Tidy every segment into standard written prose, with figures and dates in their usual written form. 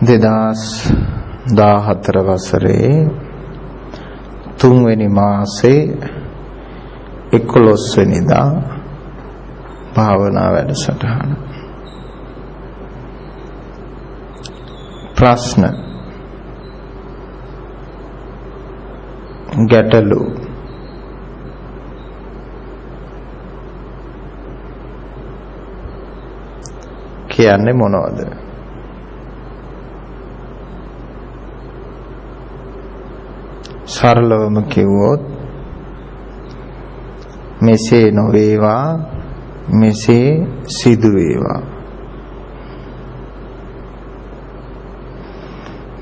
2014 වසරේ 3 වෙනි මාසේ 11 වෙනිදා භාවනා වැඩසටහන. ප්‍රශ්න ගැටලු කියන්නේ මොනවද? සරලවම කිව්වොත් මෙසේ නොවේවා මෙසේ සිදු වේවා.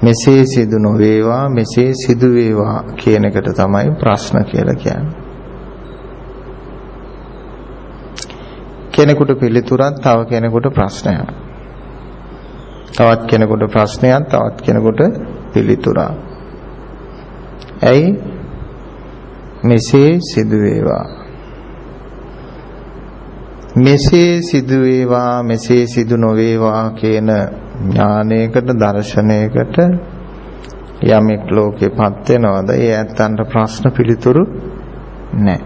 මෙසේ සිදු නොවේවා මෙසේ සිදු වේවා කියන එකට තමයි ප්‍රශ්න කියලා කියන්නේ. කෙනෙකුට පිළිතුරක් තව කෙනෙකුට ප්‍රශ්නයක්. තවත් කෙනෙකුට ප්‍රශ්නයක් තවත් කෙනෙකුට පිළිතුරක්. ඇයි මෙසේ සිදු වේවා මෙසේ සිදු වේවා මෙසේ සිදු නොවේවා කියන ඥානයකට දර්ශනයකට යමෙක් ලෝකෙපත් වෙනවද? ඒ ඇත්තන්ට ප්‍රශ්න පිළිතුරු නැහැ.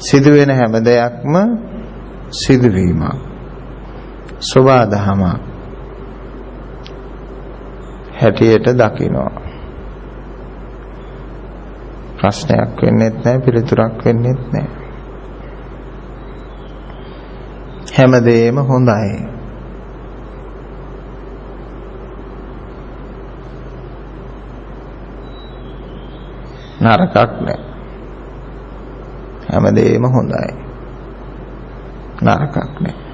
සිදු වෙන හැම දෙයක්ම සිදුවීමක්, සබාධමයක් හැටියට දකිනවා. ප්‍රශ්නයක් වෙන්නෙත් නැහැ, පිළිතුරක් වෙන්නෙත් නැහැ. හැමදේම හොඳයි. නරකක් නැහැ. හැමදේම හොඳයි. නරකක් නැහැ.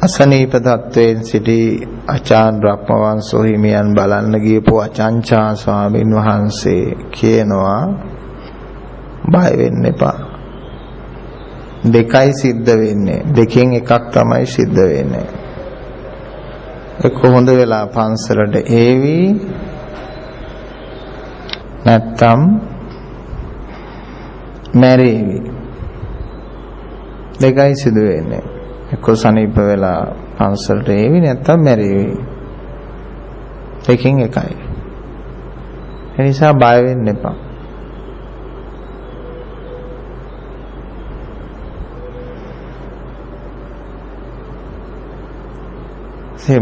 අසනීප තත්වයෙන් සිටි ආචාර්ය බ්‍රහ්මවංශෝ හිමියන් බලන්න ගියපු අචංචා ස්වාමීන් වහන්සේ කියනවා බය වෙන්න එපා. දෙකයි සිද්ධ වෙන්නේ. දෙකෙන් එකක් තමයි සිද්ධ වෙන්නේ. එක්ක හොඳ වෙලා පන්සලට ඒවි නැත්තම් මැරේවි. දෙකයි සිදු වෙන්නේ. එක්ක සනීප වෙලා පන්සලට ඒවි නැත්තම් මැරේවි. දෙකෙන් එකයි. ඒ නිසා බය වෙන්න එපා.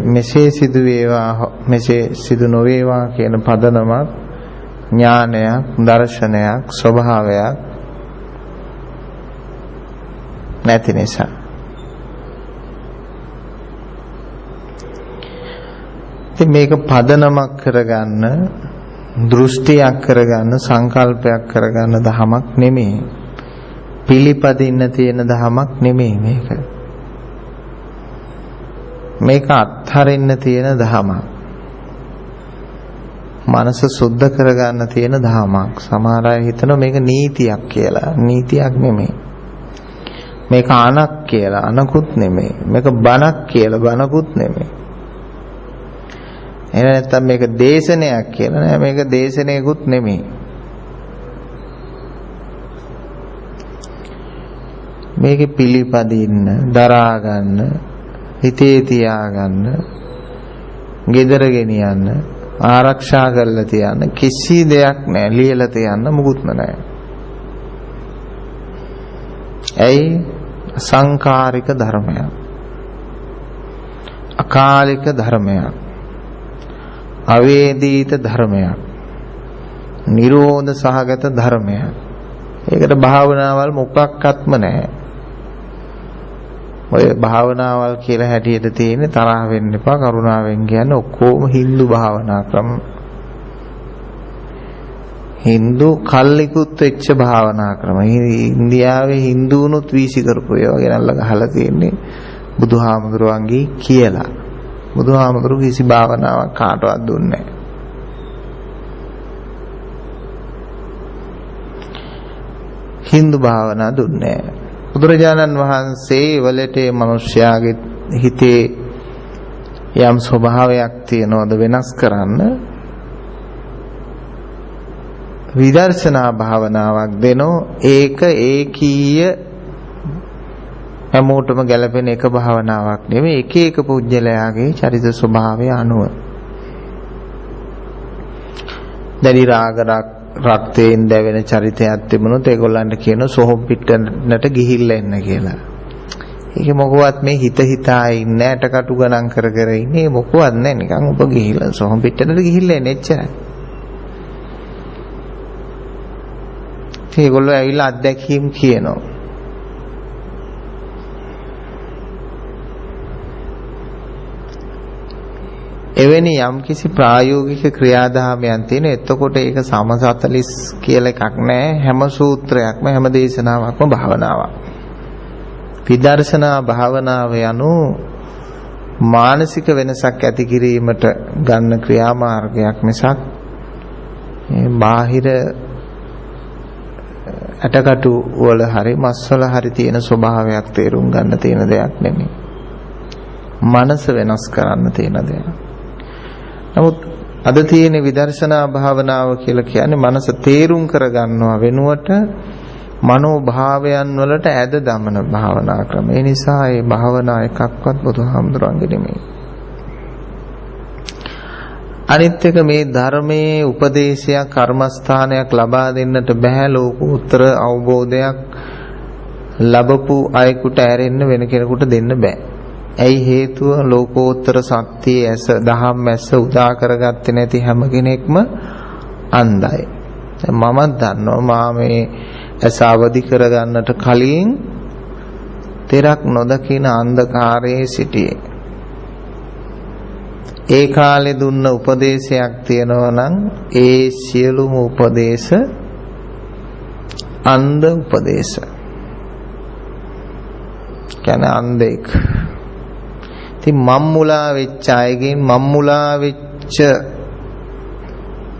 මෙසේ සිදු වේවා මෙසේ සිදු නොවේවා කියන පදනමක් ඥානයක් දර්ශනයක් ස්වභාවයක් නැති නිසා. මේක පදනමක් කරගන්න, දෘෂ්ටියක් කරගන්න, සංකල්පයක් කරගන්න දහමක් නෙමෙයි. පිළිපදින්න තියෙන දහමක් නෙමෙයි මේක. මේක අත්හරින්න තියෙන දහමක්. මනස සුද්ධ කරගන්න තියෙන දහමක්. සමහර අය හිතනවා මේක නීතියක් කියලා. නීතියක් නෙමෙයි. මේක අනක් කියලා. අනකුත් නෙමෙයි. මේක බණක් කියලා. බණකුත් නෙමෙයි. එහෙම නැත්නම් මේක දේශනයක් කියලා නෑ. මේක දේශනයකුත් නෙමෙයි. මේක පිළිපදින්න, දරා ගන්න, හිතේ තියාගන්න, ගෙදර ගෙනියන්න, ආරක්ෂා කරලා තියන්න කිසි දෙයක් නෑ. ලියලා තියන්න මුකුත්ම නෑ. ඇයි? අසංකාරික ධර්මයක්. අකාලික ධර්මයක්. අවේදිත ධර්මයක්. නිරෝධ සහගත ධර්මයක්. ඒකට භාවනාවල් මොකක්වත්ම නැහැ. ඔය භාවනාවල් කියලා හැටියට තියෙන තරහ වෙන්න එපා, කරුණාවෙන් කියන්නේ ඔක්කොම Hindu භාවනා ක්‍රම. Hindu කල්ලිකුත් වෙච්ච භාවනා ක්‍රම. ඉන්දියාවේ Hinduනුත් වීසි කරපු ඒවා ගෙනල්ලා ගහලා තියෙන්නේ බුදුහාමුදුරුවන්ගේ කියලා. බුදුහාමුදුරු කිසි භාවනාවක් කාටවත් දුන්නේ නැහැ. Hindu භාවනා දුන්නේ නැහැ. බුදුරජාණන් වහන්සේ වලට මිනිස්යාගේ හිතේ යම් ස්වභාවයක් තියනවද වෙනස් කරන්න විදර්ශනා භාවනාවක් දෙනෝ ඒක ඒකීය හැමෝටම ගැලපෙන එක භාවනාවක් නෙමෙයි එක එක පුජ්‍යලයාගේ චරිත ස්වභාවය අනුව. දැඩි රාග රක්තයෙන් දැවෙන චරිතයක් තිබුණොත් ඒගොල්ලන්ට කියන සොහොන් පිටන්නට ගිහිල්ලා එන්න කියලා. ඒක මොකවත් මේ හිත හිතා ඉන්නේ ඇටකටු ගණන් කර කර ඉන්නේ මොකවත් නැහැ නිකන් ඔබ ගිහිල්ලා සොහොන් පිටන්නට ගිහිල්ලා එන්නේ එච්චරයි. ඒගොල්ලෝ ඇවිල්ලා අත්දැකීම් කියනවා. එවැනි යම්කිසි ප්‍රායෝගික ක්‍රියාදාමයන් තියෙන. එතකොට ඒක සම 40 කියලා එකක් නැහැ. හැම සූත්‍රයක්ම හැම දේශනාවක්ම භාවනාවක්. විදර්ශනා භාවනාව යනු මානසික වෙනසක් ඇති කිරීමට ගන්න ක්‍රියාමාර්ගයක් මිසක් බාහිර ඇටකටු වල හරි මස් වල හරි තියෙන ස්වභාවයක් තේරුම් ගන්න තියෙන දෙයක් නෙමෙයි. මනස වෙනස් කරන්න තියෙන දෙයක්. නමුත් අද තියෙන විදර්ශනා භාවනාව කියලා කියන්නේ මනස තේරුම් කරගන්නවා වෙනුවට මනෝභාවයන් වලට ඇද දමන භාවනා ක්‍රම. ඒ නිසා මේ භාවනා එකක්වත් බුදුහාමුදුරන්ගේ නෙමෙයි. අනිත් එක මේ ධර්මයේ උපදේශයක් කර්මස්ථානයක් ලබා දෙන්නට බෑ. ලෝකෝත්තර අවබෝධයක් ලැබපු අයෙකුට ඇරෙන්න වෙන කෙනෙකුට දෙන්න බෑ. ඇයි හේතුව ලෝකෝත්තර සත්‍යයේ ඇස දහම් ඇස උදා කරගත්තේ නැති හැම කෙනෙක්ම අන්ධයි. මම දන්නවා මා මේ ඇස අවදි කරගන්නට කලින් තෙරක් නොදකින අන්ධකාරයේ සිටියේ. ඒ කාලේ දුන්න උපදේශයක් තියෙනවා නම් ඒ සියලුම උපදේශ අන්ධ උපදේශ. කියන්නේ අන්ධෙක්. ඉතින් මම්මුලා වෙච්ච අයගෙන් මම්මුලා වෙච්ච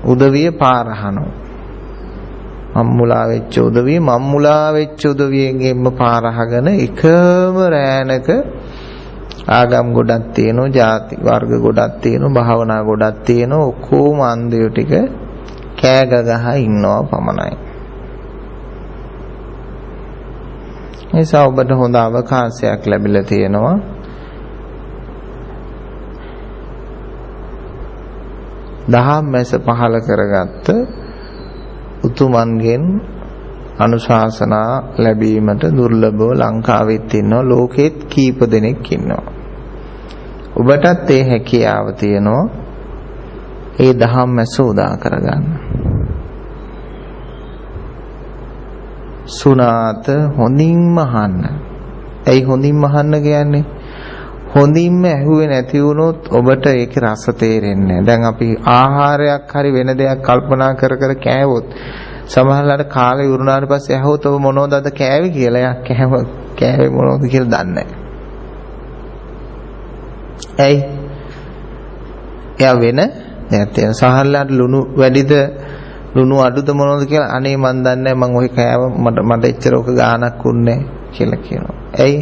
උදවිය පාරහනවා. මම්මුලා වෙච්ච උදවිය මම්මුලා වෙච්ච උදවියෙන්ගෙන්ම පාරහගෙන එකම රෑනක ආගම් ගොඩක් තියෙනවා, ಜಾති වර්ග ගොඩක් තියෙනවා, භාවනා ගොඩක් තියෙනවා. ඔක්කොම අන්ධයෝ ටික කෑ ගගහ ඉන්නවා පමණයි. නිසා ඔබට හොඳ අවකාශයක් ලැබිලා තියෙනවා. දහම් මැස පහල කරගත්ත උතුමන්ගෙන් අනුශාසනා ලැබීමට දුර්ලභව ලංකාවෙත් ඉන්නවා, ලෝකෙත් කීප දෙනෙක් ඉන්නවා. ඔබටත් ඒ හැකියාව තියෙනවා ඒ දහම් මැස උදා කරගන්න. සුණාත හොඳින්ම අහන්න. ඇයි හොඳින්ම අහන්න කියන්නේ? හොඳින්ම ඇහුවේ නැති වුණොත් ඔබට ඒකේ රස තේරෙන්නේ නැහැ. දැන් අපි ආහාරයක් හරි වෙන දෙයක් කල්පනා කර කර කෑවොත් සමහරවිට කාලේ ඉවරුනාට පස්සේ ඇහුවොත් ඔබ මොනවද අද කෑවේ කියලා. එයා කෑවේ මොනවද කියලා දන්නේ නැහැ. ඇයි? එයා වෙන දැන් තියෙන සමහරවිට ලුණු වැඩිද ලුණු අඩුද මොනවද කියලා අනේ මන් දන්නේ නැහැ මං ඔය කෑව මට එච්චර ඔක ගාණක් උන්නේ කියලා කියනවා. ඇයි?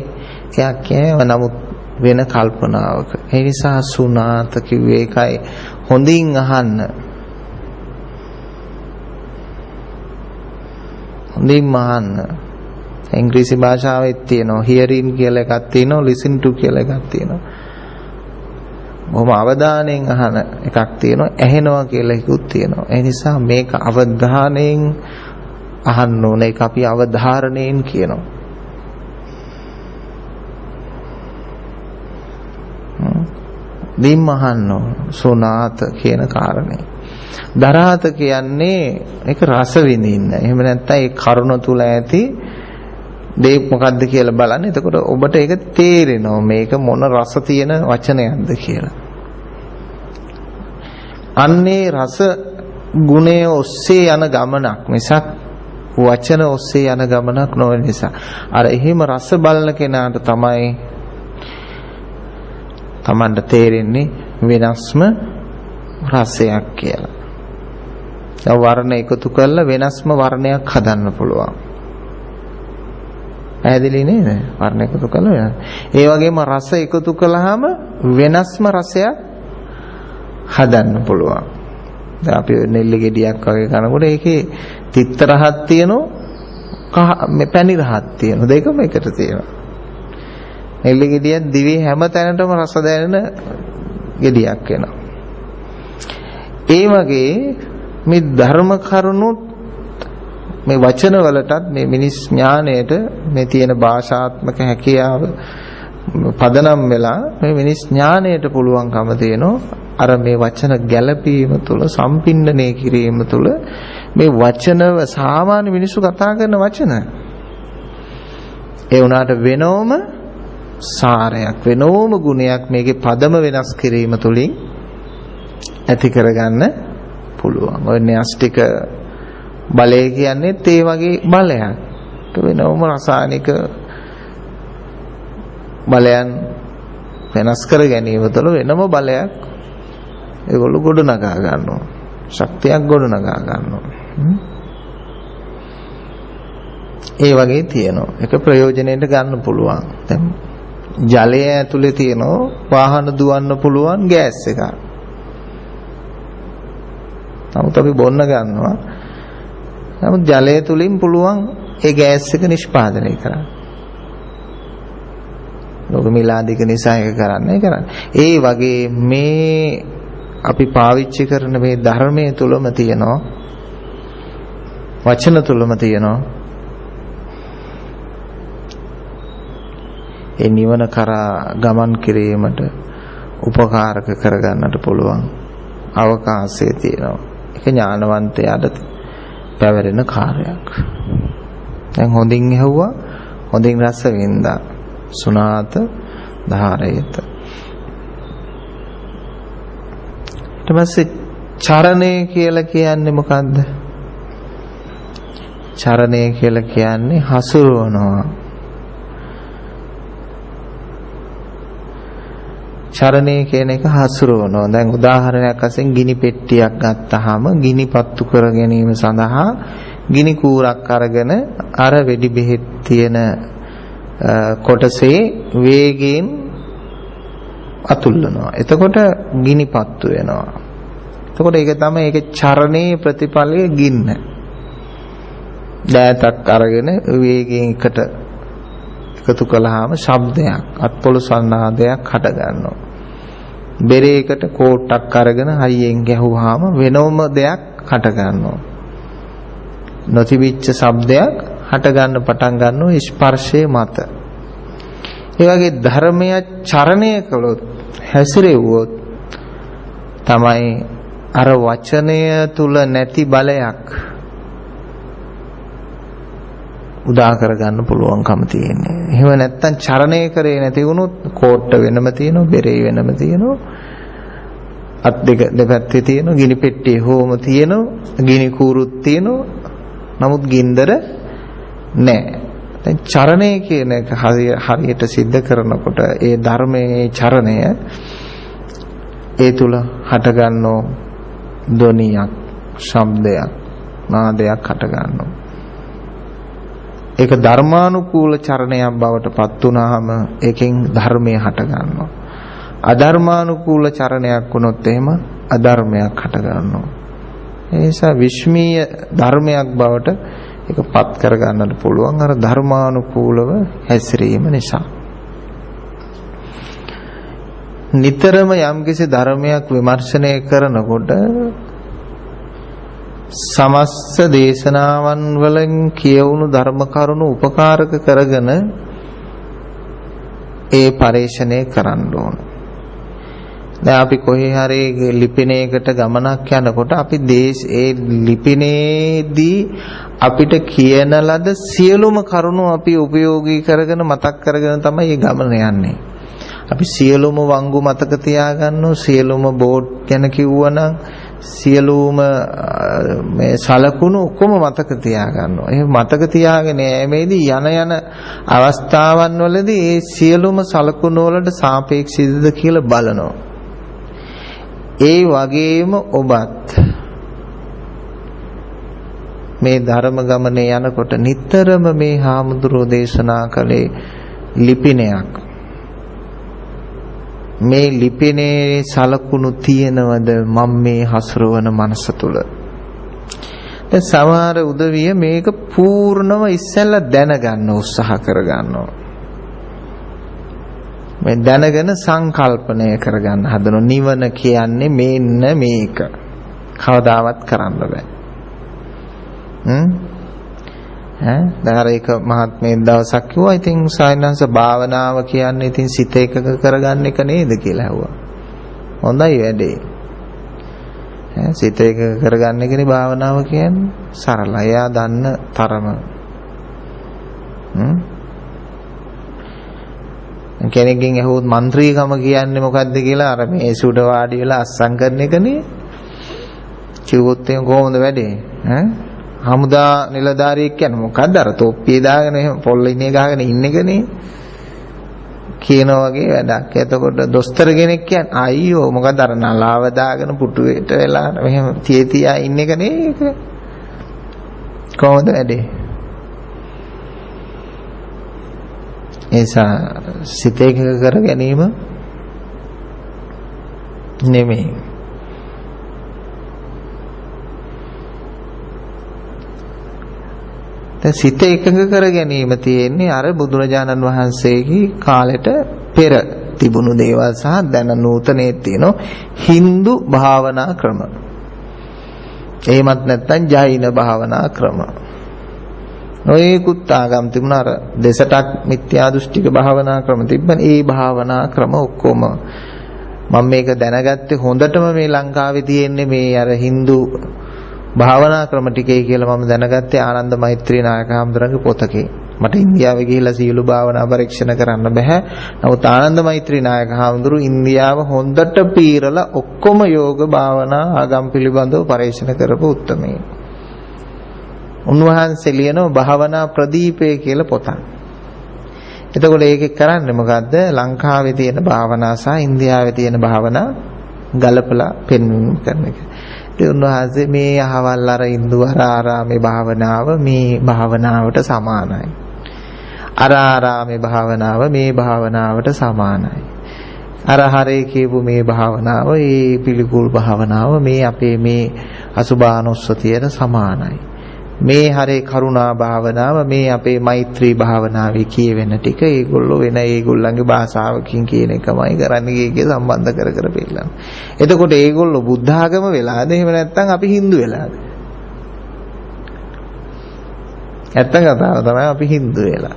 එයා කෑව නමුත් වෙන කල්පනාවක. ඒ නිසා සුණාත කිව්වේ ඒකයි. හොඳින් අහන්න. හොඳින් අහන්න. ඉංග්‍රීසි භාෂාවෙත් තියෙනවා hearing කියලා එකක් තියෙනවා, listen to කියලා එකක් තියෙනවා. බොහොම අවධානයෙන් අහන එකක් තියෙනවා, ඇහෙනවා කියලා එකකුත් තියෙනවා. ඒ නිසා මේක අවධානයෙන් අහන්න ඕනේ. ඒක අපි අවධාරණයෙන් කියනවා. දිම්මහන්න සුණාත කියන කාරණේ. දරාත කියන්නේ ඒක රස විඳින්න. එහෙම නැත්නම් ඒ කරුණ තුල ඇති දේ මොකද්ද කියලා බලන්න. එතකොට ඔබට ඒක තේරෙනවා මේක මොන රස තියෙන වචනයක්ද කියලා. අන්නේ රස ගුණය ඔස්සේ යන ගමනක් මිසක් වචන ඔස්සේ යන ගමනක් නොවන නිසා අර එහෙම රස බලන කෙනාට තමයි තමන්ට තේරෙන්නේ වෙනස්ම රසයක් කියලා. දැන් වර්ණ එකතු කරලා වෙනස්ම වර්ණයක් හදන්න පුළුවන්. පැහැදිලි නේද? වර්ණ එකතු කළා. ඒ වගේම රස එකතු කළාම වෙනස්ම රසයක් හදන්න පුළුවන්. දැන් අපි නෙල්ලි ගෙඩියක් වගේ කනකොට ඒකේ තිත්ත රහක් තියෙනවා පැණි රහක් තියෙනවා දෙකම එකට තියෙනවා. නෙල්ලි ගෙඩියක් දිවේ හැම තැනටම රස දැනෙන ගෙඩියක් වෙනවා. ඒ වගේ මේ ධර්ම කරුණුත් මේ වචන වලටත් මේ මිනිස් ඥාණයට මේ තියෙන භාෂාත්මක හැකියාව පදනම් වෙලා මේ මිනිස් ඥාණයට පුළුවන්කම තියෙනවා අර මේ වචන ගැළපීම තුළ සම්පින්නණය කිරීම තුළ මේ වචන සාමාන්‍ය මිනිස්සු කතා කරන වචන ඒ වුණාට වෙනෝම සාරයක් වෙනෝම ගුණයක් මේකේ පදම වෙනස් කිරීම තුළින් ඇති කරගන්න පුළුවන්. ඔය න්‍යෂ්ටික බලය කියන්නේ ඒ වගේ බලයක්. වෙනම රසායනික බලයන් වෙනස් කර ගැනීම තුළ වෙනම බලයක් ඒගොල්ලෝ ගොඩනගා ගන්නවා. ශක්තියක් ගොඩනගා ගන්නවා. ඒ වගේ තියෙනවා. ඒක ප්‍රයෝජනෙට ගන්න පුළුවන්. දැන් ජලය ඇතුලේ තියෙනවා වාහන දුවන්න පුළුවන් ගෑස් එකක්. නමුත් අපි බොන්න ගන්නවා. නමුත් ජලය තුලින් පුළුවන් ඒ ගෑස් එක නිෂ්පාදනය කරන්න. ලෝක මිලාදික නිසා ඒක කරන්නේ. ඒ වගේ මේ අපි පාවිච්චි කරන මේ ධර්මයේ තුලම තියෙනවා වචන තුලම තියෙනවා ඒ නිවන කරා ගමන් කිරීමට උපකාරක කරගන්නට පුළුවන් අවකාශය තියෙනවා. ඒක ඥානවන්තයාට පැවරෙන කාර්යයක්. දැන් හොඳින් ඇහුවා හොඳින් රස වින්දා සුනාත ධාරයත. ඊට පස්සේ චරණය කියලා කියන්නේ මොකද්ද? චරණය කියලා කියන්නේ හසුරවනවා. චරණය කියන එක හසුරවනවා. දැන් උදාහරණයක් වශයෙන් ගිනි පෙට්ටියක් ගත්තාම ගිනි පත්තු කර ගැනීම සඳහා ගිනි කූරක් අරගෙන අර වෙඩි බෙහෙත් තියෙන කොටසේ වේගයෙන් අතුල්ලනවා. එතකොට ගිනි පත්තු වෙනවා. එතකොට ඒක තමයි ඒකේ චරණයේ ප්‍රතිඵලය ගින්න. දෑතක් අරගෙන වේගයෙන් එකට එකතු කළාම ශබ්දයක් අත්පොළු සන්නාදයක් හට ගන්නවා. බෙරේකට කෝට්ටක් අරගෙන හයියෙන් ගැහුවාම වෙනම දෙයක් හට ගන්නවා. නොතිබිච්ච ශබ්දයක් හට ගන්න පටන් ගන්නවා ස්පර්ශයේ මත. ඒ වගේ ධර්මය චරණය කළොත් හැසිරෙව්වොත් තමයි අර වචනය තුල නැති බලයක් උදා කරගන්න පුළුවන්කම තියෙන්නේ. එහෙම නැත්තම් චරණය කරේ නැති වුණොත් කෝට්ට වෙනම තියෙනවා, බෙරේ වෙනම තියෙනවා, අත් දෙක දෙපැත්තේ තියෙනවා, ගිනි පෙට්ටියේ හෝම තියෙනවා, ගිනි කූරුත් තියෙනවා. නමුත් ගින්දර නැහැ. දැන් චරණය කියන එක හරියට සිද්ධ කරනකොට ඒ ධර්මයේ චරණය ඒ තුල හටගන්නෝ ධ්වනියක්, ශබ්දයක්, නාදයක් හටගන්නවා. ඒක ධර්මානුකූල චරණයක් බවට පත් වුනහම ඒකෙන් ධර්මය හට ගන්නවා. අධර්මානුකූල චරණයක් වුණොත් එහෙම අධර්මයක් හට ගන්නවා. ඒ නිසා විශ්මීය ධර්මයක් බවට ඒක පත් කර ගන්නට පුළුවන් අර ධර්මානුකූලව හැසිරීම නිසා. නිතරම යම්කිසි ධර්මයක් විමර්ශනය කරනකොට සමස්ත දේශනාවන් වලින් කියවුණු ධර්ම කරුණු උපකාරක කරගෙන ඒ පරිශ්‍රණය කරන්න ඕන. දැන් අපි කොහේ හරි ලිපිනයකට ගමනක් යනකොට අපි ඒ ලිපිනේදී අපිට කියන ලද සියලුම කරුණු අපි උපයෝගී කරගෙන මතක් කරගෙන තමයි මේ ගමන යන්නේ. අපි සියලුම වංගු මතක තියාගන්නවා, සියලුම බෝඩ් ගැන කිව්වනම් සියලුම මේ සලකුණු ඔක්කොම මතක තියාගන්නවා. එහෙනම් මතක තියාගෙන යෑමේදී යන අවස්ථාවන් වලදී ඒ සියලුම සලකුණු වලට සාපේක්ෂීද කියලා බලනවා. ඒ වගේම ඔබත් මේ ධර්ම ගමනේ යනකොට නිතරම මේ හාමුදුරුවෝ දේශනා කළේ ලිපිනයක් මේ ලිපිනේ සලකුණු තියෙනවද මම මේ හසුරවන මනස තුල? දැන් සමහර උදවිය මේක පූර්ණව ඉස්සෙල්ලා දැනගන්න උත්සාහ කරගන්නවා. මේ දැනගෙන සංකල්පනය කරගන්න හදන නිවන කියන්නේ මෙන්න මේක. කවදාවත් කරන්න බෑ. දැන් ඒක මහත්මයෙක් දවසක් කිව්වා ඉතින් සායනංශ භාවනාව කියන්නේ ඉතින් සිත එකක කරගන්න එක නේද කියලා ඇහුවා. හොඳයි වැඩේ. සිත එකක කරගන්න එකනේ භාවනාව කියන්නේ. සරලයි. එයා දන්න තරම. කෙනෙක්ගෙන් ඇහුවොත් മന്ത്രിකම කියන්නේ මොකද්ද කියලා අර මේ සුඩ වාඩි වෙලා අස්සම් කරන එකනේ. කිව්වොත් එහෙනම් කොහොමද වැඩේ? හමුදා නිලධාරියෙක් කියන්නේ මොකද්ද අර තොප්පිය දාගෙන එහෙම පොල්ලිනේ ගහගෙන ඉන්න එකනේ කියනවා වගේ වැඩක්. එතකොට දොස්තර කෙනෙක් කියන්නේ අයියෝ මොකද අර නලාව දාගෙන පුටුවේට වෙලා මෙහෙම තියා ඉන්න එකනේ ඒක. කොහොමද වැඩේ? ඒසා සිත එකක කර ගැනීම නෙමෙයි. දැන් සිත එකඟ කර ගැනීම තියෙන්නේ අර බුදුරජාණන් වහන්සේගේ කාලෙට පෙර තිබුණු දේවල් සහ දැන් නූතනයේ තියෙන Hindu භාවනා ක්‍රම. එහෙමත් නැත්නම් ජෛන භාවනා ක්‍රම. ඔයකුත් ආගම් තිබුණා අර දෙසටක් මිත්‍යා දෘෂ්ටික භාවනා ක්‍රම තිබ්බනේ. ඒ භාවනා ක්‍රම ඔක්කොම මම මේක දැනගත්තේ හොඳටම මේ ලංකාවේ තියෙන්නේ මේ අර Hindu භාවනා ක්‍රම ටිකේ කියලා මම දැනගත්තේ ආනන්ද මෛත්‍රී නායක හඳුරගේ පොතකේ. මට ඉන්දියාවේ ගිහිල්ලා සීල භාවනා පරීක්ෂණ කරන්න බෑ. නමුත් ආනන්ද මෛත්‍රී නායක හඳුරු ඉන්දියාව හොඳට පීරලා ඔක්කොම යෝග භාවනා ආගම් පිළිබඳව පරීක්ෂණ කරපු උත්මේ. උන්වහන්සේ ලියන භාවනා ප්‍රදීපය කියලා පොතක්. එතකොට ඒකේ කරන්නේ මොකද්ද? ලංකාවේ තියෙන භාවනා සහ ඉන්දියාවේ තියෙන භාවනා ගලපලා පෙන්වන්න කරන එක. උන්වහන්සේ මේ අහවල් අර ඉන්දු ආරාමේ භාවනාව මේ භාවනාවට සමානයි. අර ආරාමේ භාවනාව මේ භාවනාවට සමානයි. අර හරේ කියපු මේ භාවනාව ඒ පිළිකුල් භාවනාව මේ අපේ මේ අසුභානුස්සතියට සමානයි. මේ හරේ කරුණා භාවනාව මේ අපේ මෛත්‍රී භාවනාවේ කියවෙන ටික ඒගොල්ලෝ වෙන ඒගොල්ලන්ගේ භාෂාවකින් කියන එකමයි කරන්නේ කීකේ සම්බන්ධ කර කර පෙන්නන. එතකොට ඒගොල්ලෝ බුද්ධ ආගම වෙලාද එහෙම නැත්නම් අපි Hindu වෙලාද? ඇත්ත කතාව තමයි අපි Hindu වෙලා.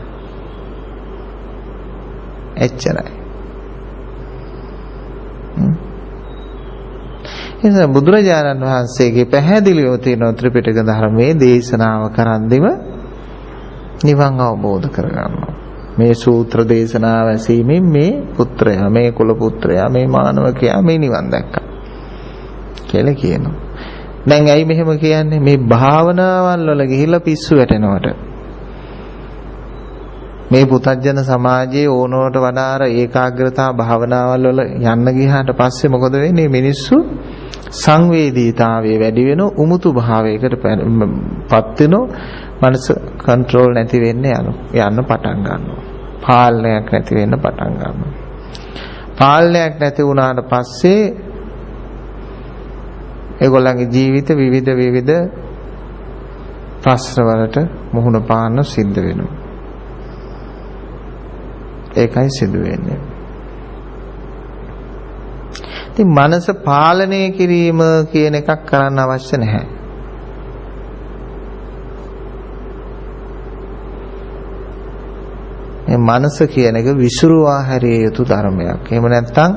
එච්චරයි. එනිසා බුදුරජාණන් වහන්සේගේ පැහැදිලිව තියෙන ත්‍රිපිටක ධර්මයේ දේශනාව කරන්දිම නිවන් අවබෝධ කරගන්නවා. මේ සූත්‍ර දේශනාව ඇසීමෙන් මේ පුත්‍රයා, මේ කුල පුත්‍රයා, මේ මානවකයා මේ නිවන් දැක්කා කියලා කියනවා. දැන් ඇයි මෙහෙම කියන්නේ? මේ භාවනාවල් වල ගිහිල්ලා පිස්සු වැටෙනවට මේ පුතඥ සමාජයේ ඕනවට වඩා අර ඒකාග්‍රතාව භාවනාවල් වල යන්න ගියාට පස්සේ මොකද වෙන්නේ? මිනිස්සු සංවේදීතාවයේ වැඩි වෙන උමුතු භාවයකට පත් වෙන මනස කන්ට්‍රෝල් නැති වෙන්නේ යන්න පටන් ගන්නවා. පාලනයක් නැති වෙන්න පටන් ගන්නවා. පාලනයක් නැති වුණාට පස්සේ ඒගොල්ලන්ගේ ජීවිත විවිධ ප්‍රශ්න වලට මුහුණ පාන්න සිද්ධ වෙනවා. ඒකයි සිදු වෙන්නේ. ඉතින් මනස පාලනය කිරීම කියන එකක් කරන්න අවශ්‍ය නැහැ. මේ මනස කියන එක විසිරුවා හැරිය යුතු ධර්මයක්. එහෙම නැත්නම්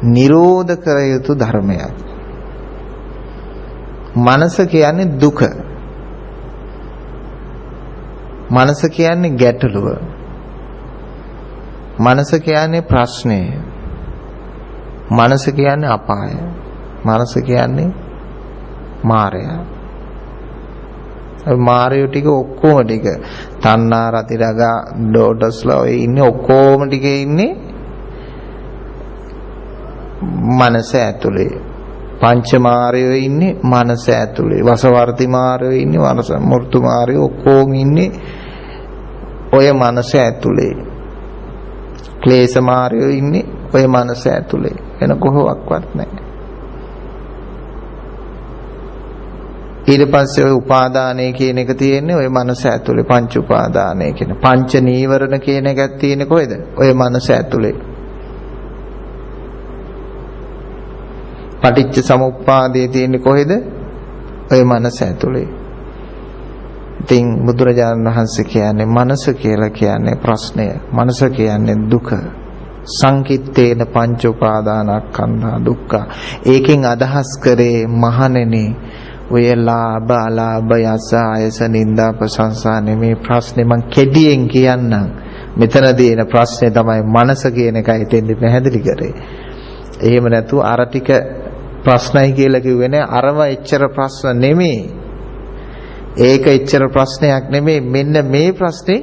නිරෝධ කර යුතු ධර්මයක්. මනස කියන්නේ දුක. මනස කියන්නේ ගැටලුව. මනස කියන්නේ ප්‍රශ්නය. මනස කියන්නේ අපාය. මනස කියන්නේ මායя. මායය ටික ඔක්කොම ටික තණ්හා රති රගා ඩෝටස්ලා ඔය ඉන්නේ ඔක්කොම ටික ඉන්නේ මනස ඇතුලේ. පංච මායය ඉන්නේ මනස ඇතුලේ. වසවර්ති මායය ඉන්නේ මනස. මෘතු මායය ඔක්කොම ඉන්නේ ඔය මනස ඇතුලේ. ක්ලේශ මායය ඉන්නේ ඔය මනස ඇතුලේ. වෙන කොහොක්වත් නැහැ. ඊට පස්සේ ඔය උපාදානය කියන එක තියෙන්නේ ඔය මනස ඇතුලේ. පංච උපාදානය කියන පංච නීවරණ කියන එකක් තියෙන්නේ කොහෙද? ඔය මනස ඇතුලේ. පටිච්ච සමුප්පාදයේ තියෙන්නේ කොහෙද? ඔය මනස ඇතුලේ. ඉතින් බුදුරජාණන් වහන්සේ කියන්නේ මනස කියලා කියන්නේ ප්‍රශ්නය. මනස කියන්නේ දුක. සංකිට්ඨේන පංච උපාදානස්කන්ධා දුක්ඛ. ඒකෙන් අදහස් කරේ මහණෙනි ඔය ලාභ අලාභ යස ආයස නිന്ദා ප්‍රශංසා නෙමේ ප්‍රශ්නේ. මං කෙටියෙන් කියන්නම්. මෙතනදී එන ප්‍රශ්නේ තමයි මනස කියන එකයි දෙන්නේ පැහැදිලි කරේ. එහෙම නැතු අර ටික ප්‍රශ්නයි කියලා කිව්වේ නෑ. අරව එච්චර ප්‍රශ්න නෙමේ. ඒක එච්චර ප්‍රශ්නයක් නෙමේ. මෙන්න මේ ප්‍රශ්නේ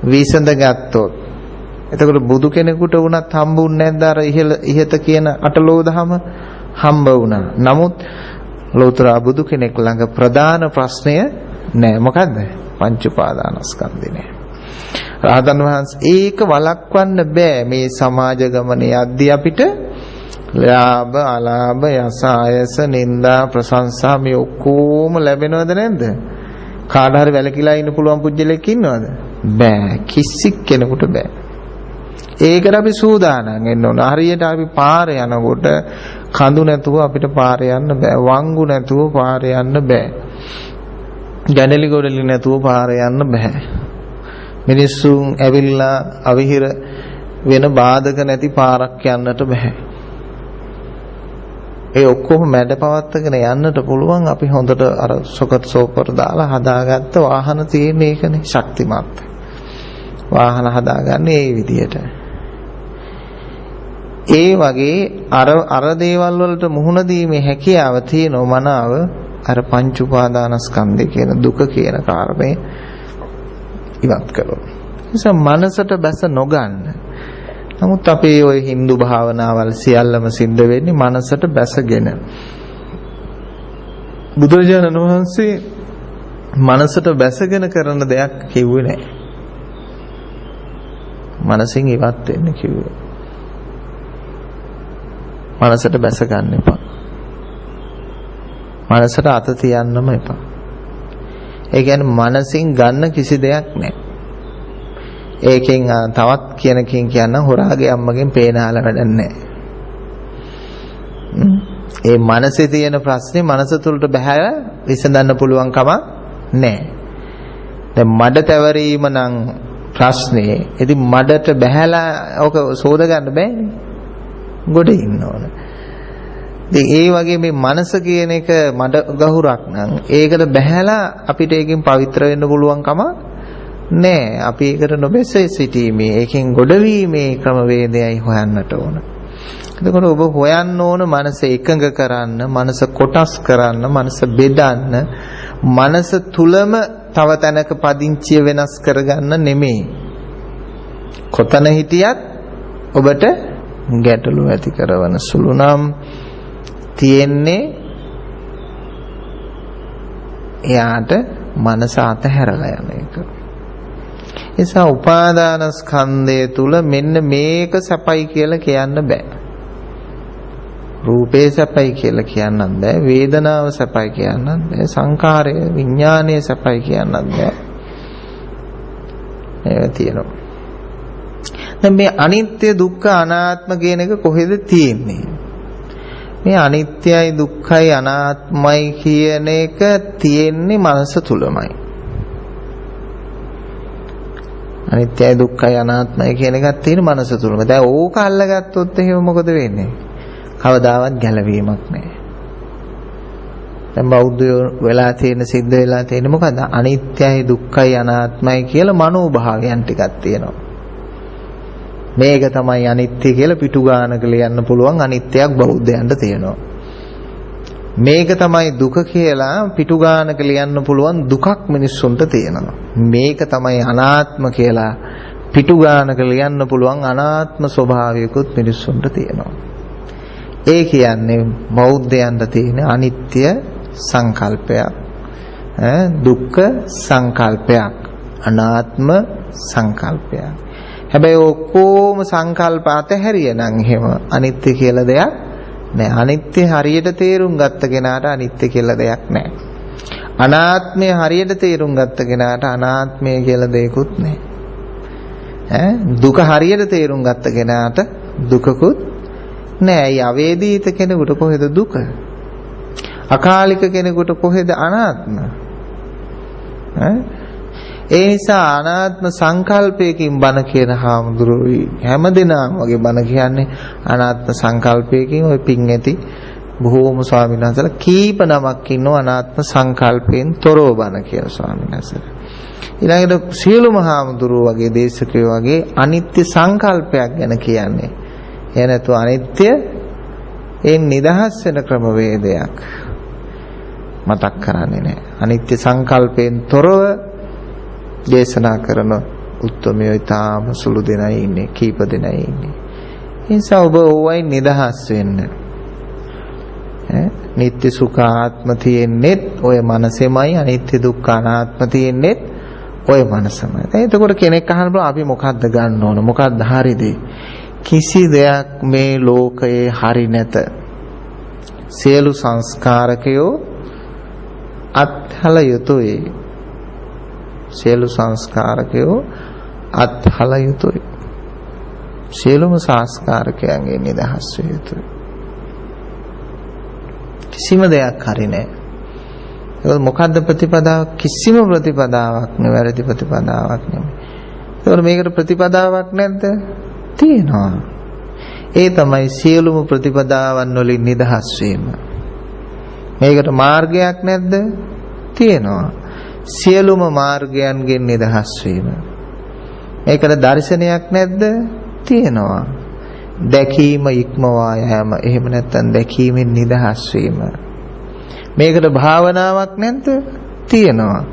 විසඳගත්තොත් එතකොට බුදු කෙනෙකුට වුණත් හම්බුන්නේ නැද්ද අර ඉහත කියන අටලෝ දහම? හම්බ වුණා. නමුත් ලෝතර බුදු කෙනෙක් ළඟ ප්‍රධාන ප්‍රශ්නය නෑ. මොකද්ද? පංච උපාදානස්කන්ධේ නෑ. රහතන් වහන්සේ ඒක වළක්වන්න බෑ. මේ සමාජ ගමනේ යද්දී අපිට ලාභ අලාභ යස ආයස නිന്ദා ප්‍රශංසා මේ ඔක්කොම ලැබෙනවද නැද්ද? කාට හරි වැලකිලා ඉන්න පුළුවන් පුජ්‍යලෙක් ඉන්නවද? බෑ. කිසි කෙනෙකුට බෑ. ඒකට අපි සූදානම් වෙන්න ඕන. හරියට අපි පාරේ යනකොට කඳු නැතුව අපිට පාරේ යන්න බෑ. වංගු නැතුව පාරේ යන්න බෑ. ගැඩලි ගොඩලි නැතුව පාරේ යන්න බෑ. මිනිස්සුන් ඇවිල්ලා අවිහිර වෙන බාධක නැති පාරක් යන්නට බෑ. ඒ ඔක්කොම මැඩ පවත්වාගෙන යන්නට පුළුවන් අපි හොඳට අර සොකට් සෝපර් දාලා හදාගත්ත වාහන තියෙන එකනේ ශක්තිමත්. වාහන හදාගන්නේ ඒ විදියට. ඒ වගේ අර දේවල් වලට මුහුණ දීමේ හැකියාව තියෙන මනාව අර පංච උපාදානස්කන්ධය කියන දුක කියන කාරණේ ඉවත් කරනවා. නිසා මනසට බැස නොගන්න. නමුත් අපේ ওই Hindu භාවනාවල් සියල්ලම සිද්ධ වෙන්නේ මනසට බැසගෙන. බුදුරජාණන් වහන්සේ මනසට බැසගෙන කරන දෙයක් කිව්වේ නැහැ. මනසින් ඉවත් වෙන්න කිව්වේ. මනසට බැස ගන්න එපා. මනසට අත තියන්නම එපා. ඒ කියන්නේ මනසින් ගන්න කිසි දෙයක් නැහැ. ඒකෙන් තවත් කියනකින් කියන්න හොරාගේ අම්මගෙන් පේනහල වැඩක් නැහැ. ඒ මනසේ තියෙන ප්‍රශ්නේ මනස තුළට බහැලා විසඳන්න පුළුවන් කම නැහැ. දැන් මඩ තැවරීම නම් ප්‍රශ්නේ. ඉතින් මඩට බහැලා ඕක සෝද ගන්න බෑනේ. ගොඩ ඉන්න ඕන. ඉතින් ඒ වගේ මේ මනස කියන එක මඩ ගහුරක් නම් ඒකට බහැලා අපිට ඒකෙන් පවිත්‍ර වෙන්න පුළුවන් කම නෑ. අපි ඒකට නොබැස සිටීමේ ඒකෙන් ගොඩවීමේ ක්‍රමවේදයයි හොයන්නට ඕන. එතකොට ඔබ හොයන්න ඕන මනස එකඟ කරන්න, මනස කොටස් කරන්න, මනස බෙදන්න, මනස තුලම තව තැනක පදිංචිය වෙනස් කරගන්න නෙමෙයි. කොතන හිටියත් ඔබට ගැටලු ඇති කරන සුළු නම් තියෙන්නේ එයාට මනස අතහැරලා යන එක. එසා උපාදානස්කන්ධය තුල මෙන්න මේක සැපයි කියලා කියන්න බෑ. රූපේ සැපයි කියලා කියන්නත් බෑ. වේදනාව සැපයි කියන්නත් බෑ. සංඛාරය විඥානය සැපයි කියන්නත් බෑ. ඒක තියෙනවා. දැන් මේ අනිත්‍ය දුක්ඛ අනාත්ම කියන එක කොහෙද තියෙන්නේ? මේ අනිත්‍යයි දුක්ඛයි අනාත්මයි කියන එක තියෙන්නේ මනස තුලමයි. අනිත්‍යයි දුක්ඛයි අනාත්මයි කියන එකක් තියෙන මනස තුලම. දැන් ඕක අල්ලගත්තොත් එහෙම මොකද වෙන්නේ? කවදාවත් ගැලවීමක් නැහැ. දැන් බෞද්ධයෝ වෙලා තියෙන සිද්ධ වෙලා තියෙන මොකද? අනිත්‍යයි දුක්ඛයි අනාත්මයි කියලා මනෝභාවයන් ටිකක් තියෙනවා. මේක තමයි අනිත්‍ය කියලා පිටු ගානක ලියන්න පුළුවන් අනිත්‍යයක් බෞද්ධයන්ට තියෙනවා. මේක තමයි දුක කියලා පිටු ගානක ලියන්න පුළුවන් දුකක් මිනිස්සුන්ට තියෙනවා. මේක තමයි අනාත්ම කියලා පිටු ගානක ලියන්න පුළුවන් අනාත්ම ස්වභාවයකුත් මිනිස්සුන්ට තියෙනවා. ඒ කියන්නේ බෞද්ධයන්ට තියෙන අනිත්‍ය සංකල්පයක්, දුක්ඛ සංකල්පයක්, අනාත්ම සංකල්පයක්. හැබැයි ඔක්කොම සංකල්ප අතහැරියනම් එහෙම අනිත්‍ය කියලා දෙයක් නෑ. අනිත්‍ය හරියට තේරුම් ගත්ත කෙනාට අනිත්‍ය කියලා දෙයක් නෑ. අනාත්මය හරියට තේරුම් ගත්ත කෙනාට අනාත්මය කියලා දෙයක්වත් නෑ. දුක හරියට තේරුම් ගත්ත කෙනාට දුකකුත් නෑ. ඒ අවේදීත කෙනෙකුට කොහෙද දුක? අකාලික කෙනෙකුට කොහෙද අනාත්ම? ඒ නිසා අනාත්ම සංකල්පයකින් බණ කියන හාමුදුරුවෝ හැමදෙනාම වගේ බණ කියන්නේ අනාත්ම සංකල්පයකින්. ඔය පිං ඇති බොහෝම ස්වාමීන් වහන්සේලා කීප නමක් ඉන්නව අනාත්ම සංකල්පයෙන් තොරව බණ කියන ස්වාමීන් වහන්සේලා. ඊළඟට සියලුම හාමුදුරුවෝ වගේ දේශකයෝ වගේ අනිත්‍ය සංකල්පයක් ගැන කියන්නේ. එය නැතු අනිත්‍ය නිදහස් වෙන ක්‍රමවේදයක් මතක් කරන්නේ නැහැ. අනිත්‍ය සංකල්පයෙන් තොරව දේශනා කරන උත්තමයෝ ඊටාම සුළු දෙනයි ඉන්නේ, කීප දෙනයි ඉන්නේ. ඒ නිසා ඔබ ඕවයි නිදහස් වෙන්න. නිත්‍ය සුඛ ආත්ම තියෙන්නේ ඔය මනසෙමයි, අනිත්‍ය දුක්ඛ අනාත්ම තියෙන්නේ ඔය මනසමයි. එතකොට කෙනෙක් අහන්න බලා අපි මොකද්ද ගන්න ඕන? මොකද්ද හරිද? කිසි දෙයක් මේ ලෝකයේ හරි නැත. සියලු සංස්කාරකයෝ අත්හල යුතුයි. සියලු සංස්කාරකයෝ අත්හල යුතුයි. සියලුම සංස්කාරකයන්ගේ නිදහස් විය යුතුයි. කිසිම දෙයක් හරි නැහැ. ඒක මොකද්ද ප්‍රතිපදාව? කිසිම ප්‍රතිපදාවක් නෙවෙයි, වැරදි ප්‍රතිපදාවක් නෙවෙයි. ඒකට මේකට ප්‍රතිපදාවක් නැද්ද? තියෙනවා. ඒ තමයි සියලුම ප්‍රතිපදාවන් වලින් නිදහස් වීම. මේකට මාර්ගයක් නැද්ද? තියෙනවා. සියලුම මාර්ගයන්ගෙන් නිදහස් වීම. මේකට දර්ශනයක් නැද්ද? තියෙනවා. දැකීම ඉක්මවා යෑම. එහෙම නැත්නම් දැකීමෙන් නිදහස් වීම. මේකට භාවනාවක් නැද්ද? තියෙනවා.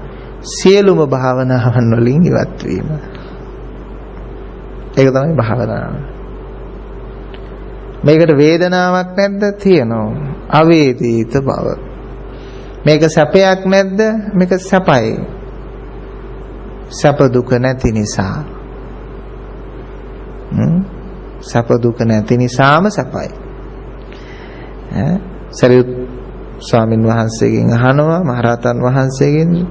සියලුම භාවනාවන් වලින් ඉවත් වීම. ඒක තමයි භාවනාව. මේකට වේදනාවක් නැද්ද? තියෙනවා. අවේදිත බව. මේක සැපයක් නැද්ද? මේක සැපයි. සැප දුක නැති නිසා. සැප දුක නැති නිසාම සැපයි. සරියුත් ස්වාමින් වහන්සේගෙන් අහනවා, මහරහතන් වහන්සේගෙන්,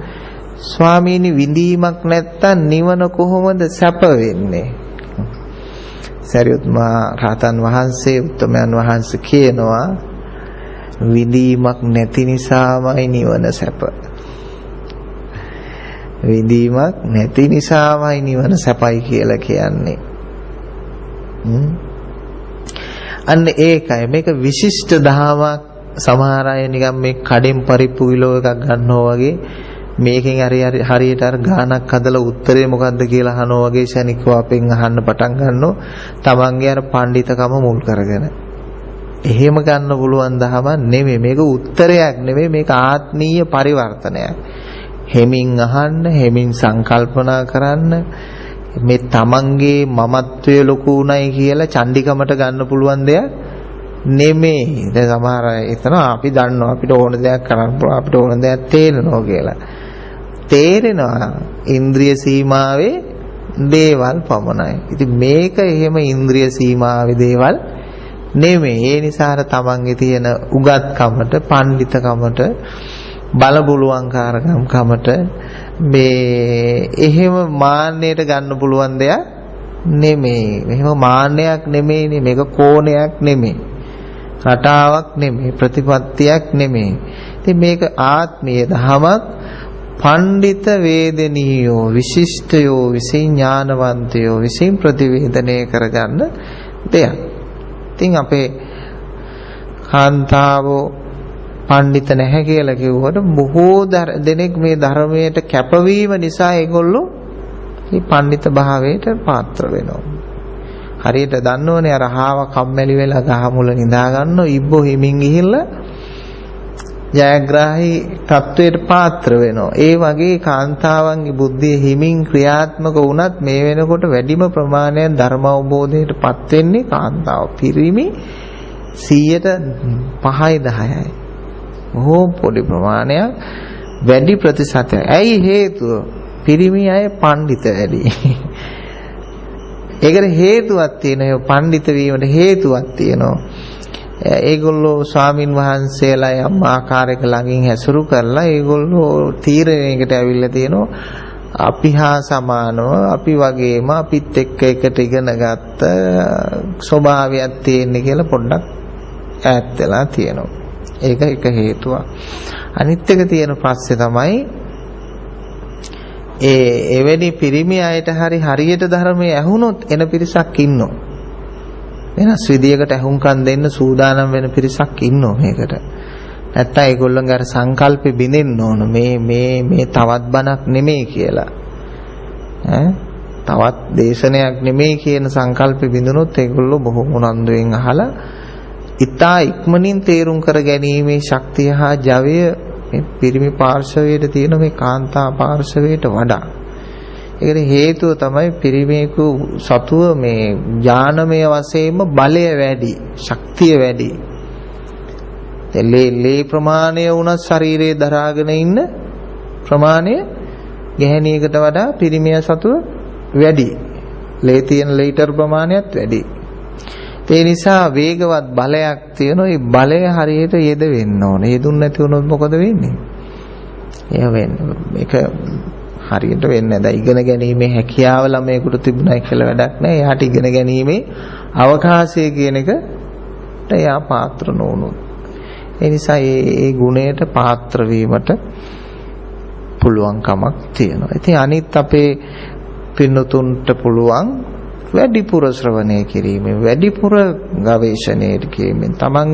ස්වාමීනි විඳීමක් නැත්තම් නිවන කොහොමද සැප වෙන්නේ? සරියුත් මහරහතන් වහන්සේ උත්තමයන් වහන්සේ කියනවා විඳීමක් නැති නිසාමයි නිවන සැප. විඳීමක් නැති නිසාමයි නිවන සැපයි කියලා කියන්නේ. අන්න ඒකයි මේක විශිෂ්ට දහමක්. සමහර අය නිකන් මේ කඩෙන් පරිප්පු කිලෝ එකක් ගන්නවා වගේ මේකෙන් හරියට අර ගානක් හදලා උත්තරේ මොකද්ද කියලා අහනවා වගේ ශනිකව අපෙන් අහන්න පටන් ගන්නවා. තමන්ගේ අර පඬිතකම මුල් කරගෙන. එහෙම ගන්න පුළුවන් දහමක් නෙමෙයි. මේක උත්තරයක් නෙමෙයි, මේක ආත්මීය පරිවර්තනයක්. හෙමින් අහන්න, හෙමින් සංකල්පනා කරන්න. මේ තමන්ගේ මමත්වයේ ලොකු උණයි කියලා චණ්ඩිකමට ගන්න පුළුවන් දෙයක් නෙමෙයි. දැන් සමහර අය හිතනවා අපි දන්නවා, අපිට ඕන දෙයක් කරන්න පුළුවන්, අපිට ඕන දෙයක් තේරෙනවා කියලා. තේරෙනවා ඉන්ද්‍රිය සීමාවේ දේවල් පමණයි. ඉතින් මේක එහෙම ඉන්ද්‍රිය සීමාවේ දේවල් නෙමෙයි. ඒ නිසා අර තමන්ගේ තියෙන උගත්කමට, පඬිතකමට, බලබුලුවන්කාරකමට මේ එහෙම මාන්නයට ගන්න පුළුවන් දෙයක් නෙමෙයි. එහෙම මාන්නයක් නෙමෙයිනේ. මේක කෝණයක් නෙමෙයි. රටාවක් නෙමෙයි. ප්‍රතිපත්තියක් නෙමෙයි. ඉතින් මේක ආත්මීය ධමයක්. පඬිත වේදනීයෝ විශිෂ්ටයෝ විසින් ඥානවන්තයෝ විසින් ප්‍රතිවේදනය කරගන්න දෙයක්. ඉතින් අපේ කාන්තාවෝ පඬිත නැහැ කියලා කිව්වට බොහෝ දෙනෙක් මේ ධර්මයට කැපවීම නිසා ඒගොල්ලෝ මේ පඬිත භාවයට පාත්‍ර වෙනවා. හරියට දන්නෝනේ අර හාව කම්මැලි වෙලා ගහ මුල නිදා ගන්නෝ ඉබ්බෝ හිමින් ගිහිල්ලා ජයග්‍රාහී තත්වයට පාත්‍ර වෙනවා. ඒ වගේ කාන්තාවන්ගේ බුද්ධිය හිමින් ක්‍රියාත්මක වුණත් මේ වෙනකොට වැඩිම ප්‍රමාණයක් ධර්ම අවබෝධයටපත් වෙන්නේ කාන්තාව. පිරිමි 5%යි 10%යි. බොහෝ පොඩි ප්‍රමාණයක් වැඩි ප්‍රතිශතයක්. ඇයි හේතුව? පිරිමි අය පඬිත වැඩි. ඒකට හේතුවක් තියෙනවා. පඬිත වීමට හේතුවක් තියෙනවා. ඒගොල්ලෝ ස්වාමින් වහන්සේලා යම් ආකාරයක ළඟින් හැසුරු කරලා ඒගොල්ලෝ තීරණයකට ඇවිල්ලා තියෙනවා. අපි හා සමානව අපි වගේම අපිත් එක්ක එකට ඉගෙන ගත්ත ස්වභාවයක් තියෙන කියලා පොඩ්ඩක් ඈත් වෙලා තියෙනවා. ඒක එක හේතුවක්. අනිත් එක තියෙන ප්‍රශ්නේ තමයි එවැනි පිරිමි අයට හරියට ධර්මයේ ඇහුනොත් එන පිරිසක් ඉන්නවා. වෙනස් විදියකට ඇහුම්කන් දෙන්න සූදානම් වෙන පිරිසක් ඉන්නවා මේකට. නැත්තම් ඒගොල්ලන්ගේ අර සංකල්පෙ බිඳෙන්න ඕන මේ තවත් බණක් නෙමෙයි කියලා. තවත් දේශනයක් නෙමෙයි කියන සංකල්පෙ බිඳුනොත් ඒගොල්ලෝ බොහොම උනන්දුවෙන් අහලා ඉතා ඉක්මනින් තේරුම් කර ගැනීමේ ශක්තිය හා ජවය මේ පිරිමි පාර්ශවයට තියෙන මේ කාන්තා පාර්ශවයට වඩා. ඒකට හේතුව තමයි පිරිමේකු සතුව මේ ඥානමය වශයෙන්ම බලය වැඩි, ශක්තිය වැඩි. ලේ ප්‍රමාණය වුණත් ශරීරයේ දරාගෙන ඉන්න ප්‍රමාණය ගැහණියකට වඩා පිරිමිය සතුව වැඩි. ලේ තියෙන ලීටර් ප්‍රමාණයත් වැඩි. ඒ නිසා වේගවත් බලයක් තියෙනවා. ඒ බලය හරියට යෙද වෙන්න ඕනේ. යෙදුන් නැති වුණොත් මොකද වෙන්නේ? ඒක හරියට වෙන්නේ නැහැ. ඉගෙන ගැනීමේ හැකියාව ළමයෙකුට තිබුණයි කියලා වැඩක් නැහැ. එයාට ඉගෙන ගැනීමේ අවකාශය කියන එකට එයා පාත්‍ර නොවුනොත්. ඒ නිසා මේ ගුණයට පාත්‍ර වීමට පුළුවන් කමක් තියෙනවා. ඉතින් අනිත් අපේ පින්නතුන්ට පුළුවන් වැඩිපුර ශ්‍රවණය කිරීමෙන්, වැඩිපුර ගවේෂණය කිරීමෙන් තමන්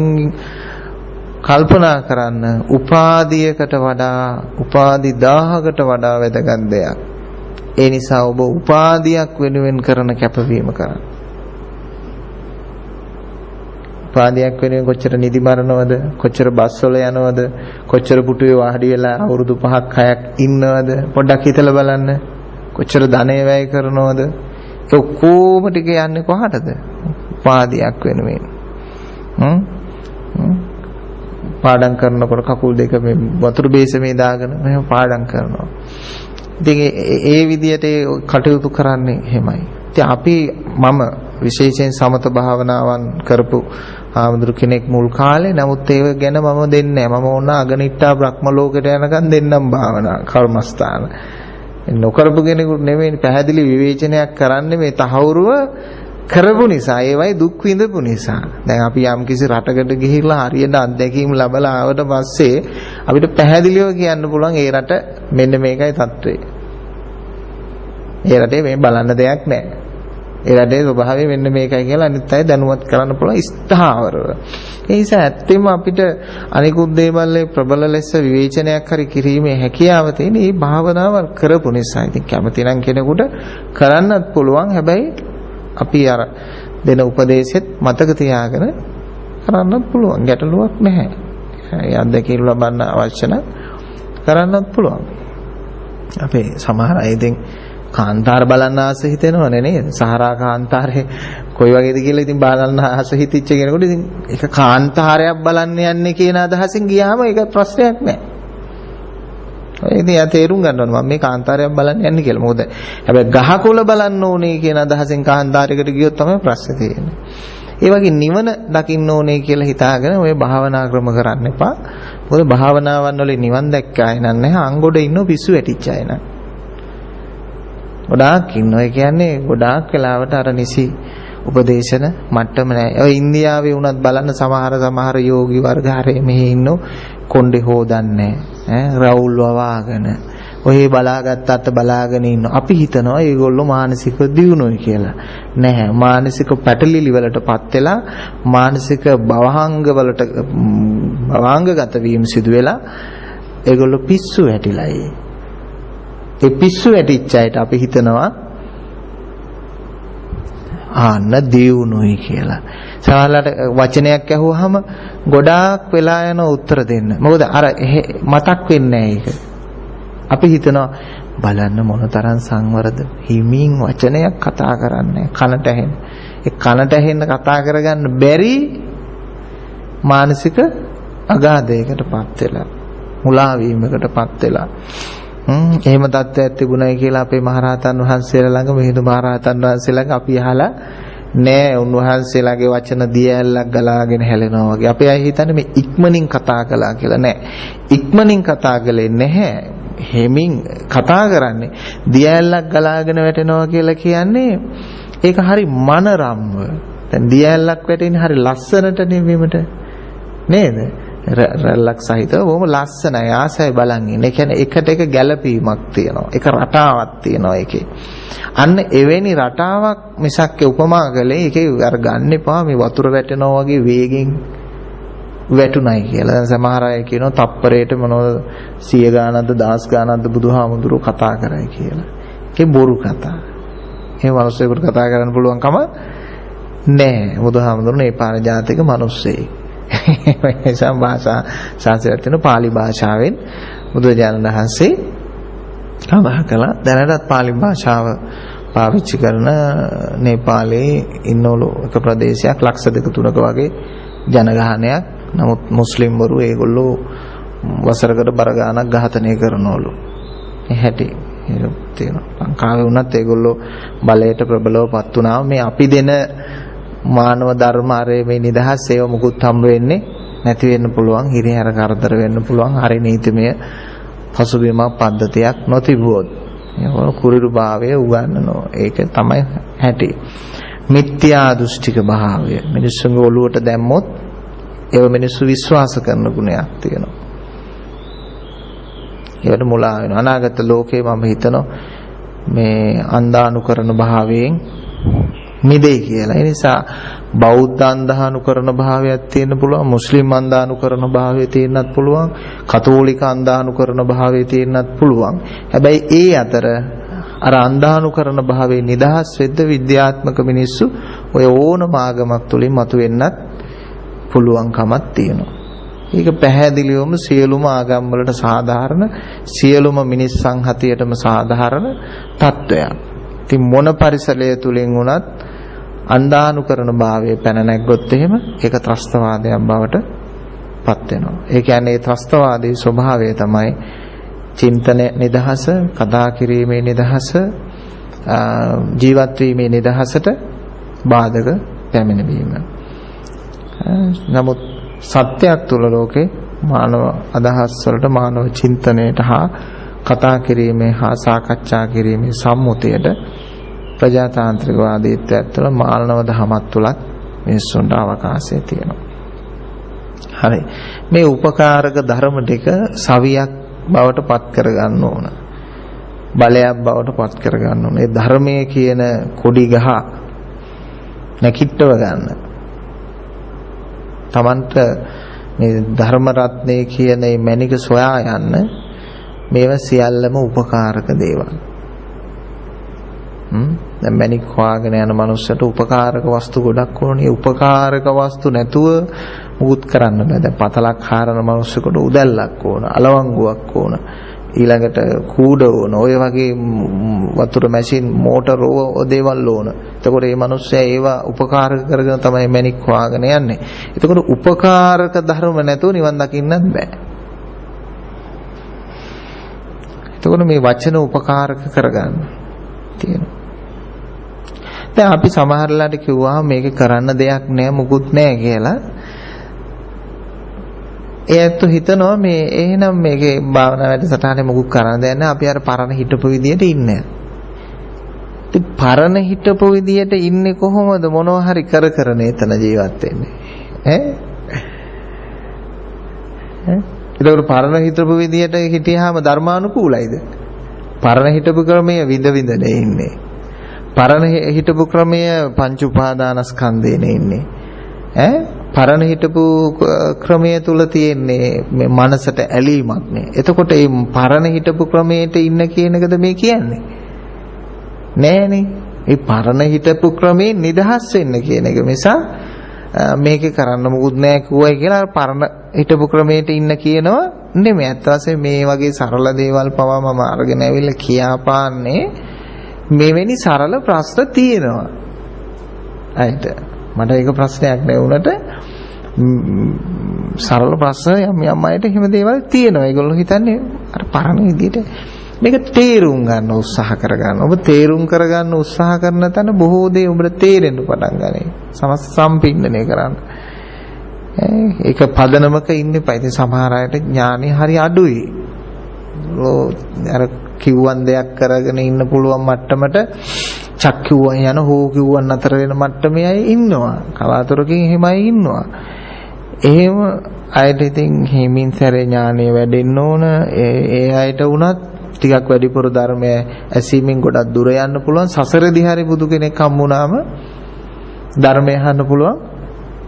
කල්පනා කරන්න උපාධියකට වඩා උපාධි 1000කට වඩා වැදගත් දෙයක්. ඒ නිසා ඔබ උපාධියක් වෙනුවෙන් කරන කැපවීම කරන්න. උපාධියක් වෙනුවෙන් කොච්චර නිදි මරනවද, කොච්චර බස් වල යනවද, කොච්චර පුටුවේ වාඩි වෙලා අවුරුදු 5ක් 6ක් ඉන්නවද පොඩ්ඩක් හිතලා බලන්න. කොච්චර ධනෙ වැය කරනවද? ඒ කොහොම ටික යන්නේ කොහටද? උපාධියක් වෙනුවෙන්. පාඩම් කරනකොට කකුල් දෙක මේ වතුර බේසමේ දාගෙන මෙහෙම පාඩම් කරනවා. ඉතින් ඒ විදියට කටයුතු කරන්නේ එහෙමයි. ඉතින් මම විශේෂයෙන් සමත භාවනාවන් කරපු ආමඳුරු කෙනෙක් මුල් කාලේ. නමුත් ඒව ගැන මම දෙන්නේ නැහැ. මම ඕන අගනිට්ටා බ්‍රහ්ම ලෝකයට යනකම් දෙන්නම් භාවනා කර්මස්ථාන. නොකරපු කෙනෙකුට නෙමෙයි පැහැදිලි විවේචනයක් කරන්නේ මේ තහවුරුව කරපු නිසා, ඒවයි දුක් විඳපු නිසා. දැන් අපි යම් කිසි රටකට ගිහිල්ලා හරියට අත්දැකීම් ලැබලා ආවට පස්සේ අපිට පැහැදිලිව කියන්න පුළුවන් ඒ රට මෙන්න මේකයි තත්ත්වය. ඒ රටේ මේ බලන්න දෙයක් නැහැ. ඒ රටේ ස්වභාවය මෙන්න මේකයි කියලා අනිත් අය දැනුවත් කරන්න පුළුවන් ස්ථාවරව. ඒ නිසා ඇත්තෙම අපිට අනිකුත් දේවල් ප්‍රබල ලෙස විවේචනයක් හරි කිරීමේ හැකියාව තියෙන මේ භාවනාව කරපු නිසා. ඉතින් කැමති නම් කෙනෙකුට කරන්නත් පුළුවන්. හැබැයි අපි අර දෙන උපදේශෙත් මතක තියාගෙන කරන්නත් පුළුවන්. ගැටලුවක් නැහැ. ඒ අත්දැකීම් ලබන්න අවශ්‍ය නම් කරන්නත් පුළුවන්. අපේ සමහර අය ඉතින් කාන්තාර බලන්න ආස හිතෙනවනේ නේද? සහරා කාන්තාරේ කොයි වගේද කියලා ඉතින් බලන්න ආස හිතිච්ච කෙනෙකුට ඉතින් ඒක කාන්තාරයක් බලන්න යන්නේ කියන අදහසින් ගියාම ඒක ප්‍රශ්නයක් නෑ. ඉතින් යා තේරුම් ගන්න ඕනේ මම මේ කාන්තාරයක් බලන්න යන්නේ කියලා. මොකද හැබැයි ගහකොළ බලන්න ඕනේ කියන අදහසෙන් කාන්තාරයකට ගියොත් තමයි ප්‍රශ්නේ තියෙන්නේ. ඒ වගේ නිවන දකින්න ඕනේ කියලා හිතාගෙන ඔය භාවනා ක්‍රම කරන්න එපා. මොකද භාවනාවන් වල නිවන් දැක්ක අය නැහැ. අංගොඩ ඉන්න පිස්සු වැටිච්ච අය නෑ. ගොඩාක් ඉන්නවා. ඒ කියන්නේ ගොඩාක් වෙලාවට අර නිසි උපදේශන මට්ටම නැහැ. ඔය ඉන්දියාවේ වුණත් බලන්න සමහර යෝගි වර්ග හරේ මෙහි ඉන්නෝ කොණ්ඩේ හොදන්නේ රවුල් වවාගෙන ඔය බලාගත්ත අත බලාගෙන ඉන්නවා. අපි හිතනවා ඒගොල්ලෝ මානසික දියුණුවයි කියලා. නැහැ. මානසික පැටලිලි වලටපත් වෙලා මානසික භවංගගත වීම සිදු වෙලා ඒගොල්ලෝ පිස්සු වැටිලායි. ඒ පිස්සු වැටිච්ච අයට අපි හිතනවා ආන්න දියුණුවයි කියලා. සමහරවිට වචනයක් ඇහුවාම ගොඩාක් වෙලා යන උත්තර දෙන්න. මොකද අර මතක් වෙන්නේ නැහැ ඒක. අපි හිතනවා බලන්න මොනතරම් සංවරද, හිමින් වචනයක් කතා කරන්නේ කනට ඇහෙන. ඒ කනට ඇහෙන්න කතා කරගන්න බැරි මානසික අගාධයකටපත් වෙලා, මුලා වීමකටපත් වෙලා. එහෙම තත්ත්වයක් තිබුණයි කියලා අපේ මහරහතන් වහන්සේලා ළඟ මිහිඳු මහරහතන් වහන්සේලා ළඟ අපි අහලා නෑ. උන්වහන්සේලාගේ වචන දිය ඇල්ලක් ගලාගෙන හැලෙනවා වගේ. අපේ අය හිතන්නේ මේ ඉක්මනින් කතා කළා කියලා. නෑ. ඉක්මනින් කතා කළේ නැහැ. හැමින් කතා කරන්නේ දිය ඇල්ලක් ගලාගෙන වැටෙනවා කියලා කියන්නේ ඒක හරි මනරම්ව. දැන් දිය ඇල්ලක් වැටෙන්නේ හරි ලස්සනට නෙවෙයිමට. නේද? රැල්ලක් සහිතව බොහොම ලස්සනයි ආසයි බලන් ඉන්න. ඒ කියන්නේ එකට එක ගැළපීමක් තියෙනවා. එක රටාවක් තියෙනවා ඒකේ. අන්න එවැනි රටාවක් මිසක් උපමා කළේ ඒකේ අර ගන්න එපා මේ වතුර වැටෙනවා වගේ වේගෙන් වැටුණයි කියලා. දැන් සමහර අය කියනවා තප්පරයට මොනවද 100 ගානක්ද 10 ගානක්ද බුදුහාමුදුරුවෝ කතා කරයි කියලා. ඒක බොරු කතා. ඒ මිනිස්සුන්ට කතා කරන්න පුළුවන් කම නැහැ. බුදුහාමුදුරුවෝ මේ පාර ජාතික මිනිස්සෙයි. එනිසා භාෂා ශාස්ත්‍රය තියෙන පාලි භාෂාවෙන් බුදුරජාණන් වහන්සේ කතා කළා. දැනටත් පාලි භාෂාව පාවිච්චි කරන නේපාලයේ ඉන්නවලු එක ප්‍රදේශයක් ලක්ෂ 2-3ක වගේ ජනගහනයක්. නමුත් මුස්ලිම්වරු ඒගොල්ලෝ වසරකට බර ගාණක් ඝාතනය කරනවලු. ඒ හැටි තියෙනවා. ලංකාවේ වුණත් ඒගොල්ලෝ බලයට ප්‍රබලවපත් වුණා. මේ අපි දෙන මානව ධර්ම ආරේ මේ නිදහස් ඒව මුකුත් හම්බ වෙන්නේ නැති වෙන්න පුළුවන්. හිරිහැර කරදර වෙන්න පුළුවන්. හරි නීතිමය පසුබිමක් පද්ධතියක් නොතිබුවොත් ඒක කුරිරු භාවය උගන්වනවා. ඒක තමයි හැටි. මිත්‍යා දෘෂ්ටික භාවය මිනිස්සුන්ගේ ඔළුවට දැම්මොත් ඒව මිනිස්සු විශ්වාස කරන ගුණයක් තියෙනවා. ඒකට මුලා වෙනවා. අනාගත ලෝකේ මම හිතනවා මේ අන්ධානුකරණ භාවයෙන් මිදෙයි කියලා. ඒ නිසා බෞද්ධ අන්ධානුකරණ භාවයක් තියෙන්න පුළුවන්, මුස්ලිම් අන්ධානුකරණ භාවය තියෙන්නත් පුළුවන්, කතෝලික අන්ධානුකරණ භාවය තියෙන්නත් පුළුවන්. හැබැයි ඒ අතර අර අන්ධානුකරණ භාවයේ නිදහස් වෙද්ද විද්‍යාත්මක මිනිස්සු ඔය ඕනම ආගමක් තුලින් මතුවෙන්නත් පුළුවන්කමක් තියෙනවා. ඒක පැහැදිලිවම සියලුම ආගම් වලට සාධාරණ, සියලුම මිනිස් සංහතියටම සාධාරණ තත්වයක්. ඉතින් මොන පරිසරය තුලින් වුණත් අන්ධානුකරණ භාවයේ පැන නැග්ගොත් එහෙම ඒක ත්‍රස්තවාදයක් බවට පත් වෙනවා. ඒ කියන්නේ ත්‍රස්තවාදී ස්වභාවය තමයි චින්තන නිදහස, කතා කිරීමේ නිදහස, ජීවත් වීමේ නිදහසට බාධක පැමිණවීම. නමුත් සත්‍යයක් තුල ලෝකේ මානව අදහස් වලට, මානව චින්තනයට හා කතා කිරීමේ හා සාකච්ඡා කිරීමේ සම්මුතියට ප්‍රජාතාන්ත්‍රික වාදීත්වයට තුළ මානව දහමත් තුලත් මිනිස්සුන්ට අවකාශය තියෙනවා. හරි. මේ උපකාරක ධර්ම ටික සවියක් බවට පත් කරගන්න ඕන. බලයක් බවට පත් කරගන්න ඕන. ඒ ධර්මයේ කියන කොඩි ගහ නැකිටව ගන්න. Tamanට මේ ධර්ම රත්නේ කියන මේ මණික සොයා යන්න මේවා සියල්ලම උපකාරක දේවල්. දැන් මණික් හොයාගෙන යන මනුස්සයට උපකාරක වස්තු ගොඩක් ඕනේ. උපකාරක වස්තු නැතුව මුකුත් කරන්න බෑ. දැන් පතලක් හරන මනුස්සෙකුට උදැල්ලක් ඕන, අලවංගුවක් ඕන, ඊළඟට කූඩ ඕන, ඔය වගේ වතුර මැෂින්, මෝටර දේවල් ඕන. එතකොට මේ මනුස්සයා ඒවා උපකාරක කරගෙන තමයි මණික් හොයාගෙන යන්නේ. එතකොට උපකාරක ධර්ම නැතුව නිවන් දකින්නත් බෑ. එතකොට මේ වචන උපකාරක කරගන්න තියෙනවා. දැන් අපි සමහරලාට කිව්වා මේක කරන්න දෙයක් නෑ, මුකුත් නෑ කියලා. ඒත් හිතනවා මේ එහෙනම් මේකේ භාවනා වැඩසටහනේ මුකුත් කරන්න දෙයක් නෑ, අපි අර පරණ හිටපු විදියට ඉන්නේ. ඉතින් පරණ හිටපු විදියට ඉන්නේ කොහොමද? මොනවා හරි කර නේතන ජීවත් වෙන්නේ. ඒකට පරණ හිටපු විදියට හිටියාම ධර්මානුකූලයිද? පරණ හිටපු ක්‍රමයේ විඳ ඉන්නේ. පරණ හිටපු ක්‍රමය පංච උපාදානස්කන්ධේනේ ඉන්නේ. පරණ හිටපු ක්‍රමය තුල තියෙන්නේ මේ මනසට ඇලීමක් නේ. එතකොට මේ පරණ හිටපු ක්‍රමයට ඉන්න කියන එකද මේ කියන්නේ? නෑනේ. මේ පරණ හිටපු ක්‍රමයෙන් නිදහස් වෙන්න කියන එක නිසා මේක කරන්න මොකුත් නෑ කිව්වයි කියලා පරණ හිටපු ක්‍රමයට ඉන්න කියනවා නෙමෙයි. අත් වශයෙන් මේ වගේ සරල දේවල් පවා මම අරගෙන ඇවිල්ලා කියාපාන්නේ මෙවැනි සරල ප්‍රශ්න තියෙනවා. අයිට මට ඒක ප්‍රශ්නයක් නෑ වුණට සරල ප්‍රශ්න යම් අයට එහෙම දේවල් තියෙනවා. ඒගොල්ලෝ හිතන්නේ අර පරණ විදිහට මේක තේරුම් ගන්න උත්සාහ කරගන්න. ඔබ තේරුම් කරගන්න උත්සාහ කරන තැන බොහෝ දේ ඔබට තේරෙන්න පටන් ගනී. සමස්ත සම්පින්දනය කරන්න. ඒක පදනමක ඉන්න එපා. ඉතින් සමහර අයට ඥානෙ හරි අඩුයි. අර කිව්වන් දෙයක් කරගෙන ඉන්න පුළුවන් මට්ටමට චක්කුවන් යන හෝ කිව්වන් අතර වෙන මට්ටමේ අය ඉන්නවා. කලාතුරකින් එහෙමයි ඉන්නවා. එහෙම අයට ඉතින් හිමින් සැරේ ඥානෙ වැඩෙන්න ඕන. ඒ අයට වුණත් ටිකක් වැඩිපුර ධර්මය ඇසීමෙන් ගොඩක් දුර යන්න පුළුවන්. සසරදී හරි බුදු කෙනෙක් හම්බුනාම ධර්මය අහන්න පුළුවන්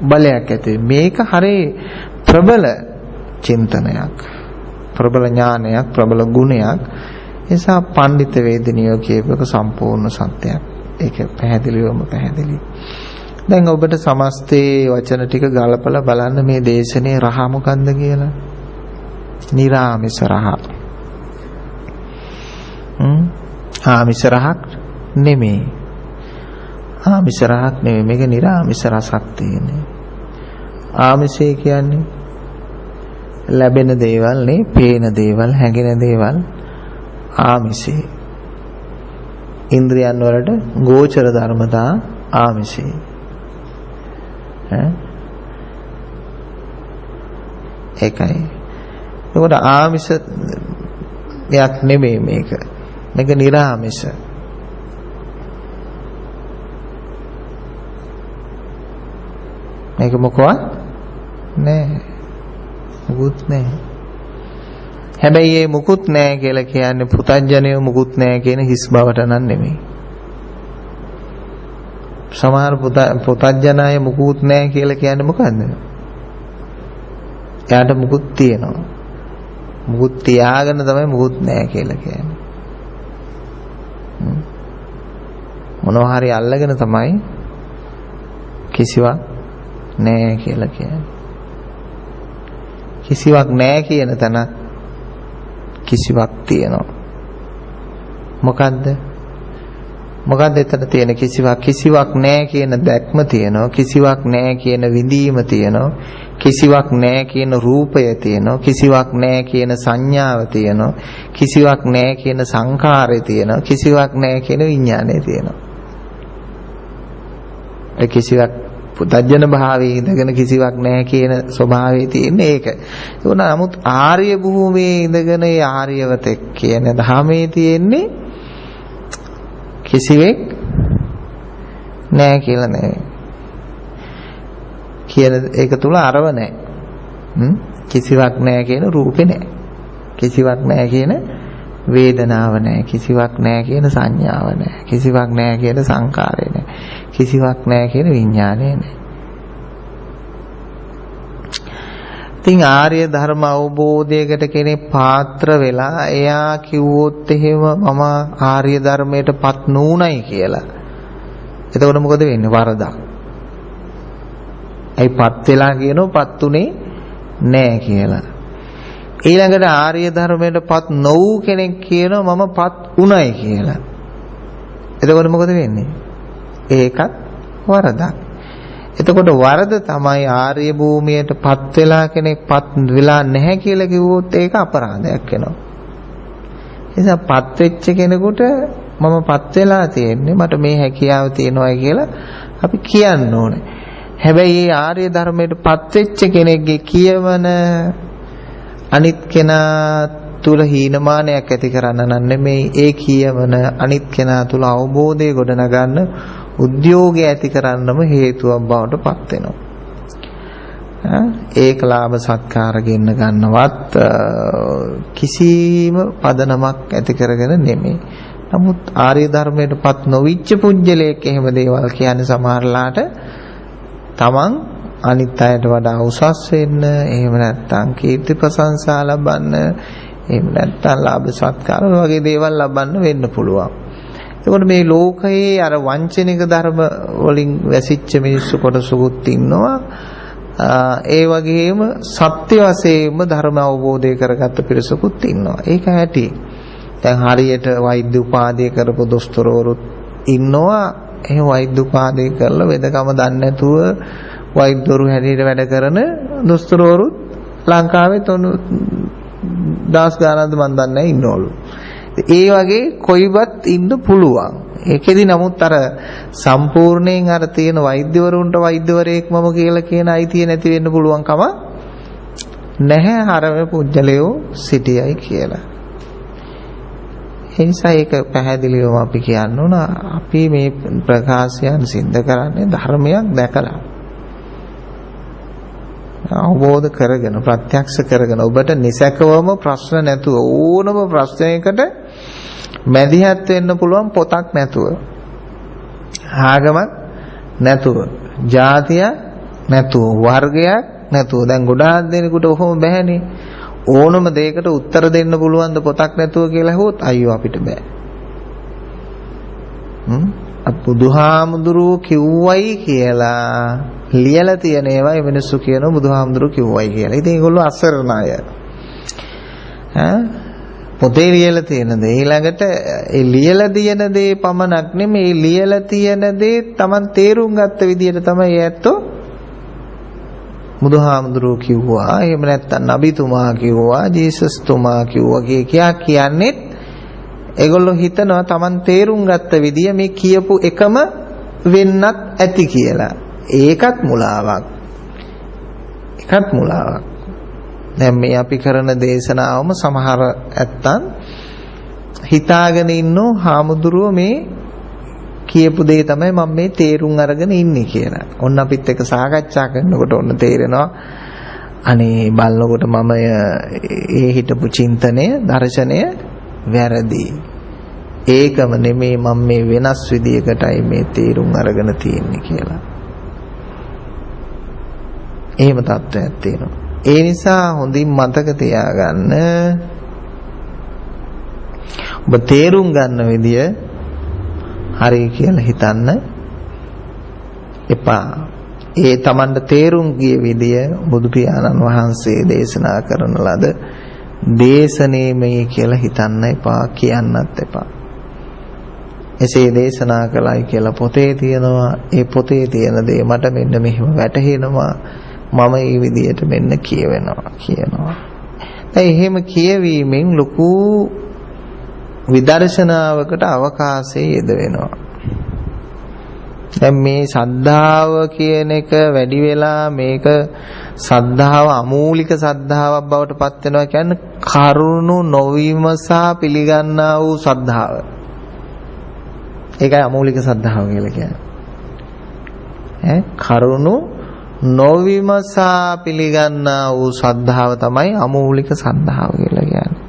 බලයක් ඇති. මේක හරි ප්‍රබල චින්තනයක්, ප්‍රබල ඥානයක්, ප්‍රබල ගුණයක්. එසා පඬිත වේදිනියෝ කියපේක සම්පූර්ණ සත්‍යයක්. ඒක පැහැදිලිවම පැහැදිලි. දැන් ඔබට සමස්තේ වචන ටික ගලපලා බලන්න මේ දේශනේ රහ මොකන්ද කියලා. නිරාමිස රහ. ආමිස රහක් නෙමෙයි. ආමිස රහක් නෙමෙයි. මේක නිරාමිස රසක් තියෙන්නේ. ආමිෂය කියන්නේ ලැබෙන දේවල් නේ, පේන දේවල්, හැඟෙන දේවල් ආමිෂය. ඉන්ද්‍රියන් වලට ගෝචර ධර්මතා ආමිෂය. ඒකයි. ඒකට ආමිෂයක් නෙමෙයි මේක. මේක නිරාමිෂ. මේක මොකවත් නෑ. මුකුත් නෑ. හැබැයි මේ මුකුත් නෑ කියලා කියන්නේ පුතඥය මුකුත් නෑ කියන හිස් බවට නන් නෙමෙයි. සමහර පුතඥය මුකුත් නෑ කියලා කියන්නේ මොකද්ද? එයාට මුකුත් තියෙනවා. මුකුත් තියාගෙන තමයි මුකුත් නෑ කියලා කියන්නේ. මොනවා හරි අල්ලගෙන තමයි කිසිවක් නෑ කියලා කියන්නේ. කිසිවක් නෑ කියන තැන කිසිවක් තියෙනවා. මොකද්ද? මොකද්ද එතන තියෙන කිසිවක්? කිසිවක් නෑ කියන දැක්ම තියෙනවා. කිසිවක් නෑ කියන විඳීම තියෙනවා. කිසිවක් නෑ කියන රූපය තියෙනවා. කිසිවක් නෑ කියන සංඥාව තියෙනවා. කිසිවක් නෑ කියන සංඛාරය තියෙනවා. කිසිවක් නෑ කියන විඥානය තියෙනවා. ඒ කිසිවක් පුතඥ භාවයේ ඉඳගෙන කිසිවක් නැහැ කියන ස්වභාවය තියෙන්නේ ඒක. ඒක නමුත් ආර්ය භූමියේ ඉඳගෙන ඒ ආර්යවතෙක් කියන ධාමයේ තියෙන්නේ කිසිවෙක් නැහැ කියලා නෙවෙයි. කියන ඒක තුල අරව නැහැ. කිසිවක් නැහැ කියන රූපේ නැහැ. කිසිවක් නැහැ කියන වේදනාව නැහැ. කිසිවක් නැහැ කියන සංඥාව නැහැ. කිසිවක් නැහැ කියන සංකාරය නැහැ. කිසිවක් නැහැ කියන විඥානය නැහැ. ඉතින් ආර්ය ධර්ම අවබෝධයකට කෙනෙක් පාත්‍ර වෙලා එයා කිව්වොත් එහෙම මම ආර්ය ධර්මයටපත් නුණයි කියලා. එතකොට මොකද වෙන්නේ? වරදක්. ඒපත් වෙලා කියනොපත් උනේ නැහැ කියලා. ඊළඟට ආර්ය ධර්මයටපත් නොවු කෙනෙක් කියනවා මමපත් උණයි කියලා. එතකොට මොකද වෙන්නේ? ඒකත් වරදක්. එතකොට වරද තමයි ආර්ය භූමියටපත් වෙලා කෙනෙක්පත් වෙලා නැහැ කියලා කිව්වොත් ඒක අපරාධයක් වෙනවා. එනිසාපත් වෙච්ච කෙනෙකුට මමපත් වෙලා තියෙන්නේ මට මේ හැකියාව තියෙනවා කියලා අපි කියන්න ඕනේ. හැබැයි මේ ආර්ය ධර්මයටපත් වෙච්ච කෙනෙක්ගේ කියවන අනිත් කෙනා තුල හීනමානයක් ඇති කරන්න නම් නෙමෙයි ඒ කියවන අනිත් කෙනා තුල අවබෝධය ගොඩනගන්න උද්‍යෝගය ඇති කරන්නම හේතුවක් බවට පත් වෙනවා. ඒක ලාභ සත්කාර ගෙන්න ගන්නවත් කිසිම පදනමක් ඇති කරගෙන නෙමෙයි. නමුත් ආර්ය ධර්මයටපත් නොවිච්ච පුජ්‍යලයක් එහෙම දේවල් කියන්නේ සමහරලාට තමන් අනිත් අයට වඩා උසස් වෙන්න, එහෙම නැත්නම් කීර්ති ප්‍රශංසා ලබන්න, එහෙම නැත්නම් ලාභ සත්කාර වගේ දේවල් ලබන්න වෙන්න පුළුවන්. එතකොට මේ ලෝකයේ අර වංචනික ධර්ම වලින් වැසිච්ච මිනිස්සු කොටසකුත් ඉන්නවා. ඒ වගේම සත්‍ය වශයෙන්ම ධර්ම අවබෝධය කරගත්ත පිරිසකුත් ඉන්නවා. ඒක ඇති. දැන් හරියට වෛද්‍ය උපාධිය කරපු දොස්තරවරුත් ඉන්නවා. එහෙම වෛද්‍ය උපාධිය කරලා වෙදකම දන්නේ නැතුව වෛද්‍යවරු හැටියට වැඩ කරන දොස්තරවරුත් ලංකාවේ 10 ගානක්ද මන් දන්නේ නැහැ ඉන්නවලු. ඒ වගේ කොයිවත් ඉන්න පුළුවන්. ඒකෙදි නමුත් අර සම්පූර්ණයෙන් අර තියෙන වෛද්‍යවරුන්ට වෛද්‍යවරයෙක් මම කියලා කියන අයිතිය නැති වෙන්න පුළුවන් කම නැහැ හරම පුජ්‍යලයෝ සිටියයි කියලා. ඒ නිසා ඒක පැහැදිලිවම අපි කියන්න ඕන අපි මේ ප්‍රකාශයන් සිද්ධ කරන්නේ ධර්මයක් දැකලා. අවබෝධ කරගෙන ප්‍රත්‍යක්ෂ කරගෙන ඔබට නිසකවම ප්‍රශ්න නැතුව ඕනම ප්‍රශ්නයකට මැදිහත් වෙන්න පුළුවන් පොතක් නැතුව ආගමක් නැතුව ජාතියක් නැතුව වර්ගයක් නැතුව දැන් ගොඩාක් දෙනෙකුට ඔහොම බෑනේ ඕනම දෙයකට උත්තර දෙන්න පුළුවන් ද පොතක් නැතුව කියලා හොත් අයියෝ අපිට බෑ බුදුහාමුදුරුවෝ කිව්වයි කියලා ලියලා තියෙන ඒවා මිනිස්සු කියනවා බුදුහාමුදුරුවෝ කිව්වයි කියලා. ඉතින් ඒගොල්ලෝ අසරණ අය. පොතේ ලියලා තියෙන දේ ඊළඟට ඒ ලියලා තියෙන දේ පමණක් නෙමෙයි ලියලා තියෙන දේ Taman තේරුම් ගත්ත විදිහට තමයි ඇත්තෝ බුදුහාමුදුරුවෝ කිව්වා. එහෙම නැත්නම් නබිතුමා කිව්වා, ජීසස් තුමා කිව්වා කියන්නේ ඒගොල්ලෝ හිතනවා Taman තේරුම් ගත්ත විදිය මේ කියපු එකම වෙන්නත් ඇති කියලා. ඒකත් මුලාවක්. දැන් මේ අපි කරන දේශනාවම සමහර ඇත්තන් හිතාගෙන ඉන්නෝ හාමුදුරුවෝ මේ කියපු දේ තමයි මම මේ තේරුම් අරගෙන ඉන්නේ කියලා. ඔන්න අපිත් එක්ක සාකච්ඡා කරනකොට ඔන්න තේරෙනවා අනේ බලනකොට මම ඒ හිතපු චින්තනය, දර්ශනය වැරදි. ඒකම නෙමේ මම මේ වෙනස් විදියකටයි මේ තේරුම් අරගෙන තියෙන්නේ කියලා. එහෙම තත්ත්වයක් තියෙනවා. ඒ නිසා හොඳින් මතක තියාගන්න ඔබ තේරුම් ගන්න විදිය හරි කියලා හිතන්න එපා. ඒ Tamanට තේරුම් ගිය විදිය බුදු පියාණන් වහන්සේ දේශනා කරන ලද දේශනේමයි කියලා හිතන්න එපා කියන්නත් එපා. එසේ දේශනා කළයි කියලා පොතේ තියෙනවා. ඒ පොතේ තියෙන දේ මට මෙන්න මෙහෙම වැටහෙනවා. මම මේ විදියට මෙන්න කියනවා. දැන් එහෙම කියවීමෙන් ලොකු විදර්ශනාවකට අවකාශය යෙද වෙනවා. දැන් මේ සද්ධාව කියන එක වැඩි වෙලා මේක සද්ධාව අමූලික සද්ධාවක් බවට පත් වෙනවා කියන්නේ කරුණු නොවිමසා පිළිගන්නා වූ සද්ධාව. ඒකයි අමූලික සද්ධාව කියලා කියන්නේ. කරුණු නොවිමසා පිළිගන්නා වූ සද්ධාව තමයි අමූලික සද්ධාව කියලා කියන්නේ.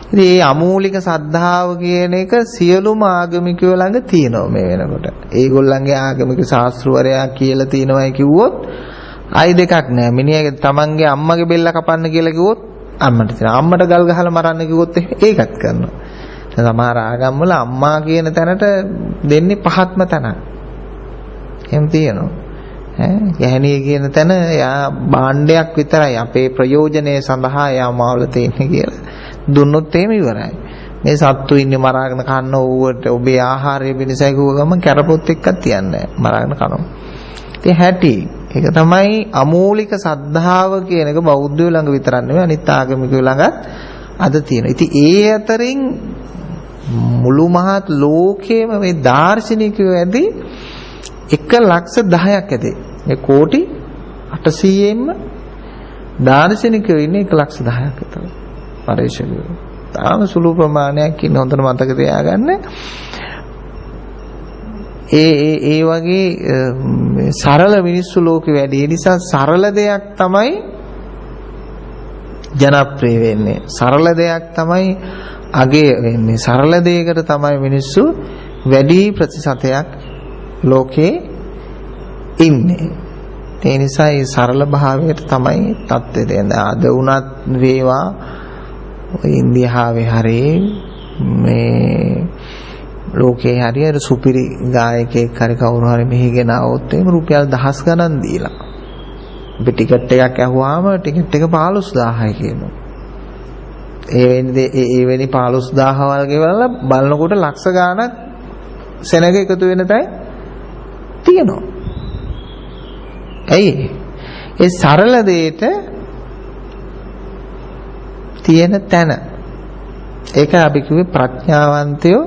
ඉතින් මේ අමූලික සද්ධාව කියන එක සියලුම ආගමිකයෝ ළඟ තියෙනවා මේ වෙනකොට. ඒගොල්ලන්ගේ ආගමික ශාස්ත්‍රවරයා කියලා තියෙනවායි කිව්වොත් ආයි දෙකක් නෑ. මිනිහගේ තමන්ගේ අම්මගේ බෙල්ල කපන්න කියලා කිව්වොත් අම්මට තියෙනවා. අම්මට ගල් ගහලා මරන්න කිව්වොත් ඒකත් කරනවා. සමහර ආගම් වල අම්මා කියන තැනට දෙන්නේ පහත්ම තැන. එහෙම තියෙනවා. ගැහණිය කියන තැන යා භාණ්ඩයක් විතරයි අපේ ප්‍රයෝජනය සඳහා යා මාවල තියෙන්නේ කියලා දුන්නොත් එහෙම ඉවරයි. මේ සත්තු ඉන්නේ මරාගෙන කන්න ඕවට ඔබේ ආහාරය පිණිසයි කිව්ව ගමන් කැරපොත් එක්කක් තියන්නේ මරාගෙන කනවා. ඉතින් හැටි ඒක තමයි අමූලික සද්ධාව කියන එක බෞද්ධයෝ ළඟ විතරක් නෙවෙයි අනිත් ආගමිකයෝ ළඟත් අද තියෙනවා. ඉතින් ඒ අතරින් මුළු මහත් ලෝකයේම මේ දාර්ශනිකයෝ ඇති 1,10,000ක් ඇති. මේ කෝටි 800ෙන්ම දාර්ශනිකයෝ ඉන්නේ 1,10,000ක් විතර. පරිශීලනය. තාම සුළු ප්‍රමාණයක් ඉන්න හොඳට මතක තියාගන්න. ඒ වගේ සරල මිනිස්සු ලෝකෙ වැඩි. ඒ නිසා සරල දෙයක් තමයි ජනප්‍රිය වෙන්නේ. සරල දෙයක් තමයි අගය වෙන්නේ. සරල දෙයකට තමයි මිනිස්සු වැඩි ප්‍රතිශතයක් ලෝකේ ඉන්නේ. ඒ නිසා මේ සරල භාවයට තමයි තත්ත්වය දෙන්නේ. අද වුණත් වේවා ඉන්දියාවේ හරිය මේ ලෝකේ හරියට සුපිරි ගායකයෙක් හරි කවුරු හරි මෙහිගෙන આવොත් එහෙම රුපියල් 10 ගණන් දීලා අපි ටිකට් එකක් ඇහුවාම ටිකට් එක 15000යි කියනවා. ඒ වෙනි 15000 වගේ වල බලනකොට ලක්ෂ ගාණක් සෙනග එකතු වෙන තැන් තියෙනවා. ඇයි? ඒ සරල දෙයට තියෙන තැන ඒක අපි කිව්වේ ප්‍රඥාවන්තයෝ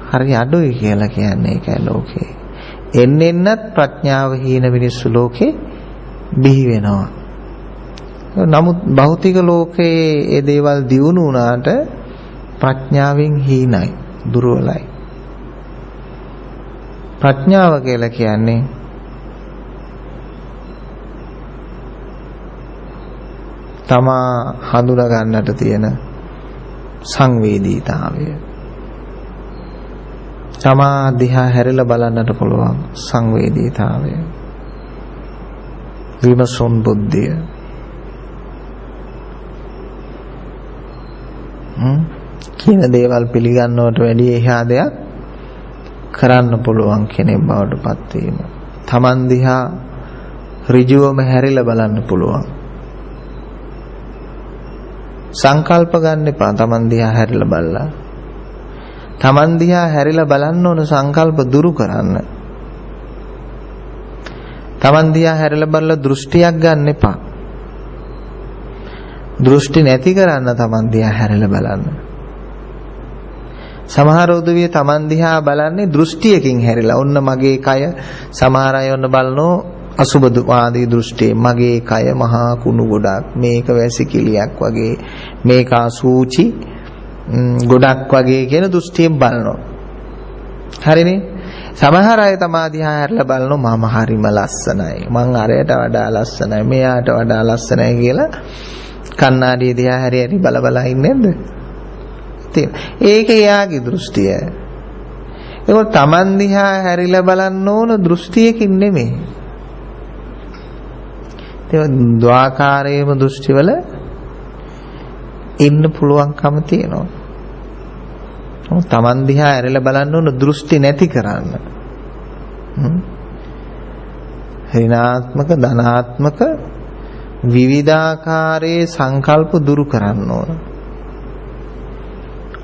හරි අඩුයි කියලා කියන්නේ ඒකයි ලෝකේ. එන්නෙන්නත් ප්‍රඥාව හීන මිනිස්සු ලෝකේ බිහි වෙනවා. නමුත් භෞතික ලෝකයේ ඒ දේවල් දියුණු වුණාට ප්‍රඥාවෙන් හීනයි, දුර්වලයි. ප්‍රඥාව කියලා කියන්නේ තමා හඳුනා ගන්නට තියෙන සංවේදීතාවය. තමා දිහා හැරිලා බලන්නට පුළුවන් සංවේදීතාවය. විමසුම් බුද්ධිය. කියන දේවල් පිළිගන්නවට වැඩිය එහා දෙයක් කරන්න පුළුවන් කෙනෙක් බවට පත් වීම. Taman දිහා ඍජුවම හැරිලා බලන්න පුළුවන්. සංකල්ප ගන්න එපා. Taman දිහා හැරිලා බලලා. Taman දිහා හැරිලා බලන්න ඕන සංකල්ප දුරු කරන්න. Taman දිහා හැරිලා බලලා දෘෂ්ටියක් ගන්න එපා. දෘෂ්ටි නැති කරන්න Taman දිහා හැරිලා බලන්න. සමහර උදවිය Taman දිහා බලන්නේ දෘෂ්ටියකින් හැරිලා. ඔන්න මගේ කය සමහර අය ඔන්න බලනෝ අසුබවාදී දෘෂ්ටිය. මගේ කය මහා කුණු ගොඩක්. මේක වැසිකිලියක් වගේ. මේක අසූචි ගොඩක් වගේ කියන දෘෂ්ටියෙන් බලනවා. හරිනේ? සමහර අය තමා දිහා හැරිලා බලනවා මම හරිම ලස්සනයි. මං අරයට වඩා ලස්සනයි. මෙයාට වඩා ලස්සනයි කියලා කන්නාඩිය දිහා හැරි හැරි බල බල ඉන්නේ නැද්ද? ඒක එයාගේ දෘෂ්ටිය. ඒක තමන් දිහා හැරිලා බලන්න ඕන දෘෂ්ටියකින් නෙමෙයි. ඒක ද්වාකාරයේම දෘෂ්ටිවල ඉන්න පුළුවන්කම තියෙනවා. තමන් දිහා හැරිලා බලන්න ඕන දෘෂ්ටි නැති කරන්න. ඍණාත්මක ධනාත්මක විවිධාකාරයේ සංකල්ප දුරු කරන්න ඕන.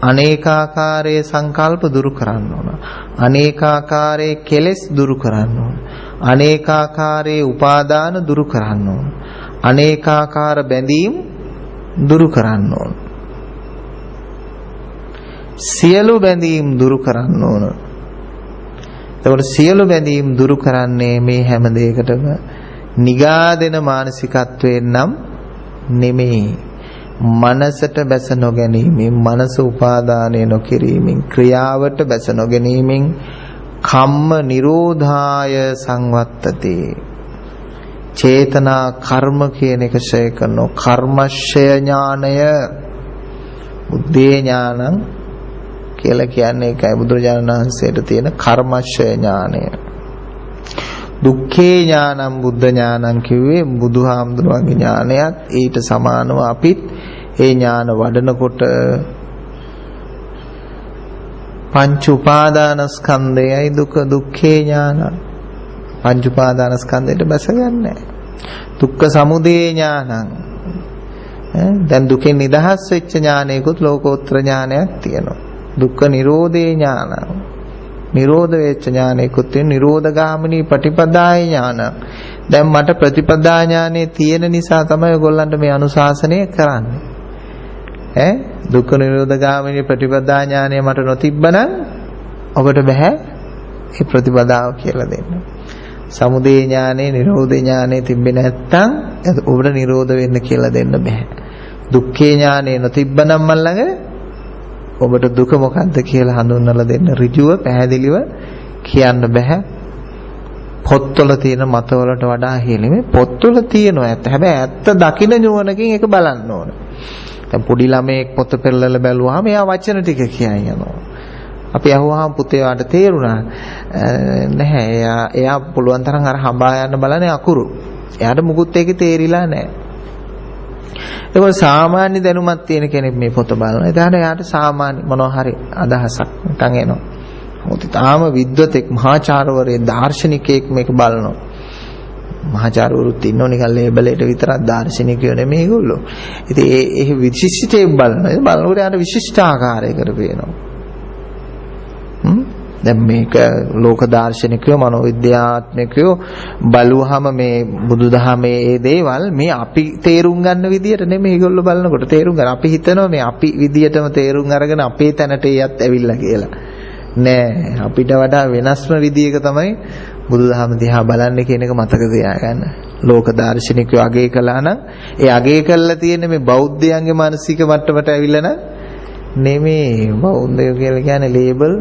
අනේකාකාරයේ සංකල්ප දුරු කරන්න ඕන. අනේකාකාරයේ කෙලෙස් දුරු කරන්න ඕන. අනේකාකාරයේ උපාදාන දුරු කරන්න ඕන. අනේකාකාර බැඳීම් දුරු කරන්න ඕන. සියලු බැඳීම් දුරු කරන්න ඕන. එතකොට සියලු බැඳීම් දුරු කරන්නේ මේ හැම දෙයකටම නිගාදෙන මානසිකත්වයෙන් නම් නෙමෙයි. මනසට බැස නොගැනීමෙන්, මනස උපාදානය නොකිරීමෙන්, ක්‍රියාවට බැස නොගැනීමෙන් කම්ම නිරෝධාය සංවත්තති. චේතනා කර්ම කියන එක ෂය කරනවා. කර්මශ්‍ය ඥානය, බුද්ධේ ඥානං කියලා කියන්නේ ඒකයි බුදුරජාණන් වහන්සේට තියෙන කර්මශ්‍ය ඥානය. දුක්ඛේ ඥානං බුද්ධ ඥානං කිව්වේ බුදුහාමුදුරුවන්ගේ ඥානයත් ඊට සමානව අපිත් ඒ ඥාන වඩනකොට පංච උපාදානස්කන්ධයයි දුක දුක්ඛේ ඥානං. පංච උපාදානස්කන්ධයට බැසගන්නේ. දුක්ඛ සමුදය ඥානං. දැන් දුකෙන් නිදහස් වෙච්ච ඥානයකුත් ලෝකෝත්තර ඥානයක් තියෙනවා. දුක්ඛ නිරෝධේ ඥානං. නිරෝධ වෙච්ච ඥානයකුත් තියෙන නිරෝධගාමිනී පටිපදාය ඥාන. දැන් මට ප්‍රතිපදා ඥානෙ තියෙන නිසා තමයි ඔයගොල්ලන්ට මේ අනුශාසනය කරන්නේ. දුක්ඛ නිරෝධගාමිනී ප්‍රතිපදා ඥානය මට නොතිබ්බනම් ඔබට බෑ මේ ප්‍රතිපදාව කියලා දෙන්න. සමුදය ඥානෙ, නිරෝධ ඥානෙ තිබ්බේ නැත්තම් ඔබට නිරෝධ වෙන්න කියලා දෙන්න බෑ. දුක්ඛේ ඥානෙ නොතිබ්බනම් මල්ලඟ ඔබට දුක මොකක්ද කියලා හඳුන්වලා දෙන්න ඍජුව පැහැදිලිව කියන්න බෑ. පොත්වල තියෙන මතවලට වඩා හිලිමේ පොත්වල තියෙනවා ඇත්ත. හැබැයි ඇත්ත දකින්න නුවණකින් ඒක බලන්න ඕන. දැන් පොඩි ළමයෙක් පොත පෙරලලා බැලුවාම එයා වචන ටික කියයි යනවා. අපි අහුවාම පුතේ වාට තේරුණා නැහැ. එයා පුළුවන් තරම් අර හඹා යන්න බලන්නේ අකුරු. එයාට මුකුත් ඒකේ තේරිලා නැහැ. ඒක සාමාන්‍ය දැනුමක් තියෙන කෙනෙක් මේ පොත බලනවා. එදාට එයාට සාමාන්‍ය මොනවා හරි අදහසක් නිකන් එනවා. මොකද තාම විද්වතෙක් මහාචාර්යවරයෙක් දාර්ශනිකයෙක් මේක බලනවා. මහාචාර්යවරුත් ඉන්නෝ නිකන් ලේබලයට විතරක් දාර්ශනිකයෝ නෙමෙයි ඒගොල්ලෝ. ඉතින් ඒ විශිෂ්ටයෙන් බලනවා. බලනකොට යාට විශිෂ්ට ආකාරයකට පේනවා. දැන් මේක ලෝක දාර්ශනිකයෝ මනෝවිද්‍යාත්මකයෝ බලුවහම මේ බුදුදහමේ ඒ දේවල් මේ අපි තේරුම් ගන්න විදියට නෙමෙයි ඒගොල්ලෝ බලනකොට තේරුම් ගන්න. අපි හිතනවා මේ අපි විදියටම තේරුම් අරගෙන අපේ තැනට එයත් ඇවිල්ලා කියලා. නෑ අපිට වඩා වෙනස්ම විදියක තමයි බුදුදහම දිහා බලන්නේ කියන එක මතක තියාගන්න. ලෝක දාර්ශනිකයෝ අගය කළා නම් ඒ අගය කළා තියෙන්නේ මේ බෞද්ධයන්ගේ මානසික මට්ටමට ඇවිල්ලා නම් නෙමෙයි. බෞද්ධයෝ කියලා කියන්නේ ලේබල්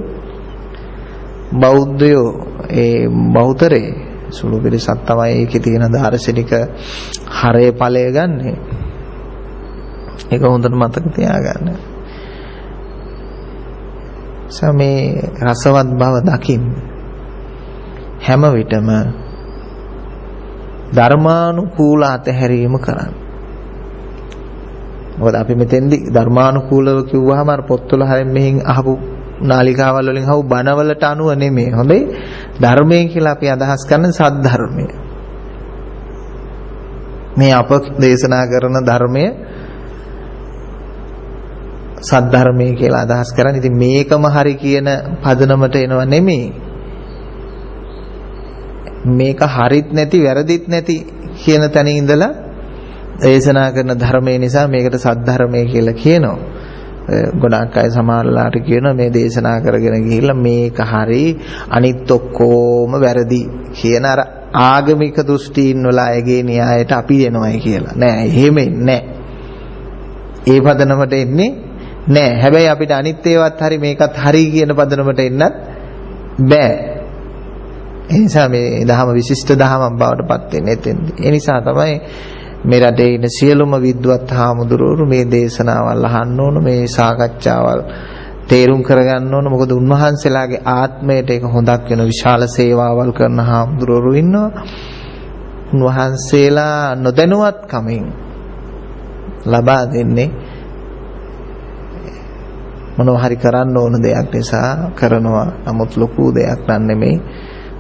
බෞද්ධයෝ ඒ බෞතරේ සුළු පිරිසක් තමයි ඒකේ තියෙන දාර්ශනික හරය ඵලය ගන්නෙ. ඒක හොඳට මතක තියාගන්න. සමේ රසවත් බව දකින්න හැම විටම ධර්මානුකූල අතහැරීම කරන්න. මොකද අපි මෙතෙන්දි ධර්මානුකූලව කිව්වහම අර පොත්වල හැරෙන් මෙහින් අහපු නාලිකාවල් වලින් අහපු බණවලට අනුව නෙමෙයි. හොඳයි ධර්මයෙන් කියලා අපි අදහස් කරන්නේ සද්ධර්මය. මේ අප දේශනා කරන ධර්මය සද්ධර්මය කියලා අදහස් කරන්නේ. ඉතින් මේකම හරි කියන පදනමට එනව නෙමෙයි. මේක හරිත් නැති වැරදිත් නැති කියන තැන ඉඳලා දේශනා කරන ධර්මය නිසා මේකට සද්ධර්මය කියලා කියනවා. ගොඩාක් අය සමහරලාට කියනවා මේ දේශනා කරගෙන ගිහිල්ලා මේක හරි අනිත් ඔක්කොම වැරදි කියන අර ආගමික දෘෂ්ටීන් වල අයගේ න්‍යායයට අපි දෙනවයි කියලා. නෑ එහෙම නෑ. ඒ පදනමට එන්නේ නෑ. හැබැයි අපිට අනිත් ඒවත් හරි මේකත් හරි කියන පදනමට එන්නත් බෑ. ඒ නිසා මේ දහම විශිෂ්ට දහමක් බවට පත් වෙන්නේ එතෙන්දී. ඒ නිසා තමයි මේ රටේ ඉන්න සියලුම විද්වත් හාමුදුරුවෝ මේ දේශනාවල් අහන්න ඕන, මේ සාකච්ඡාවල් තේරුම් කරගන්න ඕන. මොකද උන්වහන්සේලාගේ ආත්මයට ඒක හොඳක් වෙන විශාල සේවාවල් කරන හාමුදුරුවෝ ඉන්නවා. උන්වහන්සේලා නොදැනුවත් කමින් ලබා දෙන්නේ මොනවා හරි කරන්න ඕන දෙයක් නිසා කරනවා. නමුත් ලොකු දෙයක් නන් නෙමෙයි.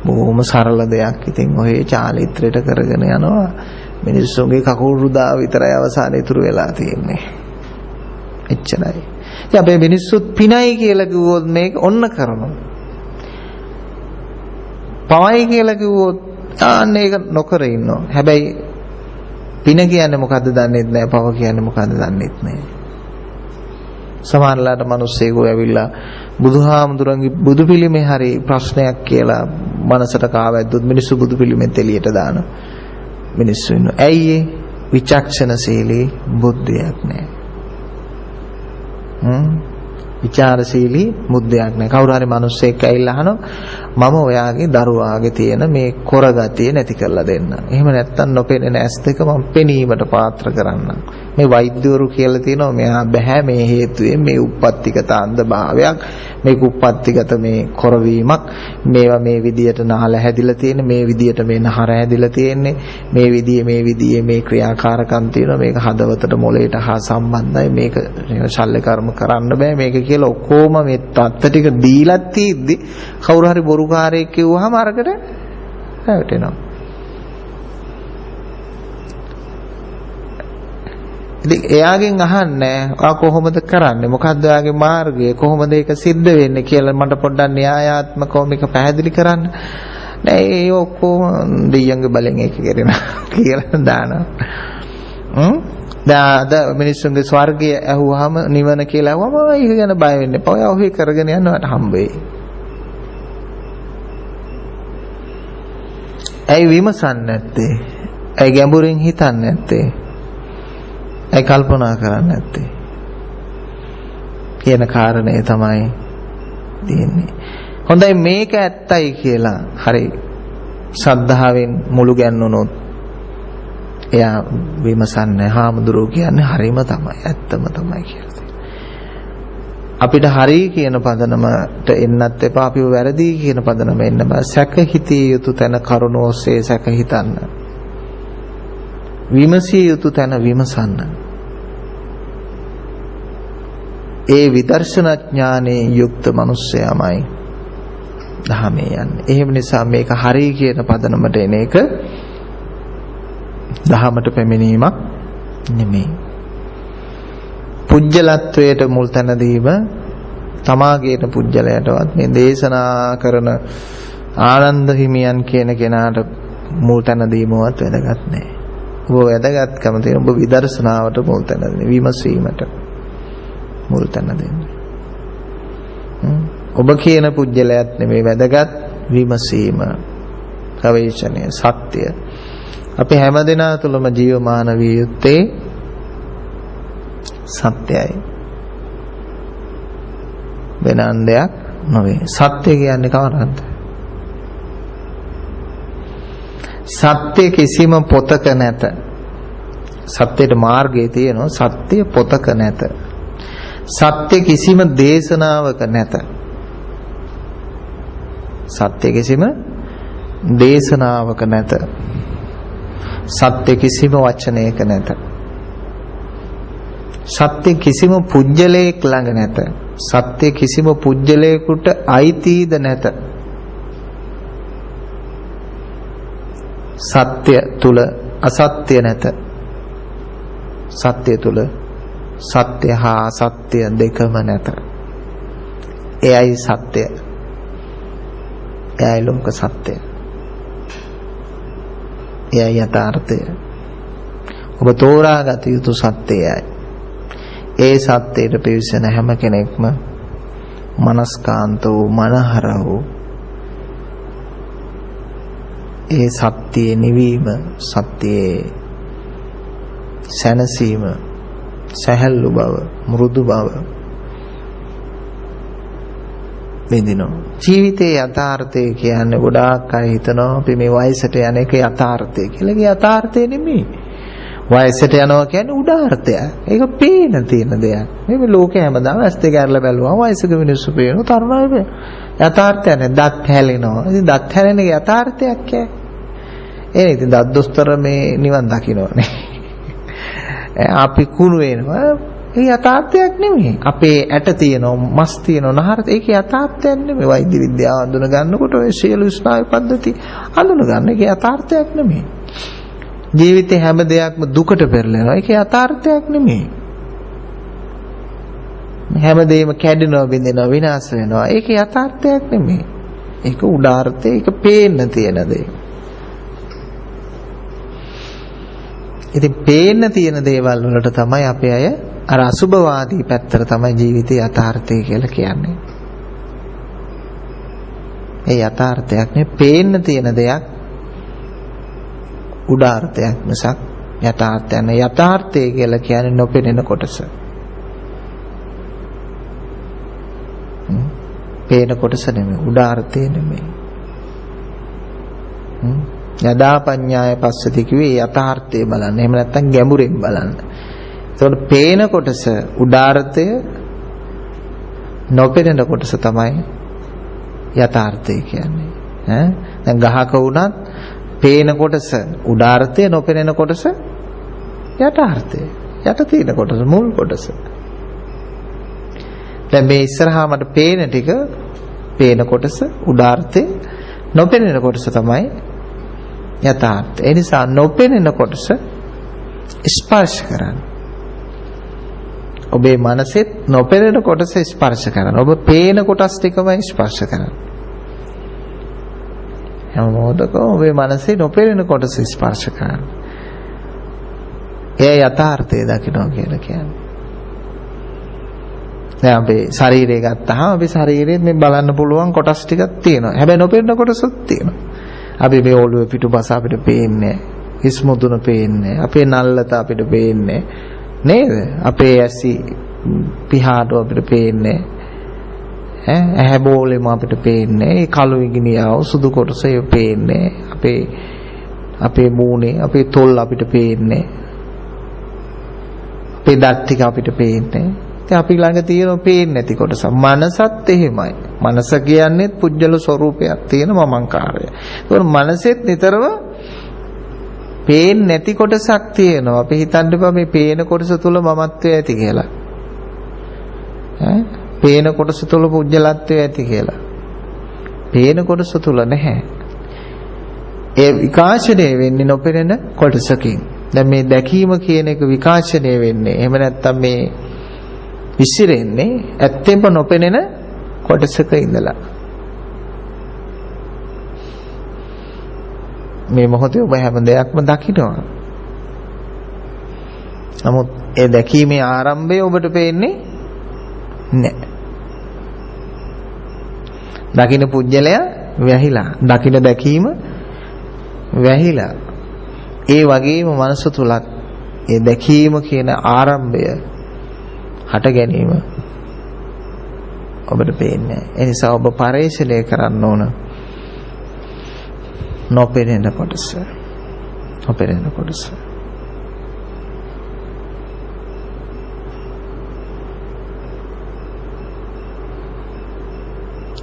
බොහොම සරල දෙයක්. ඉතින් ඔය චාරිත්‍රයට කරගෙන යනවා. මිනිස්සුන්ගේ කකුල් රුදා විතරයි අවසානයේ ඉතුරු වෙලා තියෙන්නේ. එච්චරයි. ඉතින් අපේ මිනිස්සුත් පිනයි කියලා කිව්වොත් මේක ඔන්න කරනවා. පවයි කියලා කිව්වොත් ආන්න ඒක නොකර ඉන්නවා. හැබැයි පින කියන්නේ මොකද්ද දන්නේ නැහැ. පව කියන්නේ මොකද්ද දන්නේ නැහැ. සමහරලාට මිනිස්සෙකෝ ඇවිල්ලා බුදුහාමුදුරන්ගේ බුදු පිළිමේ හරි ප්‍රශ්නයක් කියලා මනසට කාවැද්දොත් මිනිස්සු බුදු පිළිමෙත් එළියට දාන මිනිස්සු ඉන්නවා. ඇයි ඒ විචක්ෂණශීලී බුද්ධියක් නැහැ. විචාරශීලී බුද්ධියක් නැහැ. කවුරු හරි මිනිස්සෙක් ඇවිල්ලා අහනවා මම ඔයාගේ දරුවාගේ තියෙන මේ කොරගතිය නැති කරලා දෙන්න. එහෙම නැත්තම් නොපෙනෙන ඇස් දෙක මම පෙනීමට පාත්‍ර කරන්නම්. මේ වෛද්‍යවරු කියලා තියෙනවා මෙහා බෑ මේ හේතුවෙන් මේ උප්පත්තිගත අන්ධභාවයක්, මේක උප්පත්තිගත මේ කොරවීමක්, මේවා මේ විදියට නහල හැදිලා තියෙන්නේ, මේ විදියට මේ නහර හැදිලා තියෙන්නේ, මේ විදියේ මේ ක්‍රියාකාරකම් තියෙනවා, මේක හදවතට මොළයට හා සම්බන්ධයි, මේක ශල්‍ය කර්ම කරන්න බෑ මේක කියලා ඔක්කොම මේ තත්ත්ව ටික දීලා තියෙද්දි කවුරු හරි බොරුකාරයෙක් කිව්වහම අරකට රැවටෙනවා. ඉතින් එයාගෙන් අහන්නේ ඔයා කොහොමද කරන්නේ, මොකද්ද ඔයාගේ මාර්ගය, කොහොමද ඒක සිද්ධ වෙන්නේ කියලා මට පොඩ්ඩක් න්‍යායාත්මකව මේක පැහැදිලි කරන්න. නෑ ඒ ඔක්කොම දෙයියන්ගේ බලෙන් ඒක කරේනා කියලා දානවා. දැන් මිනිස්සුන්ගේ ස්වර්ගය ඇහුවාම නිවන කියලා ඇහුවම ඒක ගැන බය වෙන්න එපා. ඔයා ඔහේ කරගෙන යනවට හම්බෙයි. ඇයි විමසන්නේ නැත්තේ? ඇයි ගැඹුරින් හිතන්නේ නැත්තේ? ඇයි කල්පනා කරන්නේ නැත්තේ? කියන කාරණේ තමයි තියෙන්නේ. හොඳයි මේක ඇත්තයි කියලා හරි ශ්‍රද්ධාවෙන් මුළු ගැන්වුනොත් එයා විමසන්නේ හාමුදුරුවෝ කියන්නේ හරිම තමයි, ඇත්තම තමයි කියලා. අපිට හරි කියන පදනමට එන්නත් එපා, අපිව වැරදි කියන පදනම එන්න බෑ. සැක හිතිය යුතු තැන කරුණ ඔස්සේ සැක හිතන්න. විමසිය යුතු තැන විමසන්න. ඒ විදර්ශනා ඥානයේ යුක්ත මිනිස්සයාමයි ධහමේ යන්නේ. එහෙම නිසා මේක හරි කියන පදනමට එන එක දහමට පැමිණීමක් නෙමෙයි. පුජ්‍යලත්වයට මුල් තැන දීම තමා කියන පුජ්‍යලයටවත් මේ දේශනා කරන ආනන්ද හිමියන් කියන කෙනාට මුල් තැන දීමවත් වැදගත් නැහැ. ඔබ වැදගත්කම තියෙන ඔබ විදර්ශනාවට මුල් තැන දෙන්න, විමසීමට මුල් තැන දෙන්න. ඔබ කියන පුජ්‍යලයක් නෙමෙයි වැදගත්, විමසීම, ගවේෂණය, සත්‍ය. අපි හැමදෙනා තුළම ජීවමාන විය යුත්තේ සත්‍යයි. වෙන අන්දයක් නොවේ. සත්‍ය කියන්නේ කවරක්ද? සත්‍ය කිසිම පොතක නැත. සත්‍යයට මාර්ගයේ තියෙනවා, සත්‍ය පොතක නැත. සත්‍ය කිසිම දේශනාවක නැත. සත්‍ය කිසිම දේශනාවක නැත. සත්‍ය කිසිම වචනයක නැත. සත්‍ය කිසිම පුජ්‍යලයක් ළඟ නැත. සත්‍ය කිසිම පුජ්‍යලයකට අයිතිද නැත. සත්‍ය තුල අසත්‍ය නැත. සත්‍ය තුල සත්‍ය හා සත්‍ය දෙකම නැත. එයයි සත්‍ය. එයයි ලෝක සත්‍ය. එයයි යථාර්ථය. ඔබ තෝරාගත යුතු සත්‍යයයි. ඒ සත්‍යයට පිවිසෙන හැම කෙනෙක්ම මනස්කාන්ත වූ, මනහර වූ, ඒ සත්‍යයේ නිවීම, සත්‍යයේ සැනසීම, සැහැල්ලු බව, මෘදු බව විඳිනවා. ජීවිතයේ යථාර්ථය කියන්නේ ගොඩාක් අය හිතනවා අපි මේ වයසට යන එක යථාර්ථය කියලා. ඒක යථාර්ථය නෙමෙයි. වයසට යනවා කියන්නේ උඩාර්ථයක්. ඒක පේන තියෙන දෙයක්. මේ ලෝකේ හැමදාම ඇස් දෙක අරලා බැලුවම වයසක මිනිස්සු පේනවා, තරුණ අය පේනවා. යථාර්ථය නේ. දත් හැලෙනවා. ඉතින් දත් හැලෙන එක යථාර්ථයක් ඈ. ඒ ඉතින් දත් දොස්තර මේ නිවන් දකින්නනේ. අපි කුණු වෙනවා. ඒ යථාර්ථයක් නෙමෙයි. අපේ ඇට තියෙනවා, මස් තියෙනවා, නහර. ඒක යථාර්ථයක් නෙමෙයි. වෛද්‍ය විද්‍යාව අඳුන ගන්නකොට ඔය සියලු ස්නායු පද්ධති අඳුන ගන්න. ඒක යථාර්ථයක් නෙමෙයි. ජීවිතේ හැම දෙයක්ම දුකට පෙරලෙනවා. ඒක යථාර්ථයක් නෙමෙයි. හැම දෙයක්ම කැඩෙනවා, බිඳෙනවා, විනාශ වෙනවා. ඒක යථාර්ථයක් නෙමෙයි. ඒක උඩාර්ථය. ඒක පේන්න තියෙන දේ. ඉතින් පේන්න තියෙන දේවල් වලට තමයි අපේ අය අර අසුභවාදී පැත්තට තමයි ජීවිතේ යථාර්ථය කියලා කියන්නේ. ඒ යථාර්ථයක් නේ. පේන්න තියෙන දෙයක් උඩාර්ථයක් මිසක් යථාර්ථයක් නෙවෙයි. යථාර්ථය කියලා කියන්නේ නොපෙනෙන කොටස. පේන කොටස නෙමෙයි, උඩාර්ථය නෙමෙයි. යදා පඤ්ඤාය පස්සති කිව්වේ යථාර්ථය බලන්න. එහෙම නැත්නම් ගැඹුරින් බලන්න. ඒතකොට පේන කොටස උඩාර්ථය, නොපෙනෙන කොටස තමයි යථාර්ථය කියන්නේ. දැන් ගහක වුණත් පේන කොටස උඩාර්ථය, නොපෙනෙන කොටස යථාර්ථය. යට තියෙන කොටස මුල් කොටස. දැන් මේ ඉස්සරහා මට පේන ටික පේන කොටස උඩාර්ථය, නොපෙනෙන කොටස තමයි යථාර්ථය. ඒ නිසා නොපෙනෙන කොටස ස්පර්ශ කරන්න. ඔබේ මනසෙත් නොපෙනෙන කොටස ස්පර්ශ කරන්න. ඔබ පේන කොටස් ටිකමයි ස්පර්ශ කරන්න. හැම මොහොතකම ඔබේ මනසේ නොපෙනෙන කොටස ස්පර්ශ කරන්න. එය යථාර්ථය දකින්න කියලා කියන්නේ. දැන් අපි ශරීරය ගත්තාම අපි ශරීරයේ මේ බලන්න පුළුවන් කොටස් ටිකක් තියෙනවා. හැබැයි නොපෙනෙන කොටසක් තියෙනවා. අපි මේ ඔළුවේ පිටුපස අපිට පේන්නේ, හිස් මුදුන පේන්නේ, අපේ නල්ලත අපිට පේන්නේ නේද? අපේ ඇසි පිහාටු අපිට පේන්නේ. ඇහැ බෝලෙම අපිට පේන්නේ. ඒ කළු ඉගිනියව සුදු කොටස ඒ පේන්නේ. අපේ මූණේ අපේ තොල් අපිට පේන්නේ. අපේ දත් ටික අපිට පේන්නේ. ඉතින් අපි ළඟ තියෙන පේන්නේ නැති කොටස. මනසත් එහෙමයි. මනස කියන්නේ පුජ්‍යල ස්වરૂපයක් තියෙන මමංකාරය. ඒකෝර මනසෙත් නිතරම පේන්නේ නැති කොටසක් තියෙනවා. අපි හිතන්න එපා මේ පේන කොටස තුල මමත්වය ඇති කියලා. පේන කොටස තුල පුජ්‍යලත්වය ඇති කියලා. පේන කොටස තුල නැහැ. ඒ විකාශනය වෙන්නේ නොපෙනෙන කොටසකින්. දැන් මේ දැකීම කියන එක විකාශනය වෙන්නේ. එහෙම නැත්නම් මේ විසිරෙන්නේ ඇත්තෙම නොපෙනෙන කොටසක ඉඳලා. මේ මොහොතේ ඔබ හැම දෙයක්ම දකිනවා. නමුත් ඒ දැකීමේ ආරම්භය ඔබට පේන්නේ නැහැ. දකින්න පුජ්‍යලයා වැහිලා, දකින්න දැකීම වැහිලා. ඒ වගේම මනස තුලත් ඒ දැකීම කියන ආරම්භය හට ගැනීම ඔබට පේන්නේ නැහැ. ඒ නිසා ඔබ පරිශ්‍රණය කරන්න ඕන නොපෙනෙන කොටස. නොපෙනෙන කොටස.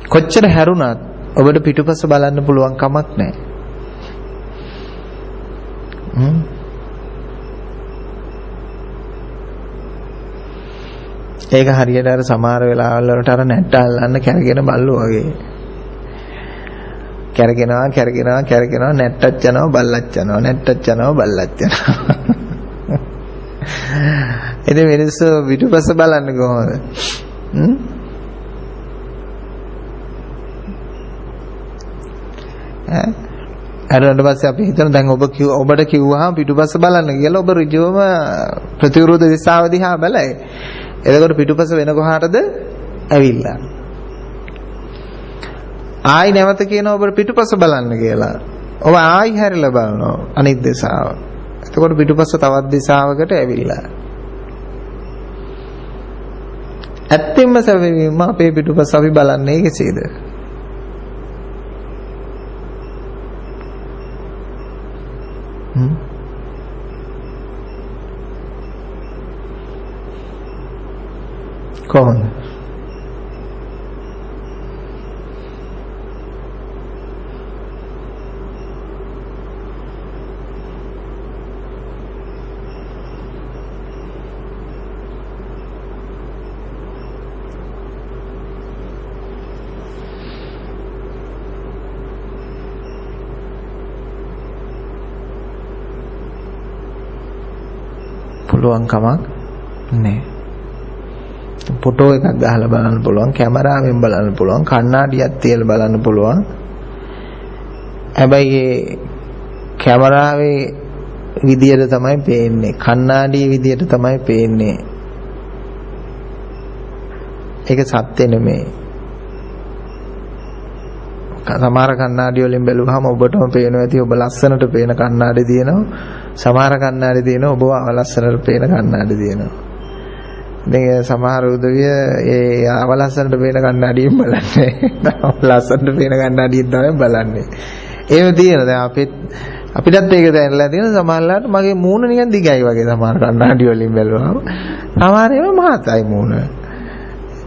කොච්චර හැරුණත් ඔබට පිටුපස බලන්න පුළුවන් කමක් නැහැ. ඒක හරියට අර සමහර වෙලාවල් වලට අර නැට්ට අල්ලන්න කැරගෙන බල්ලෝ වගේ. කැරගෙනවා නැට්ටක් යනවා බල්ලක් යනවා නැට්ටක් යනවා බල්ලක් යනවා. ඉතින් මිනිස්සු පිටුපස බලන්නේ කොහොමද? ඊට පස්සේ අපි හිතන දැන් ඔබට කිව්වහම පිටුපස බලන්න කියලා ඔබ ඍජුවම ප්‍රතිවිරුද්ධ දිශාව දිහා බලයි. එතකොට පිටුපස වෙන කොහාටද ඇවිල්ලා. ආයි නැවත කියනවා ඔබ පිටුපස බලන්න කියලා. ඔබ ආයි හැරිලා බලනවා අනිත් දිශාව. එතකොට පිටුපස තවත් දිශාවකට ඇවිල්ලා. ඇත්තෙන්ම සැබවින්ම අපේ පිටුපස අපි බලන්නේ කෙසේද? කොහොමද? පුළුවන් කමක් නැහැ. ෆොටෝ එකක් ගහලා බලන්න පුළුවන්, කැමරාවෙන් බලන්න පුළුවන්, කණ්ණාඩියක් තියලා බලන්න පුළුවන්. හැබැයි ඒ කැමරාවේ විදියට තමයි පේන්නේ, කණ්ණාඩියේ විදියට තමයි පේන්නේ. ඒක සත්‍ය නෙමෙයි. සමහර කණ්ණාඩි වලින් බැලුවහම ඔබටම පේනවා ඇති ඔබ ලස්සනට පේන කණ්ණාඩි තියෙනවා. සමහර කණ්ණාඩි තියෙනවා ඔබ අවලස්සනට පේන කණ්ණාඩි තියෙනවා. දැන් සමහර උදවිය ඒ අවලස්සනට පේන කණ්ණාඩියෙන් බලන්නේ. ලස්සනට පේන කණ්ණාඩියෙන් තමයි බලන්නේ. එහෙම තියෙනවා. දැන් අපිටත් ඒක දැනලා තියෙන සමහරලාට මගේ මූණ නිකන් දිගයි වගේ සමහර කණ්ණාඩි වලින් බැලුවම. සමහර ඒවා මහතයි මූණ.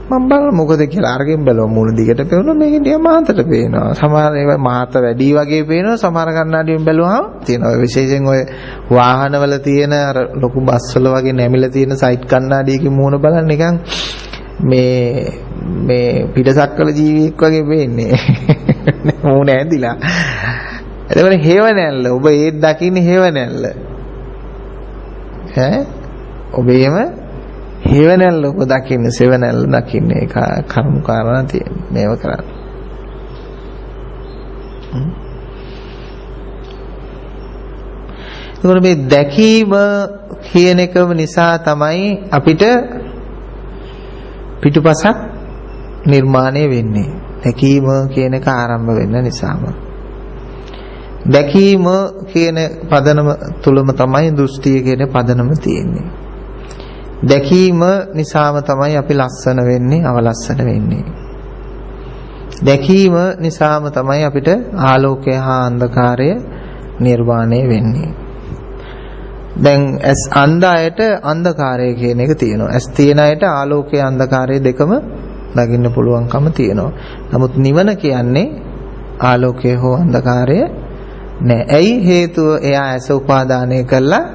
මම බලන මොකද කියලා අරගෙන බලව මූණ දිගට පේනවා මේක නිකන් මහතට පේනවා. සමහර ඒවා මහත වැඩි වගේ පේනවා. සමහර කණ්ණාඩියෙන් බැලුවම තියෙනවා. විශේෂයෙන් ඔය වාහනවල තියෙන අර ලොකු බස් වල වගේ නැමිලා තියෙන සයිඩ් කණ්ණාඩියකින් මූණ බලන්න නිකන් මේ පිටසක්වල ජීවියෙක් වගේ පේන්නේ. මූණ ඇඳිලා. එතකොට හේව නැල්ල. ඔබ ඒත් දකින්නේ හේව නැල්ල. ඈ ඔබ එහෙම හේවණල්ල ඔබ දකින්නේ සෙවණල්ල දකින්නේ ඒක කර්ම කාරණා තියෙන මේව කරන්නේ. ඒකෝර මේ දැකීම කියන එකම නිසා තමයි අපිට පිටුපසක් නිර්මාණය වෙන්නේ. දැකීම කියන එක ආරම්භ වෙන්න නිසාම. දැකීම කියන පදනම තුලම තමයි දෘෂ්ටිය කියන පදනම තියෙන්නේ. දැකීම නිසාම තමයි අපි ලස්සන වෙන්නේ, අවලස්සන වෙන්නේ. දැකීම නිසාම තමයි අපිට ආලෝකය හා අන්ධකාරය නිර්වාණය වෙන්නේ. දැන් ඇස් අන්ධ අයට අන්ධකාරය කියන එක තියෙනවා. ඇස් තියෙන අයට ආලෝකය අන්ධකාරය දෙකම දකින්න පුළුවන්කම තියෙනවා. නමුත් නිවන කියන්නේ ආලෝකය හෝ අන්ධකාරය නෑ. ඇයි හේතුව? එයා ඇස උපාදානය කළා.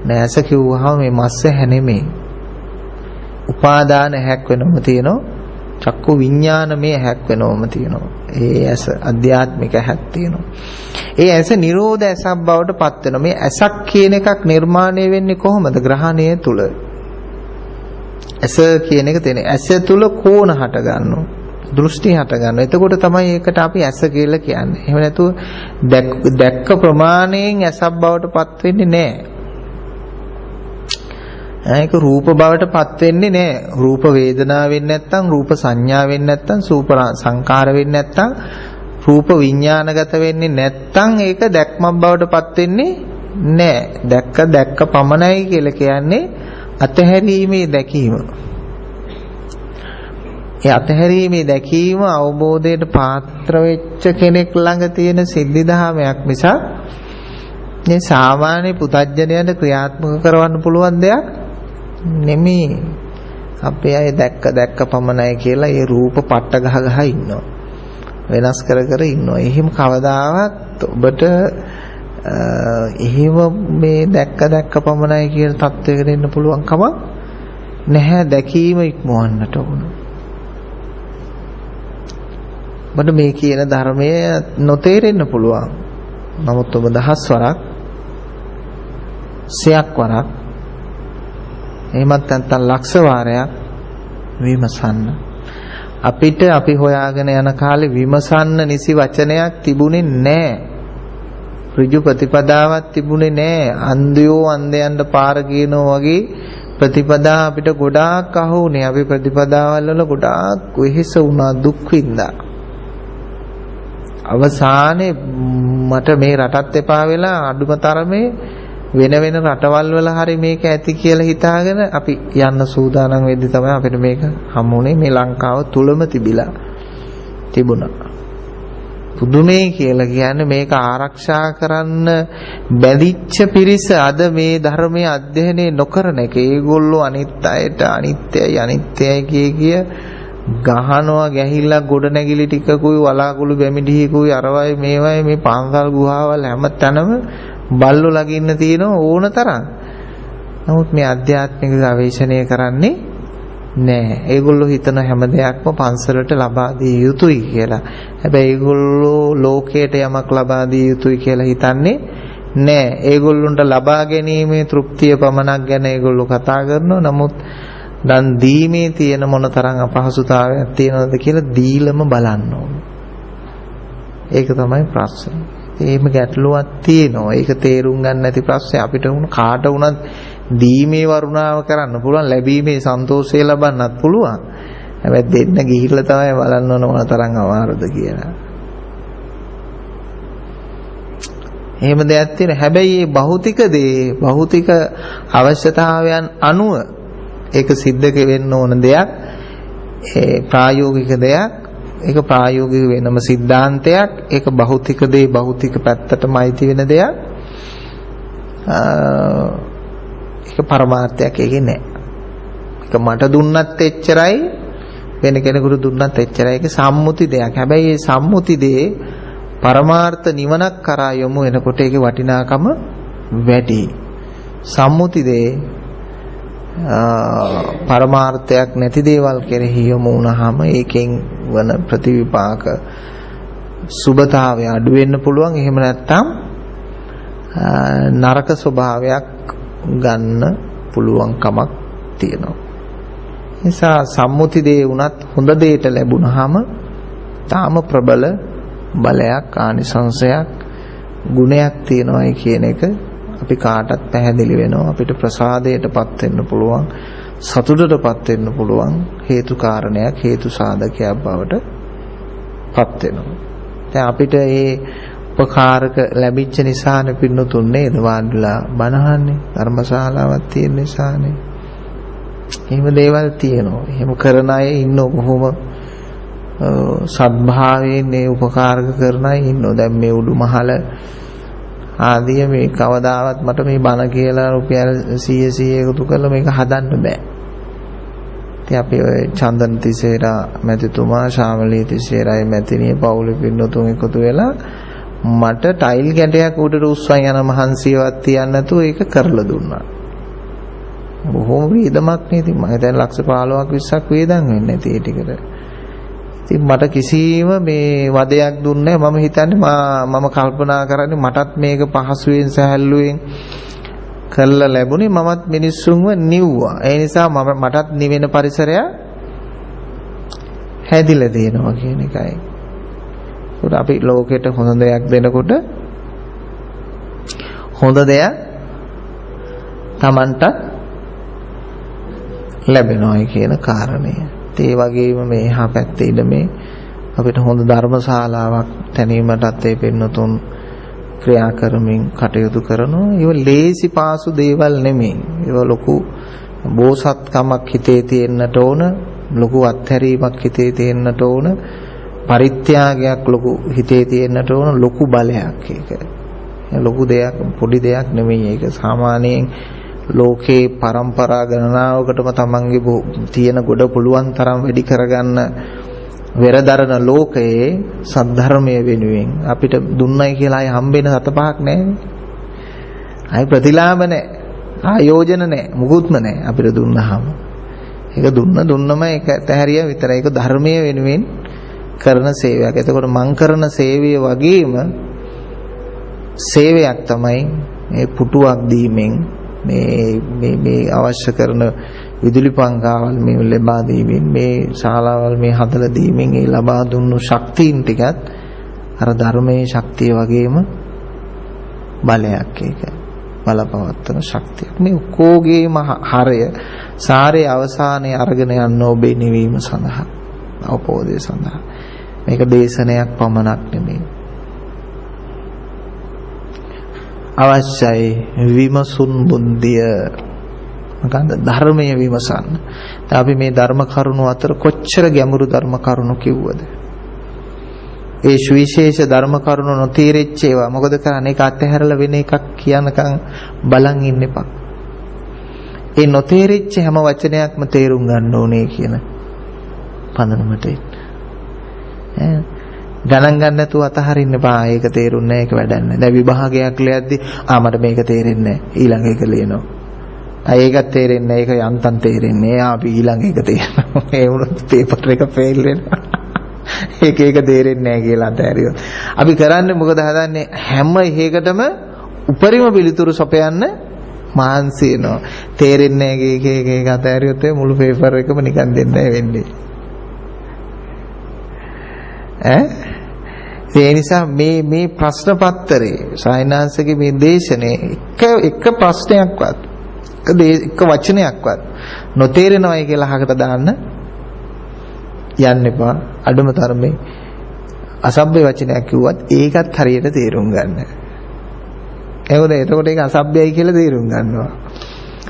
නෑ ඇස කිව්වහම මේ මස්ස හැනෙමේ. උපාදාන හැක් වෙනවම තියෙනවා. චක්කු විඥානමය හැක් වෙනවම තියෙනවා. ඒ ඇස අධ්‍යාත්මික හැක් තියෙනවා. ඒ ඇස නිරෝධ ඇසක් බවට පත් වෙනවා. මේ ඇසක් කියන එකක් නිර්මාණය වෙන්නේ කොහොමද? ග්‍රහණය තුල. ඇස කියන එක තියෙන. ඇස තුල කෝණ හට ගන්නවා. දෘෂ්ටි හට ගන්නවා. එතකොට තමයි ඒකට අපි ඇස කියලා කියන්නේ. එහෙම නැතුව දැක්ක ප්‍රමාණයෙන් ඇසක් බවට පත් වෙන්නේ නැහැ. ඒක රූප බවට පත් වෙන්නේ නැහැ. රූප වේදනා වෙන්නේ නැත්නම්, රූප සංඥා වෙන්නේ නැත්නම්, සූප සංකාර වෙන්නේ නැත්නම්, රූප විඥානගත වෙන්නේ නැත්නම් ඒක දැක්මක් බවට පත් වෙන්නේ නැහැ. දැක්ක පමණයි කියලා කියන්නේ අතහැරීමේ දැකීම. ඒ අතහැරීමේ දැකීම අවබෝධයට පාත්‍ර වෙච්ච කෙනෙක් ළඟ තියෙන සිද්ධිධාමයක් මිසක් මේ සාමාන්‍ය පුතඥයන්ට ක්‍රියාත්මක කරවන්න පුළුවන් දෙයක් නෙමෙයි. අපේ අය දැක්ක පමණයි කියලා ඒ රූප පට්ට ගහ ඉන්නවා. වෙනස් කර ඉන්නවා. එහෙම කවදාවත් ඔබට එහෙම මේ දැක්ක පමණයි කියන තත්වයකට එන්න පුළුවන් කමක් නැහැ. දැකීම ඉක්මවන්නට ඕන. ඔබට මේ කියන ධර්මය නොතේරෙන්න පුළුවන්. නමුත් ඔබ දහස් වරක්, සයක් වරක්, එහෙමත් නැත්නම් ලක්ෂ වාරයක් විමසන්න. අපි හොයාගෙන යන කාලේ විමසන්න නිසි වචනයක් තිබුණේ නැහැ. ඍජු ප්‍රතිපදාවක් තිබුණේ නැහැ. අන්ධයෝ අන්ධයන්ට පාර කියනවා වගේ ප්‍රතිපදා අපිට ගොඩාක් අහුුනේ. අපි ප්‍රතිපදාවල් වල ගොඩාක් වෙහෙස වුණා, දුක් විඳා. අවසානයේ මට මේ රටත් එපා වෙලා අඩුම තරමේ වෙන රටවල් වල හරි මේක ඇති කියලා හිතාගෙන අපි යන්න සූදානම් වෙද්දි තමයි අපිට මේක හම්බුනේ. මේ ලංකාව තුලම තිබුණා. පුදුමේ කියලා කියන්නේ මේක ආරක්ෂා කරන්න බැඳිච්ච පිරිස අද මේ ධර්මයේ අධ්‍යයනය නොකරන එක. ඒගොල්ලෝ අනිත් අයට අනිත්‍යයි කිය ගහනවා, ගැහිලා ගොඩ නැගිලි ටිකකුයි වලාකුළු බැමිඩිහිකුයි අරවයි මේවයි මේ පාංගල් ගුහාවල් හැම තැනම බල්ලෝ ලගින්න තියෙන ඕන තරම්. නමුත් මේ අධ්‍යාත්මික ගවේෂණය කරන්නේ නෑ. ඒගොල්ලෝ හිතන හැම දෙයක්ම පන්සලට ලබා දිය යුතුයි කියලා. හැබැයි ඒගොල්ලෝ ලෝකයට යමක් ලබා දිය යුතුයි කියලා හිතන්නේ නෑ. ඒගොල්ලොන්ට ලබා ගැනීමේ තෘප්තිය පමණක් ගැන ඒගොල්ලෝ කතා කරනවා. නමුත් දන් දීමේ තියෙන මොනතරම් අපහසුතාවයක් තියෙනවද කියලා දීලම බලන්න ඕනේ. ඒක තමයි ප්‍රශ්නේ. එහෙම ගැටලුවක් තියෙනවා. ඒක තේරුම් ගන්න නැති ප්‍රශ්නේ. අපිට කාට වුණත් දීමේ වරුණාව කරන්න පුළුවන්, ලැබීමේ සන්තෝෂය ලබන්නත් පුළුවන්. හැබැයි දෙන්න ගිහිල්ලා තමයි බලන්න ඕන මොන තරම් අමාරුද කියලා. එහෙම දෙයක් තියෙන. හැබැයි මේ භෞතික අවශ්‍යතාවයන් අනුව ඒක සිද්ධ වෙන්න ඕන දෙයක්. ඒ ප්‍රායෝගික දෙයක්. ඒක ප්‍රායෝගික වෙනම સિદ્ધාන්තයක්. ඒක භෞතික දේ භෞතික පැත්තටම අයිති වෙන දෙයක්. ඒක පරමාර්ථයක් ඒකේ නෑ. ඒක මට දුන්නත් එච්චරයි, වෙන කෙනෙකුට දුන්නත් එච්චරයි. ඒක සම්මුති දෙයක්. හැබැයි මේ සම්මුති දේ පරමාර්ථ නිවනක් කරා යොමු වෙනකොට ඒකේ වටිනාකම වැඩි. සම්මුති දේ පරමාර්ථයක් නැති දේවල් කෙරෙහි යොමු වුණාම ඒකෙන් වන ප්‍රතිවිපාක සුබතාවය අඩු වෙන්න පුළුවන්. එහෙම නැත්නම් නරක ස්වභාවයක් ගන්න පුළුවන් කමක් තියෙනවා. නිසා සම්මුති දේ වුණත් හොඳ දෙයට ලැබුණාම තාම ප්‍රබල බලයක්, ආනිසංශයක්, ගුණයක් තියෙනවායි කියන එක අපි කාටත් පැහැදිලි වෙනවා. අපිට ප්‍රසාදයටපත් වෙන්න පුළුවන්, සතුටටපත් වෙන්න පුළුවන් හේතු කාරණයක්, හේතු සාධකයක් බවට පත් වෙනවා. දැන් අපිට මේ උපකාරක ලැබිච්ච නිසානේ පින්නතුන්නේ වාඩිලා බණහන්නේ, ධර්මශාලාවක් තියෙන නිසානේ. එහෙම දේවල් තියෙනවා. එහෙම කරන අය ඉන්නෝ කොහොම සත්භාවයෙන් මේ උපකාරක කරන අය ඉන්නෝ. දැන් මේ උඩුමහල ආදිය මේ කවදාවත් මට මේ බණ කියලා රුපියල් 100 එකතු කරලා මේක හදන්න බෑ. ඉතින් අපි ඔය චන්දන තිසේරා මැතිතුමා, ශාමලී තිසේරායි මැතිණිය පවුලේ පින්නතුන් එකතු වෙලා මට ටයිල් ගැටයක් උඩට උස්වන් යන මහන්සියවත් තියන්න නැතුව ඒක කරලා දුන්නා. බොහොම වේදමක් නේ. ඉතින් මම හිතන්නේ ලක්ෂ 15ක් 20ක් වේදම් වෙන්නේ නැති ඒ ටිකට. ඉතින් මට කිසිම මේ වදයක් දුන්නේ නැහැ. මම හිතන්නේ මම කල්පනා කරන්නේ මටත් මේක පහසුවෙන් සහැල්ලුවෙන් කළා ලැබුණේ මමත් මිනිස්සුන්ව නිව්වා. ඒ නිසා මටත් නිවෙන පරිසරය හැදිලා තියෙනවා කියන එකයි. ඒකට අපි ලෝකෙට හොඳ දෙයක් දෙනකොට හොඳ දෙයක් Tamanට ලැබෙනවා කියන කාරණය. ඒ වගේම මේ එහා පැත්තේ ඉඳ මේ අපිට හොඳ ධර්මශාලාවක් තැනීමටත් ඒ පින්නතුන් ක්‍රියා කරමින් කටයුතු කරනවා. ඒව ලේසි පාසු දේවල් නෙමෙයි. ඒව ලොකු බෝසත්කමක් හිතේ තියෙන්නට ඕන, ලොකු අත්හැරීමක් හිතේ තියෙන්නට ඕන, පරිත්‍යාගයක් ලොකු හිතේ තියෙන්නට ඕන, ලොකු බලයක් ඒක. ලොකු දෙයක් පොඩි දෙයක් නෙමෙයි ඒක. සාමාන්‍යයෙන් ලෝකේ પરම්පරා ගණනාවකටම තමන්ගේ තියෙන ගොඩ පුළුවන් තරම් වැඩි කරගන්න වෙරදරන ලෝකයේ සද්ධර්මයේ වෙනුවෙන් අපිට දුන්නයි කියලා අය හම්බෙන සත පහක් නැහැ. අය ප්‍රතිලාභ නැහැ. ආයෝජන නැහැ. මුකුත්ම නැහැ අපිට දුන්නාම. ඒක දුන්නම ඒක ඇතහැරියා විතරයි. ඒක ධර්මයේ වෙනුවෙන් කරන සේවයක්. එතකොට මං කරන සේවය වගේම සේවයක් තමයි මේ පුටුවක් දීමෙන් මේ අවශ්‍ය කරන විදුලි පංකාවල් මේ ලබා දීමෙන් මේ ශාලාවල් මේ හදලා දීමෙන් ඒ ලබා දුන්නු ශක්තියින් ටිකත් අර ධර්මයේ ශක්තිය වගේම බලයක් ඒක බලපවත්තන ශක්තියක් මේ ඔක්කොගේම හරය සාරේ අවසානයේ අරගෙන යන්න ඔබේ නිවීම සඳහා අවබෝධය සඳහා මේක දේශනයක් පමණක් නෙමෙයි අවශ්‍යයි විමසුන් බුද්ධිය මොකන්ද ධර්මයේ විමසන්න. දැන් අපි මේ ධර්ම කරුණු අතර කොච්චර ගැඹුරු ධර්ම කරුණු කිව්වද? ඒ විශේෂ ධර්ම කරුණු නොතීරෙච්ච ඒවා මොකද කරන්නේ? ඒක අත්හැරලා වෙන එකක් කියනකම් බලන් ඉන්න එපා. ඒ නොතීරෙච්ච හැම වචනයක්ම තේරුම් ගන්න ඕනේ කියන පදනමට එන්න. ගණන් ගන්න නැතුව අතහරින්න එපා. ඒක තේරුන්නේ නැහැ. ඒක වැඩක් නැහැ. දැන් විභාගයක් ලියද්දී මට මේක තේරෙන්නේ නැහැ. ඊළඟ එක ලියනවා. ඒකත් තේරෙන්නේ නැහැ. ඒක යන්තම් තේරෙන්නේ. අපි ඊළඟ එක තේරෙනවා. ඒ වුණත් පේපර් එක ෆේල් වෙනවා. ඒක තේරෙන්නේ නැහැ කියලා අතහැරියොත්. අපි කරන්නේ මොකද හදන්නේ? හැම එකකටම උපරිම පිළිතුරු සපයන්න මහන්සි වෙනවා. තේරෙන්නේ නැහැ ඒක අතහැරියොත් මුළු පේපර් එකම නිකන් දෙන්නයි වෙන්නේ. ඒ නිසා මේ ප්‍රශ්න පත්‍රයේ සායනාංශගේ මේ දේශනේ එක ප්‍රශ්නයක්වත් එක වචනයක්වත් නොතේරෙනවයි කියලා අහකට දාන්න යන්න එපා. අඩුම තරමේ අසභ්‍ය වචනයක් කිව්වත් ඒකත් හරියට තේරුම් ගන්න. එතකොට ඒක අසභ්‍යයි කියලා තේරුම් ගන්නවා.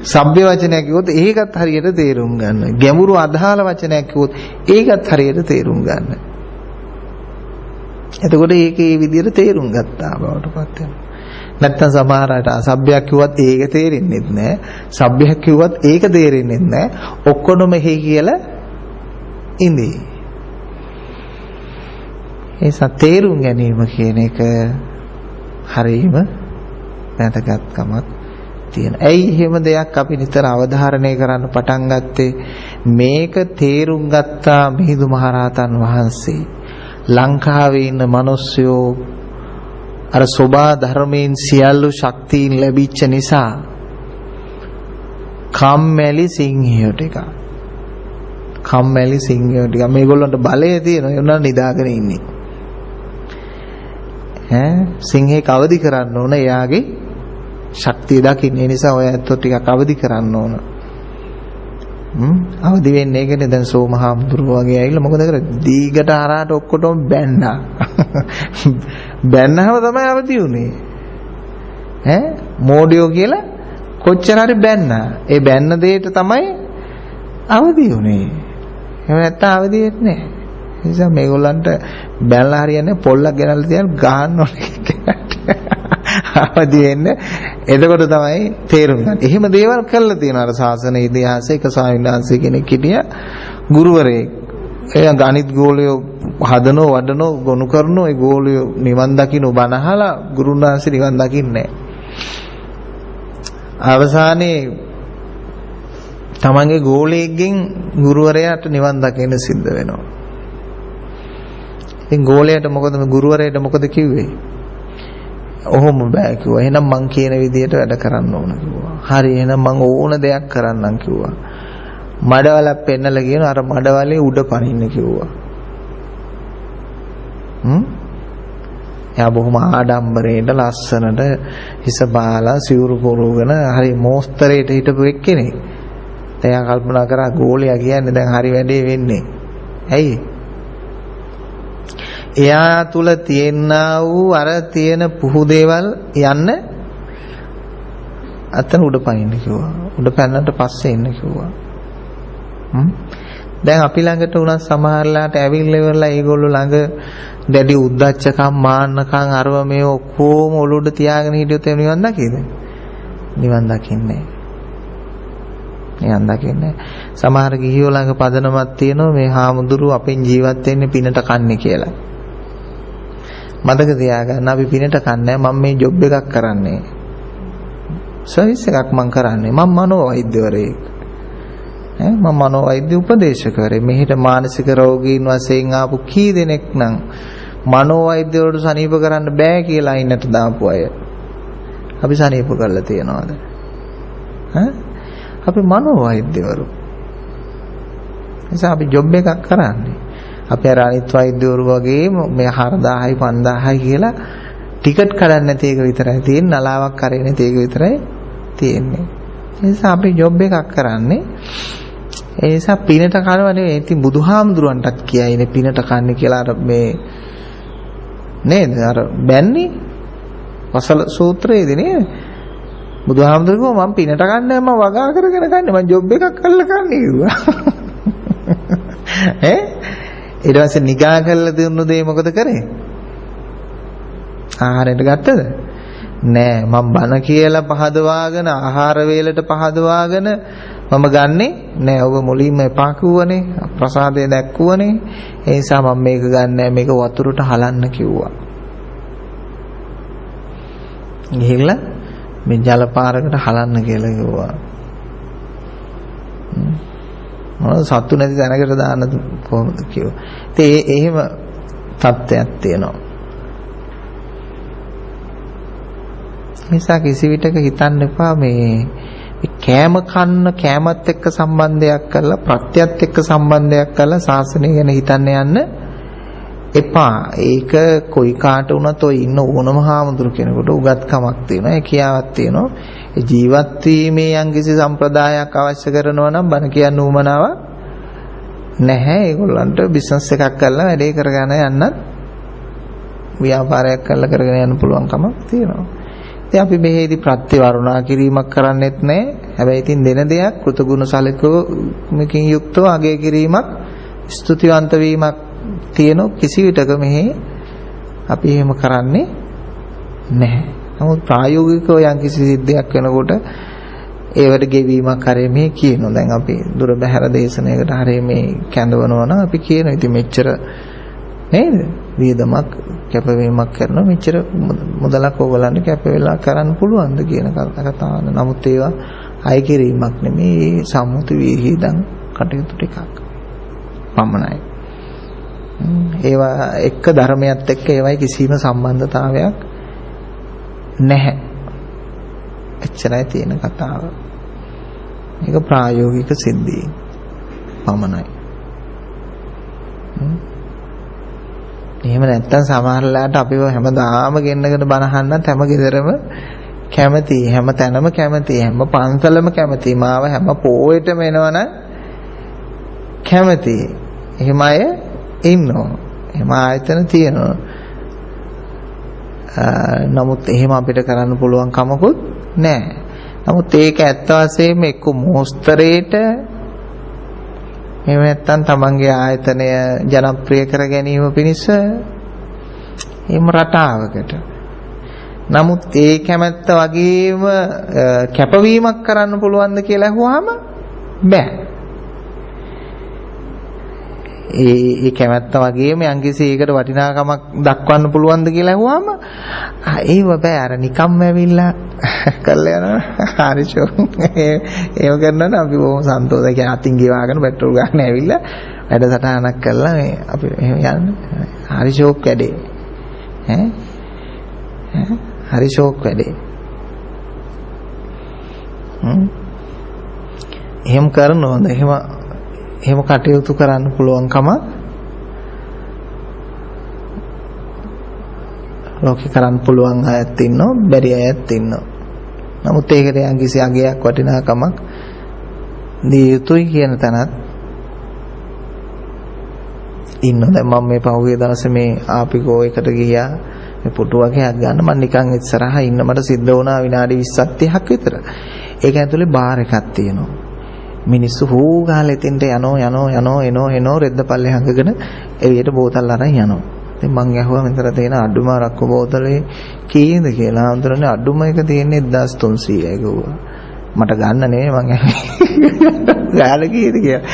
සભ્ય වචනයක් කිව්වොත් ඒකත් හරියට තේරුම් ගන්න. ගැඹුරු අදහාල වචනයක් කිව්වොත් ඒකත් හරියට තේරුම් ගන්න. එතකොට ඒකේ විදිහට තේරුම් ගත්තා බවට පත් වෙනවා. නැත්තම් සමහර අයට අසභ්‍යයක් කිව්වත් ඒක තේරෙන්නේ නැහැ. සભ્યයක් කිව්වත් ඒක තේරෙන්නේ නැහැ. ඔක්කොම මෙහි කියලා ඉඳී. ඒ සතේරුම් ගැනීම කියන එක හරීම වැදගත්කමක් තියෙනවා. ඇයි එහෙම දෙයක් අපි නිතර අවධාරණය කරන්න පටන් ගත්තේ? මේක තේරුම් ගත්තා මිහිඳු මහරහතන් වහන්සේ. ලංකාවේ ඉන්න මිනිස්සුયો අර සෝබා ධර්මයෙන් සියලු ශක්තියින් ලැබිච්ච නිසා කම්මැලි සිංහයෝ ටික. කම්මැලි සිංහයෝ ටික මේගොල්ලන්ට බලය තියෙනවා. ඒ උනා නිදාගෙන ඉන්නේ. සිංහේ කවදි කරන්න ඕන? එයාගේ ශක්තිය දකින්න. ඒ නිසා ඔය ඇත්තෝ ටිකක් අවදි කරන්න ඕන. අවදි වෙන්නේ ඒකනේ. දැන් සෝමහාමුදුරුවෝ වගේ ඇවිල්ලා මොකද කරන්නේ? දීගට හරහාට ඔක්කොටම බැන්නා. බැන්නහම තමයි අවදි උනේ. මෝඩියෝ කියලා කොච්චර හරි බැන්නා. ඒ බැන්න දෙයට තමයි අවදි උනේ. එහෙම නැත්තම් අවදි වෙන්නේ නැහැ. ඒ නිසා මේගොල්ලන්ට බැලලා හරියන්නේ පොල්ලක් ගෙනල්ලා තියලා ගහන්න ඕනේ. අවදි වෙන්න. එතකොට තමයි තේරුම් ගන්න. එහෙම දේවල් කළා තියෙනවා අර ශාසන ඉතිහාසයේ. එක ස්වාමීන් වහන්සේ කෙනෙක් හිටියා ගුරුවරයෙක්. ඒ ගණිත ගෝලයෝ හදනෝ වඩනෝ ගොනු කරනෝ ඒ ගෝලයෝ නිවන් දකින්න බණ අහලා ගුරුන් වහන්සේ නිවන් දකින්නේ නැහැ. අවසානයේ තමන්ගේ ගෝලයෙක්ගෙන් ගුරුවරයාට නිවන් දකින්න සිද්ධ වෙනවා. ඉතින් ගෝලයට මොකද ගුරුවරයාට මොකද කිව්වේ? ඔහොම බෑ කිව්වා. එහෙනම් මං කියන විදියට වැඩ කරන්න ඕන කිව්වා. හරි එහෙනම් මං ඕන දෙයක් කරන්නම් කිව්වා. මඩවලක් පෙන්නලා කියන අර මඩවලේ උඩ පනින්න කිව්වා. එයා බොහොම ආඩම්බරේට ලස්සනට හිස බාලා සිවුරු පොරවගෙන හරි මෝස්තරේට හිටපු එක්කෙනෙක්. එයා කල්පනා කරා ගෝලයා කියන්නේ දැන් හරි වැඩේ වෙන්නේ. ඇයි? එයා තුල තියෙනා වූ අර තියෙන පුහු දේවල් යන්න අතන උඩ පනින්න කිව්වා. උඩ පැනනට පස්සේ එන්න කිව්වා. දැන් අපි ළඟට උනත් සමහරලාට ඇවිල්ලා ඉවරලා ඒගොල්ලෝ ළඟ දැඩි උද්දච්චකම් මාන්නකම් අරව මේ ඔක්කොම ඔලුවට තියාගෙන හිටියොත් එන නිවන් දකිද? නිවන් දකින්නේ නිවන් දකින්නේ සමහර ගිහියෝ ළඟ පදනමක් තියෙනවා මේ හාමුදුරුවෝ අපෙන් ජීවත් වෙන්නේ පිනට කන්නේ කියලා. මතක තියාගන්න අපි පිනට කන්නේ මම මේ ජොබ් එකක් කරන්නේ. සර්විස් එකක් මම කරන්නේ. මම මනෝවෛද්‍යවරයෙක්. මම මනෝවෛද්‍ය උපදේශකවරයෙක්. මෙහෙට මානසික රෝගීන් වශයෙන් ආපු කී දෙනෙක් නම් මනෝවෛද්‍යවරු සනීප කරන්න බෑ කියලා ඉන්නට දාපු අය. අපි සනීප කරලා තියනවාද? අපි මනෝවෛද්‍යවරු. නිසා අපි ජොබ් එකක් කරන්නේ. අපි අර අනිත් වෛද්‍යවරු වගේ මේ 4000යි 5000යි කියලා ටිකට් කඩන්න නැති එක විතරයි තියෙන්නේ. නලාවක් කරේ නැති එක විතරයි තියෙන්නේ. ඒ නිසා අපි ජොබ් එකක් කරන්නේ. ඒ නිසා පිනට කනවා නෙවෙයි. ඉතින් බුදුහාමුදුරන්ටත් කියයිනේ පිනට කන්නේ කියලා අර මේ නේද? අර බැන්නේ වසල සූත්‍රයේදී නේද? බුදුහාමුදුරුවෝ මම පිනට කන්නේ මම වගා කරගෙන කන්නේ මම ජොබ් එකක් කරලා කන්නේ කිව්වා. ඊට පස්සේ නිගා කරලා දුන්නු දේ මොකද කරේ? ආහාරයට ගත්තද? නෑ මම බන කියලා පහදවාගෙන ආහාර වේලට පහදවාගෙන මම ගන්නෙ නෑ. ඔබ මුලින්ම එපා කිව්වනේ. ප්‍රසාදය දැක්කුවනේ. ඒ නිසා මම මේක ගන්නෑ. මේක වතුරට හලන්න කිව්වා. ගිහිල්ලා මේ ජල පාරකට හලන්න කියලා කිව්වා. මොනවද සත්තු නැති තැනකට දාන්න කොහොමද කිව්වා. ඉතින් එහෙම තත්ත්වයක් තියෙනවා. නිසා කිසි විටක හිතන්න එපා මේ කෑම කන්න කෑමත් එක්ක සම්බන්ධයක් කරලා ප්‍රත්‍යත් එක්ක සම්බන්ධයක් කරලා ශාසනය ගැන හිතන්න යන්න එපා. ඒක කොයි කාට වුණත් ඔය ඉන්න ඕනම හාමුදුරු කෙනෙකුට උගත්කමක් තියෙනවා. ඒ කියාවක් තියෙනවා. ඒ ජීවත් වීමේ යම්කිසි සම්ප්‍රදායක් අවශ්‍ය කරනවා නම් බණ කියන්න උවමනාවක් නැහැ. ඒගොල්ලන්ට බිස්නස් එකක් කරලා වැඩේ කරගෙන යන්නත් ව්‍යාපාරයක් කරලා කරගෙන යන්න පුළුවන් කමක් තියෙනවා. ඉතින් අපි මෙහෙදී ප්‍රතිවරුණා කිරීමක් කරන්නෙත් නැහැ. හැබැයි ඉතින් දෙන දෙයක් කෘතගුණ සැලකීමකින් යුක්තව අගය කිරීමක් ස්තුතිවන්ත වීමක් තියෙන කිසි විටක මෙහි අපි එහෙම කරන්නේ නැහැ. නමුත් ප්‍රායෝගිකව යම්කිසි සිද්ධියක් වෙනකොට ඒවට ගෙවීමක් හරිය මේ කියනවා. දැන් අපි දුර බැහැර දේශනයකට හරිය මේ කැඳවනවා නම් අපි කියනවා ඉතින් මෙච්චර නේද? වියදමක් කැපවීමක් කරනවා මෙච්චර මුදලක් ඕගලන්ට කැප වෙලා කරන්න පුළුවන්ද කියන කතාව. නමුත් ඒවා අය කිරීමක් නෙමෙයි සම්මුති විහිදන් කටයුතු ටිකක් පමණයි. ඒවා එක්ක ධර්මයත් එක්ක ඒවයි කිසිම සම්බන්ධතාවයක් නැහැ. එච්චරයි තියෙන කතාව. මේක ප්‍රායෝගික සිද්ධිය පමණයි. එහෙම නැත්තම් සමහරලාට අපිව හැමදාම ගෙන්නගෙන බනහන්නත් හැම ගෙදරම කැමති, හැම තැනම කැමති, හැම පන්සලම කැමති, මාව හැම පොයෙටම එනවනම් කැමති. එහෙම අය ඉන්නවා. එහෙම ආයතන තියෙනවා. නමුත් එහෙම අපිට කරන්න පුළුවන් කමකුත් නැහැ. නමුත් ඒක ඇත්ත වශයෙන්ම එක්ක මොස්තරේට එහෙම නැත්නම් තමන්ගේ ආයතනය ජනප්‍රිය කර ගැනීම පිණිස එහෙම රටාවකට. නමුත් ඒ කැමැත්ත වගේම කැපවීමක් කරන්න පුළුවන්ද කියලා අහුවාම බෑ. ඒ කැමැත්ත වගේම යම්කිසි ඒකට වටිනාකමක් දක්වන්න පුළුවන්ද කියලා අහුවාම ඒව බෑ. අර නිකම්ම ඇවිල්ලා කරලා යනවා. හරිෂෝ. ඒව කරනවා නම් අපි බොහොම සන්තෝෂයි. කියන්නේ අතින් ගෙවාගෙන පෙට්‍රල් ගන්න ඇවිල්ලා වැඩසටහනක් කරලා මේ අපි එහෙම යන්නේ. හරිෂෝක් වැඩේ. හරි ෂෝක් වැඩේ. එහෙම කරනවද? එහෙම කටයුතු කරන්න පුළුවන්කම ලෝකේ කරන්න පුළුවන් අයත් ඉන්නවා, බැරි අයත් ඉන්නවා. නමුත් ඒකට යම් කිසි අගයක් වටිනාකමක් දිය යුතුයි කියන තැනත් ඉන්නවා. දැන් මම මේ පහුගිය දවසේ මේ ආපිකෝ එකට ගියා. මේ පුටුවකයක් ගන්න මම නිකන් ඉස්සරහා ඉන්න මට සිද්ධ වුණා විනාඩි 20ක් 30ක් විතර. ඒක ඇතුලේ බාර් එකක් තියෙනවා. මිනිස්සු හූ ගාලා එතෙන්ට යනෝ රෙද්ද පල්ලේ හංගගෙන එළියට බෝතල් අරන් යනවා. ඉතින් මං ඇහුවා මෙතන තියෙන අඩුම රක්ක බෝතලේ කීයද කියලා. අන්තරනේ අඩුම එක තියෙන්නේ 1300යි කිව්වා. මට ගන්න නෙමෙයි මං ඇහුවේ. ගාලා කීයද කියලා.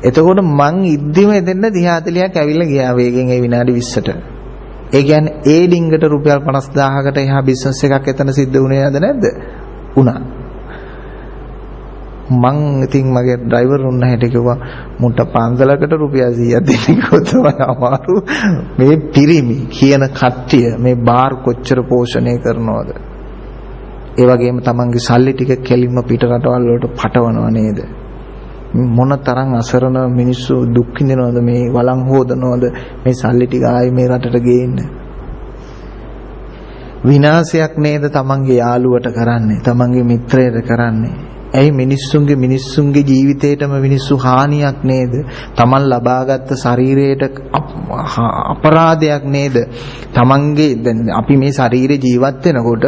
එතකොට මං ඉද්දිම එතෙන්ද 30-40ක් ඇවිල්ලා ගියා වේගෙන් ඒ විනාඩි 20ට. ඒ කියන්නේ ඒ ඩිංගට රුපියල් 50000කට එහා බිස්නස් එකක් එතන සිද්ධ වුණේ නැද්ද? වුණා. මං ඉතින් මගේ ඩ්‍රයිවර් උන්න හැටි කිව්වා මුන්ට පන්සලකට රුපියල් 100ක් දෙන්න කිව්වොත් තමයි අමාරු. මේ පිරිමි කියන කට්ටිය මේ බාර් කොච්චර පෝෂණය කරනවද? ඒ වගේම තමන්ගේ සල්ලි ටික කෙලින්ම පිට රටවල් වලට පටවනව නේද? මොන තරම් අසරණ මිනිස්සු දුක් විඳිනවද මේ වළං හොදනවද මේ සල්ලි ටික ආයේ මේ රටට ගේන්න? විනාශයක් නේද තමන්ගේ යාළුවට කරන්නේ, තමන්ගේ මිත්‍රයට කරන්නේ? ඇයි මිනිස්සුන්ගේ ජීවිතේටම මිනිස්සු හානියක් නේද? තමන් ලබාගත් ශරීරයට අපරාධයක් නේද? තමන්ගේ දැන් අපි මේ ශරීරේ ජීවත් වෙනකොට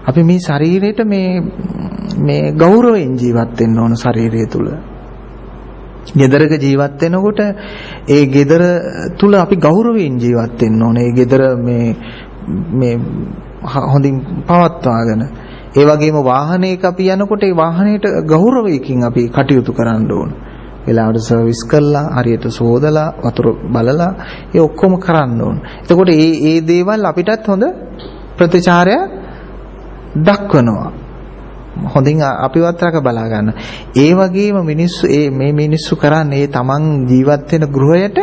අපි මේ ශරීරයට මේ ගෞරවයෙන් ජීවත් වෙන්න ඕන ශරීරය තුල. ගෙදරක ජීවත් වෙනකොට ඒ ගෙදර තුල අපි ගෞරවයෙන් ජීවත් වෙන්න ඕනේ. ඒ ගෙදර මේ හොඳින් පවත්වාගෙන. ඒ වගේම වාහනයක අපි යනකොට ඒ වාහනයට ගෞරවයකින් අපි කටයුතු කරන්න ඕන. වෙලාවට සර්විස් කරලා හරියට සෝදලා වතුර බලලා ඒ ඔක්කොම කරන්න ඕන. එතකොට මේ දේවල් අපිටත් හොඳ ප්‍රතිචාරය දක්වනවා. හොඳින් අපිවත් රක බලා ගන්න. ඒ වගේම මිනිස්සු කරන්නේ ඒ තමන් ජීවත් වෙන ගෘහයට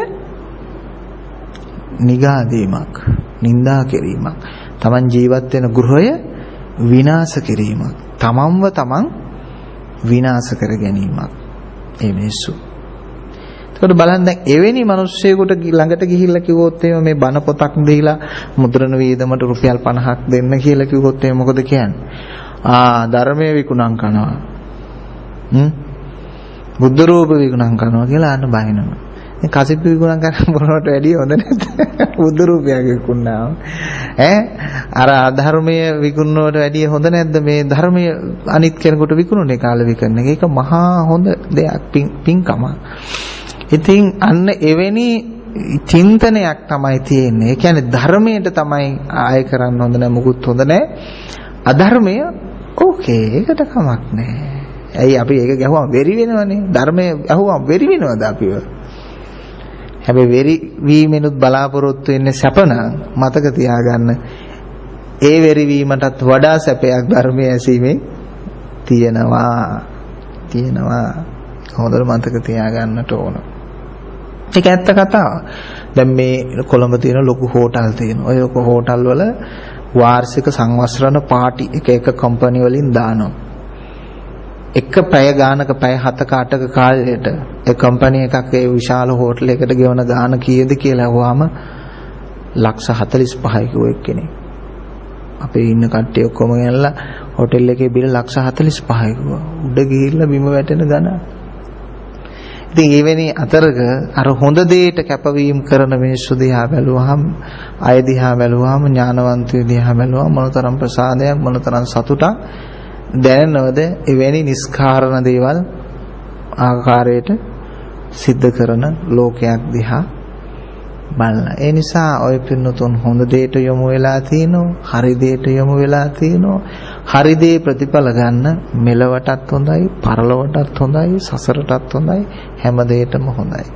නිගා දීමක්, නිඳා කිරීමක්. තමන් ජීවත් වෙන ගෘහය විනාශ කිරීමක්. තමන්ව තමන් විනාශ කර ගැනීමක්. මේ මිනිස්සු. ඒකට බලන්න දැන් එවැනි මිනිස්සෙකුට ළඟට ගිහිල්ලා කිව්වොත් එහෙම මේ බණ පොතක් දීලා මුද්‍රණ වේදමට රුපියල් 50ක් දෙන්න කියලා කිව්වොත් එහෙම මොකද කියන්නේ? ධර්මයේ විකුණම් කරනවා. බුද්ධ රූප විකුණම් කරනවා කියලා අන්න බහිනවා. මේ කසිප්පු විකුණම් කරන බොරවට වැඩිය හොඳ නැද්ද? බුද්ධ රූපයක් විකුණනවා. අර ධර්මයේ විකුණනවට වැඩිය හොඳ නැද්ද මේ ධර්මයේ අනිත් කෙනෙකුට විකුණුනේ කාලේ විකරන එක? ඒක මහා හොඳ දෙයක් පින්කම. ඉතින් අන්න එවැනි චින්තනයක් තමයි තියෙන්නේ. ඒ කියන්නේ ධර්මයට තමයි ආය කරන්න හොඳ නැහැ, මුකුත් හොඳ නැහැ. අධර්මය ඕකේ, ඒකට කමක් නැහැ. ඇයි අපි ඒක ගැහුවම වෙරි වෙනවනේ. ධර්මයේ ඇහුවම වෙරි වෙනවද අපිව? හැබැයි වෙරි වීමෙනුත් බලාපොරොත්තු වෙන්නේ සැපන මතක තියාගන්න. ඒ වෙරි වීමටත් වඩා සැපයක් ධර්මයේ ඇසීමේ තියෙනවා. හොඳට මතක තියාගන්නට ඕන. ඒක ඇත්ත කතාව. දැන් මේ කොළඹ තියෙන ලොකු හෝටල් තියෙනවා. ඔය හෝටල් වල වාර්ෂික සංවත්සරණ පාටි එක කම්පැනි වලින් දානවා. එක පැය ගානක පැය 7ක 8ක කාලෙට ඒ කම්පැනි එකක් ඒ විශාල හෝටලයකට ගෙවන ගාන කීයද කියලා අහුවාම ලක්ෂ 45යි කිව්ව එක්කෙනෙක්. අපේ ඉන්න කට්ටිය ඔක්කොම ගෙනලා හෝටල් එකේ බිල ලක්ෂ 45යි කිව්වා. උඩ ගිහිල්ලා බිම වැටෙන ගණ. ඉතින් එවැනි අතරක අර හොඳ දෙයට කැපවීම කරන මිනිස්සු දිහා බැලුවහම, අය දිහා බැලුවහම, ඥානවන්තයෝ දිහා බැලුවහම මොනතරම් ප්‍රසාදයක්, මොනතරම් සතුටක් දැනෙනවද? එවැනි නිස්කාරණ දේවල් ආකාරයට සිද්ධ කරන ලෝකයක් දිහා බලලා. ඒ නිසා ඔය පින්නතුන් හොඳ දෙයට යොමු වෙලා තිනවා, හරි දෙයට යොමු වෙලා තිනවා. හරි දේ ප්‍රතිඵල ගන්න මෙලවටත් හොඳයි, පරලොවටත් හොඳයි, සසරටත් හොඳයි, හැම දෙයකම හොඳයි.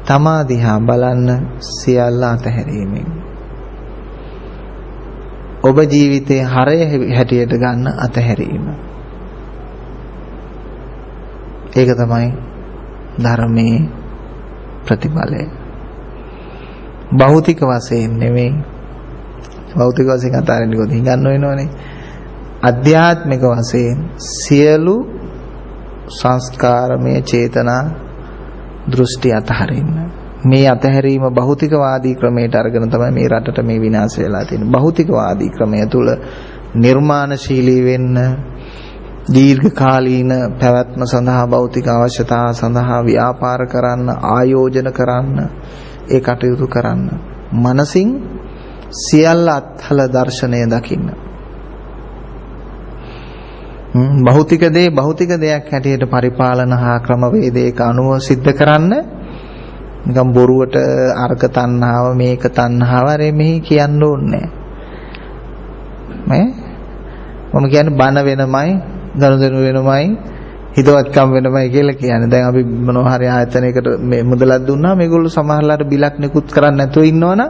තමා දිහා බලන්න සියල්ල අතහැරීමෙන්. ඔබ ජීවිතේ හරය හැටියට ගන්න අතහැරීම. ඒක තමයි ධර්මයේ ප්‍රතිඵලය. භෞතික වශයෙන් නෙමෙයි, භෞතික වශයෙන් අතාරින්න ගොඩ හිඟන්න වෙනවනේ. අධ්‍යාත්මික වශයෙන් සියලු සංස්කාරමය චේතනා දෘෂ්ටි අතහරින්න. මේ අතහැරීම භෞතිකවාදී ක්‍රමයට අරගෙන තමයි මේ රටට මේ විනාශය වෙලා තියෙන්නේ. භෞතිකවාදී ක්‍රමය තුල නිර්මාණශීලී වෙන්න, දීර්ඝකාලීන පැවැත්ම සඳහා භෞතික අවශ්‍යතා සඳහා ව්‍යාපාර කරන්න, ආයෝජන කරන්න, ඒ කටයුතු කරන්න. මනසින් සියල්ල අත්හල දර්ශනය දකින්න. භෞතික දේ භෞතික දෙයක් හැටියට පරිපාලන හා ක්‍රමවේදයක අනුව සිද්ධ කරන්න. නිකම් බොරුවට අර්ග තණ්හාව මේක තණ්හාව අර මෙහි කියන්න ඕනේ නැහැ. මම කියන්නේ බන වෙනමයි, ගනුදෙනු වෙනමයි, හිතවත්කම් වෙනමයි කියලා කියන්නේ. දැන් අපි මොනවා හරි ආයතනයකට මේ මුදලක් දුන්නා, මේගොල්ලෝ සමහරලාට බිලක් නිකුත් කරන්නේ නැතුව ඉන්නවනම්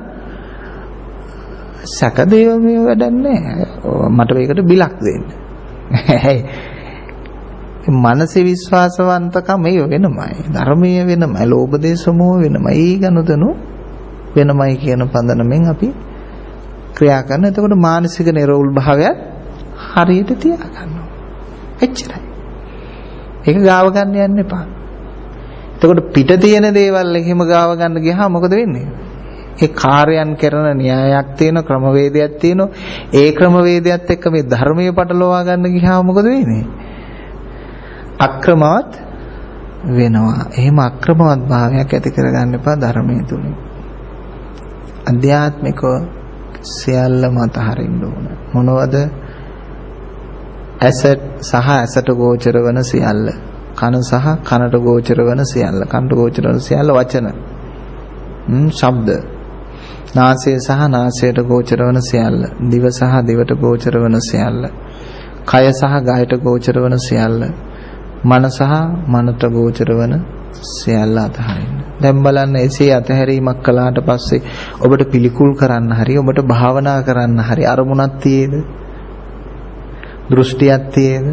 සැකදේව මේ වැඩක් නැහැ. මට මේකට බිලක් දෙන්න. මනසේ විශ්වාසවන්තකම ඒ වෙනමයි, ධර්මීය වෙනමයි, ලෝභ දේශ මොහ වෙනමයි, ඊ ගනුදෙනු වෙනමයි කියන පදනමෙන් අපි ක්‍රියා කරන. එතකොට මානසික නිරවුල් භාවයත් හරියට තියාගන්නවා. එච්චරයි. ඒක ගාව ගන්න යන්න එපා. එතකොට පිට තියෙන දේවල් එහෙම ගාව ගන්න ගියාම මොකද වෙන්නේ? ඒ කාර්යයන් කරන න්‍යායක් තියෙන, ක්‍රමවේදයක් තියෙනවා. ඒ ක්‍රමවේදයත් එක්ක මේ ධර්මයේ පටලවා ගන්න ගියාම මොකද වෙන්නේ? අක්‍රමවත් වෙනවා. එහෙම අක්‍රමවත් භාවයක් ඇති කරගන්න එපා ධර්මයේ තුලින්. අධ්‍යාත්මිකව සියල්ලම අතහරින්න ඕන. මොනවද? ඇසට සහ ඇසට ගෝචර වන සියල්ල, කන සහ කනට ගෝචර වන සියල්ල, කනට ගෝචර වන සියල්ල වචන, ශබ්ද, නාසය සහ නාසයට ගෝචර වන සියල්ල, දිව සහ දිවට ගෝචර වන සියල්ල, කය සහ ගයට ගෝචර වන සියල්ල, මන සහ මනට ගෝචර වන සියල්ල අතහරින්න. දැන් බලන්න, එසේ අතහැරීමක් කළාට පස්සේ ඔබට පිළිකුල් කරන්න හරි, ඔබට භාවනා කරන්න හරි අරමුණක් තියේද? දෘෂ්ටියක් තියේද?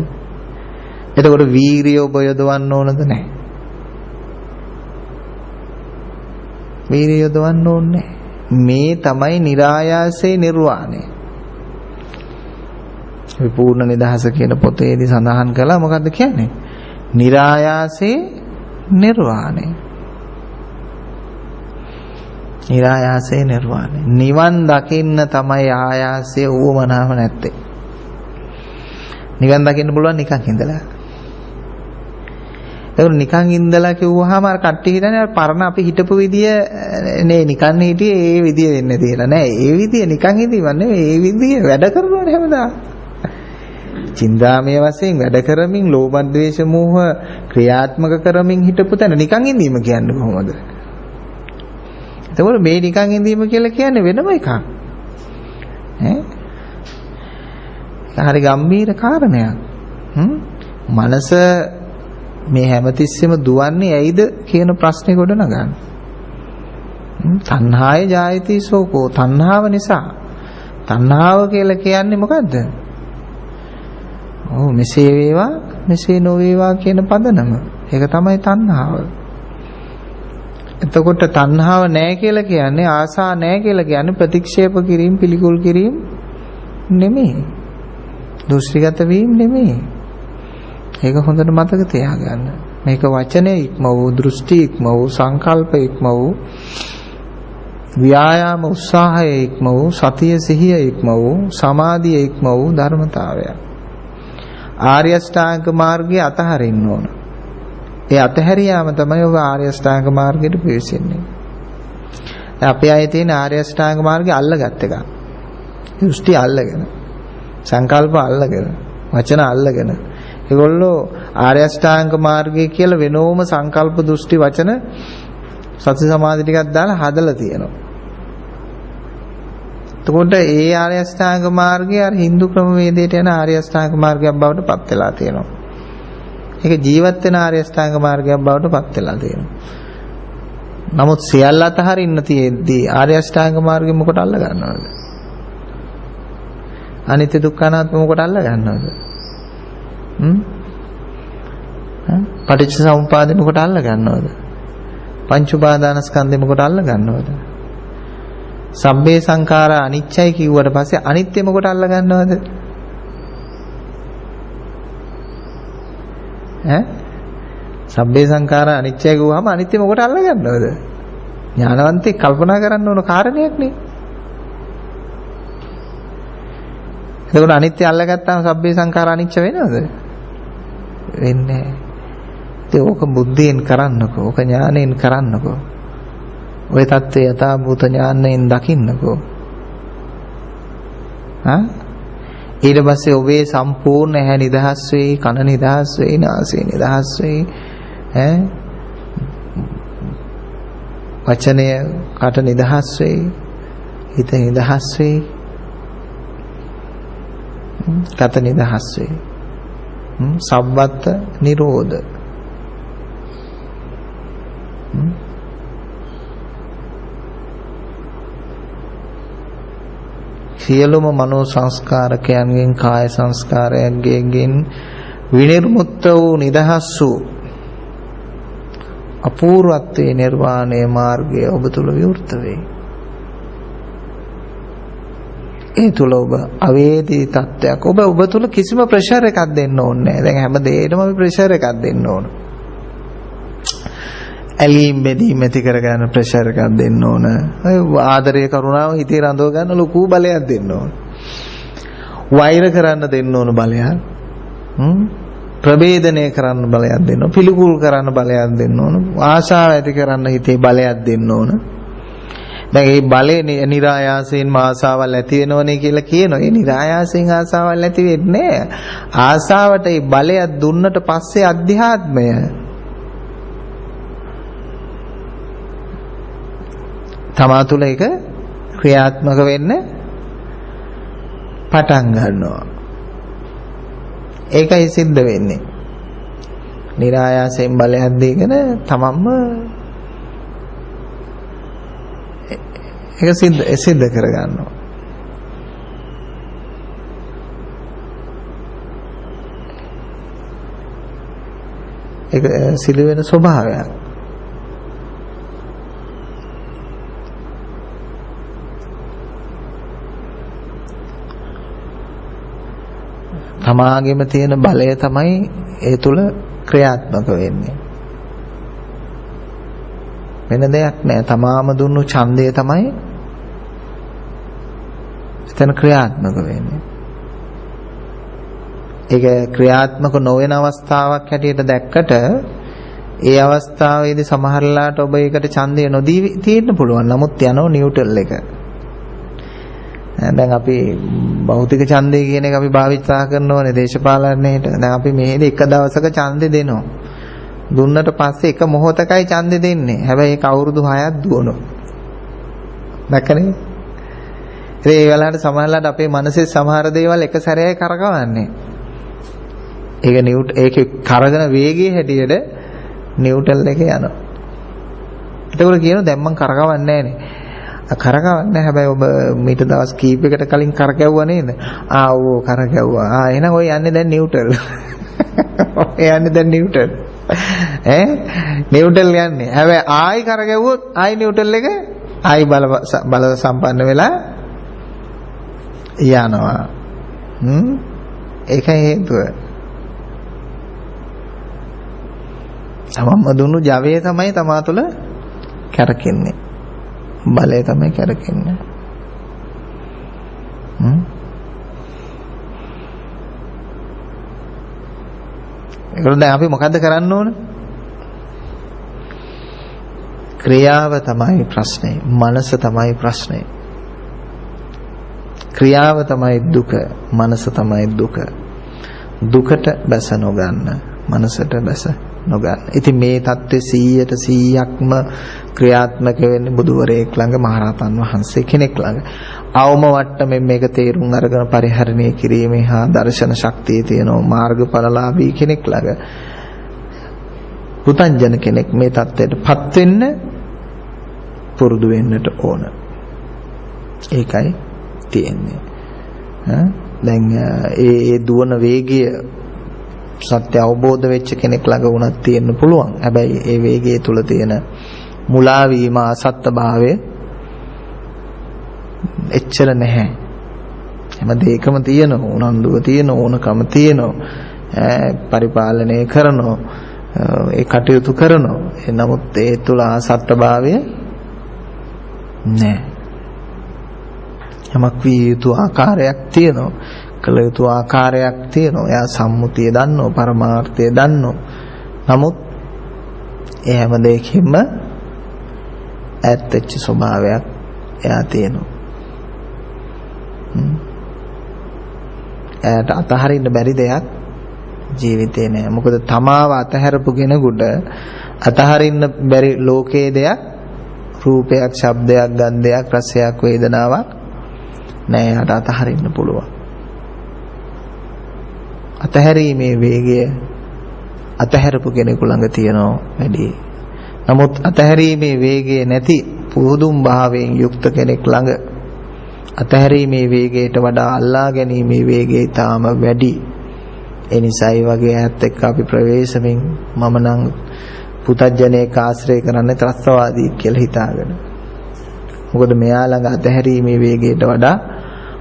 එතකොට වීරිය ඔබ යොදවන්න ඕනද නැහැ? වීරිය යොදවන්න ඕනේ. මේ තමයි નિરાයාසේ නිර්වාණය. විපූර්ණ නිදහස කියන පොතේදී සඳහන් කළා. මොකද්ද කියන්නේ? નિરાයාසේ නිර්වාණය. નિરાයාසේ නිර්වාණය. නිවන් දකින්න තමයි ආයාසය ඌවමනාව නැත්තේ. නිවන් දකින්න පුළුවන් නිකන් ඉඳලා. ඒක නිකන් ඉඳලා කිව්වහම අර කට්ටිය හිතන්නේ අර පරණ අපි හිටපු විදිය නේ, නිකන් හිටියේ ඒ විදිය වෙන්නේ තියලා නෑ. ඒ විදිය නිකන් හිටියව නෙවෙයි, ඒ විදිය වැඩ කරනවනේ හැමදාම. චින්තාමය වශයෙන් වැඩ කරමින්, ලෝභ ද්වේෂ මෝහ ක්‍රියාත්මක කරමින් හිටපු තැන නිකන් ඉඳීම කියන්නේ කොහොමද? එතකොට මේ නිකන් ඉඳීම කියලා කියන්නේ වෙනම එකක්. හරි ගම්බීර කාරණයක්. මනස මේ හැමතිස්සෙම දුවන්නේ ඇයිද කියන ප්‍රශ්නේ ගොඩනගන්න. තණ්හාය ජායති සෝකෝ. තණ්හාව නිසා. තණ්හාව කියලා කියන්නේ මොකද්ද? මෙසේ වේවා මෙසේ නොවේවා කියන පදනම. ඒක තමයි තණ්හාව. එතකොට තණ්හාව නැහැ කියලා කියන්නේ, ආසා නැහැ කියලා කියන්නේ ප්‍රතික්ෂේප කිරීම, පිළිකුල් කිරීම නෙමෙයි. දෘෂ්ටිගත වීම නෙමෙයි. ඒක හොඳට මතක තියාගන්න. මේක වචනේ ඉක්ම වූ, දෘෂ්ටි ඉක්ම වූ, සංකල්ප ඉක්ම වූ, ව්‍යායාම උත්සාහය ඉක්ම වූ, සතිය සිහිය ඉක්ම වූ, සමාධිය ඉක්ම වූ ධර්මතාවය. ආර්ය අෂ්ටාංග මාර්ගය අතහරින්න ඕන. ඒ අතහැරියාම තමයි ඔබ ආර්ය අෂ්ටාංග මාර්ගයට පිවිසෙන්නේ. අපේ අය තියෙන ආර්ය අෂ්ටාංග මාර්ගය අල්ලගත් එක. දෘෂ්ටි අල්ලගෙන, සංකල්ප අල්ලගෙන, වචන අල්ලගෙන. ඒගොල්ලෝ ආර්ය අෂ්ටාංග මාර්ගය කියලා වෙනෝම සංකල්ප, දෘෂ්ටි, වචන, සති සමාධි ටිකක් දාලා හදලා තියෙනවා. එතකොට ඒ ආර්ය අෂ්ටාංග මාර්ගය අර Hindu ක්‍රමවේදයට යන ආර්ය අෂ්ටාංග මාර්ගයක් බවට පත් වෙලා තියෙනවා. ඒක ජීවත් වෙන ආර්ය අෂ්ටාංග මාර්ගයක් බවට පත් වෙලා තියෙනවා. නමුත් සියල්ල අතහරින්න තියෙද්දී ආර්ය අෂ්ටාංග මාර්ගෙ මොකට අල්ල ගන්නවද? අනිත්‍ය දුක්ඛ අනාත්ම මොකට අල්ල ගන්නවද? පටිච්ච සමුප්පාදෙ මොකට අල්ල ගන්නවද? පංච උපාදානස්කන්ධෙ මොකට අල්ල ගන්නවද? සබ්බේ සංඛාරා අනිච්චයි කිව්වට පස්සේ අනිත්‍ය මොකට අල්ල ගන්නවද? සබ්බේ සංඛාරා අනිච්චයි කිව්වම අනිත්‍ය මොකට අල්ල ගන්නවද? ඥානවන්තේ කල්පනා කරන්න ඕන කාරණයක් නේ. එතකොට අනිත්‍ය අල්ලගත්තාම සබ්බේ සංඛාරා අනිච්ච වෙනවද? වෙන්නේ නැහැ. ඒක ඕක බුද්ධියෙන් කරන්නකෝ. ඕක ඥාණයෙන් කරන්නකෝ. ඔය தත්ත්වය යථා භූත ඥාණයෙන් දකින්නකෝ. ඊට පස්සේ ඔබේ සම්පූර්ණ ඇහැ නිදහස් වෙයි, කන නිදහස් වෙයි, නාසය නිදහස් වෙයි, වචනය කට නිදහස් වෙයි, හිත නිදහස් වෙයි, කත නිදහස් වෙයි. සබ්බත් නිරෝධ. සියලුම මනෝ සංස්කාරකයන්ගෙන් කාය සංස්කාරයන්ගෙන් විනිර්මුක්ත වූ නිදහස් වූ අපූර්වත්වයේ නිර්වාණය මාර්ගය ඔබ තුල විවෘත වේ. ඒ තුල ඔබ අවේදී තත්ත්වයක් ඔබ තුල කිසිම ප්‍රෙෂර් එකක් දෙන්න ඕනේ නැහැ. දැන් හැම දෙයකටම අපි ප්‍රෙෂර් එකක් දෙන්න ඕන. ඇලීම් බැඳීම් ඇති කරගන්න ප්‍රෙෂර් එකක් දෙන්න ඕන. ආදරය කරුණාව හිතේ රඳව ගන්න ලොකු බලයක් දෙන්න ඕන. වෛර කරන්න දෙන්න ඕන බලයක්. ප්‍රවේදනය කරන්න බලයක් දෙන්න ඕන. පිළිකුල් කරන්න බලයක් දෙන්න ඕන. ආශාව ඇති කරන්න හිතේ බලයක් දෙන්න ඕන. දැන් මේ බලේ નિરાයාසයෙන් ආසාවල් ඇති වෙනවනේ කියලා කියනවා. ඒ નિરાයාසයෙන් ආසාවල් ඇති වෙන්නේ නැහැ. ආසාවට මේ බලයක් දුන්නට පස්සේ අධ්‍යාත්මය තමා තුළ ඒක ක්‍රියාත්මක වෙන්න පටන් ගන්නවා. ඒකයි සිද්ධ වෙන්නේ. નિરાයාසයෙන් බලයක් දීගෙන තමන්ම ඒක සිද්ධ කර ගන්නවා. ඒක සිදු වෙන ස්වභාවයක්. තමාගේම තියෙන බලය තමයි ඒ තුල ක්‍රියාත්මක වෙන්නේ. වෙන දෙයක් නෑ. තමාම දුන්නු ඡන්දය තමයි එතන ක්‍රියාත්මක වෙන්නේ. ඒක ක්‍රියාත්මක නොවන අවස්ථාවක් හැටියට දැක්කට ඒ අවස්ථාවේදී සමහරලාට ඔබ ඒකට ඡන්දය නොදී තියෙන්න පුළුවන්. නමුත් යනවා නියුට්‍රල් එක. දැන් අපි භෞතික ඡන්දය කියන එක අපි භාවිතා කරනවනේ දේශපාලනයේට. දැන් අපි මෙහෙදී එක දවසක ඡන්දේ දෙනවා. දුන්නට පස්සේ එක මොහොතකයි ඡන්දේ දෙන්නේ. හැබැයි ඒක අවුරුදු 6ක් දුවනවා. දැක්කනේ? ඒ වෙලාවට සමහරලාට අපේ මනසේ සමහර දේවල් එක සැරේයි කරකවන්නේ. ඒකේ කරගෙන වේගයේ හැටියට නිව්ටල් එකේ යනවා. එතකොට කියනවා දැන් මම කරකවන්නේ නැහනේ. කරකවන්නේ හැබැයි ඔබ මීට දවස් කීපයකට කලින් කරකැවුවා නේද? ඔව් කරකැවුවා. එහෙනම් ඔය යන්නේ දැන් නිව්ටල්. ඔය යන්නේ දැන් නිව්ටල්. නිව්ටල් යන්නේ. හැබැයි ආයි කරකැවුවොත් ආයි නිව්ටල් එක ආයි බල සම්පන්න වෙලා යනවා. ඒකයි හේතුව. තමම දුන්නු ජවය තමයි තමා තුළ කැරකෙන්නේ. බලය තමයි කැරකෙන්නේ. ඒකෙන් දැන් අපි මොකද්ද කරන්න ඕන? ක්‍රියාව තමයි ප්‍රශ්නේ. මනස තමයි ප්‍රශ්නේ. ක්‍රියාව තමයි දුක, මනස තමයි දුක. දුකට බැස නොගන්න, මනසට බැස නොගන්න. ඉතින් මේ தත්ත්වය 100%ක්ම ක්‍රියාත්මක වෙන්නේ බුදුවරයෙක් ළඟ, මහරහතන් වහන්සේ කෙනෙක් ළඟ. අවම වට්ටමින් මේක තේරුම් අරගෙන පරිහරණය කිරීමේ හා දර්ශන ශක්තිය තියෙන මාර්ගඵලලාභී කෙනෙක් ළඟ. පුතංජන කෙනෙක් මේ தත්ත්වයටපත් වෙන්න පුරුදු වෙන්නට ඕන. ඒකයි තියෙන්නේ. දැන් ඒ දුවන වේගය සත්‍ය අවබෝධ වෙච්ච කෙනෙක් ළඟ වුණත් තියෙන්න පුළුවන්. හැබැයි ඒ වේගය තුල තියෙන මුලා වීම, අසත්‍යභාවය එච්චර නැහැ. හැම දෙයකම තියෙන උනන්දුව තියෙන ඕනකම තියෙන පරිපාලනය කරනවා ඒ කටයුතු කරනවා. නමුත් ඒ තුල ආසත්තභාවය නැහැ. යමක් විය යුතු ආකාරයක් තියෙනවා. කළ යුතු ආකාරයක් තියෙනවා. එයා සම්මුතිය දන්නවා, පරමාර්ථය දන්නවා. නමුත් ඒ හැම දෙයකින්ම ඈත් වෙච්ච ස්වභාවයක් එයා තියෙනවා. එයාට අතහරින්න බැරි දෙයක් ජීවිතේ නෑ. මොකද තමාව අතහැරපු කෙනෙකුට අතහරින්න බැරි ලෝකයේ දෙයක් රූපයක්, ශබ්දයක්, ගන්ධයක්, රසයක්, වේදනාවක් නෑ. එයාට අතහරින්න පුළුවන්. අතහැරීමේ වේගය අතහැරපු කෙනෙකු ළඟ තියෙනවා වැඩි. නමුත් අතහැරීමේ වේගය නැති පුදුම් භාවයෙන් යුක්ත කෙනෙක් ළඟ අතහැරීමේ වේගයට වඩා අල්ලා ගැනීමේ වේගය ඊටාම වැඩි. ඒ නිසායි වගේ ඈත් එක්ක අපි ප්‍රවේශමින් මම නම් පුතඥයෙක් ආශ්‍රය කරන්නේ ත්‍රස්තවාදී කියලා හිතාගෙන. මොකද මෙයා ළඟ අතහැරීමේ වේගයට වඩා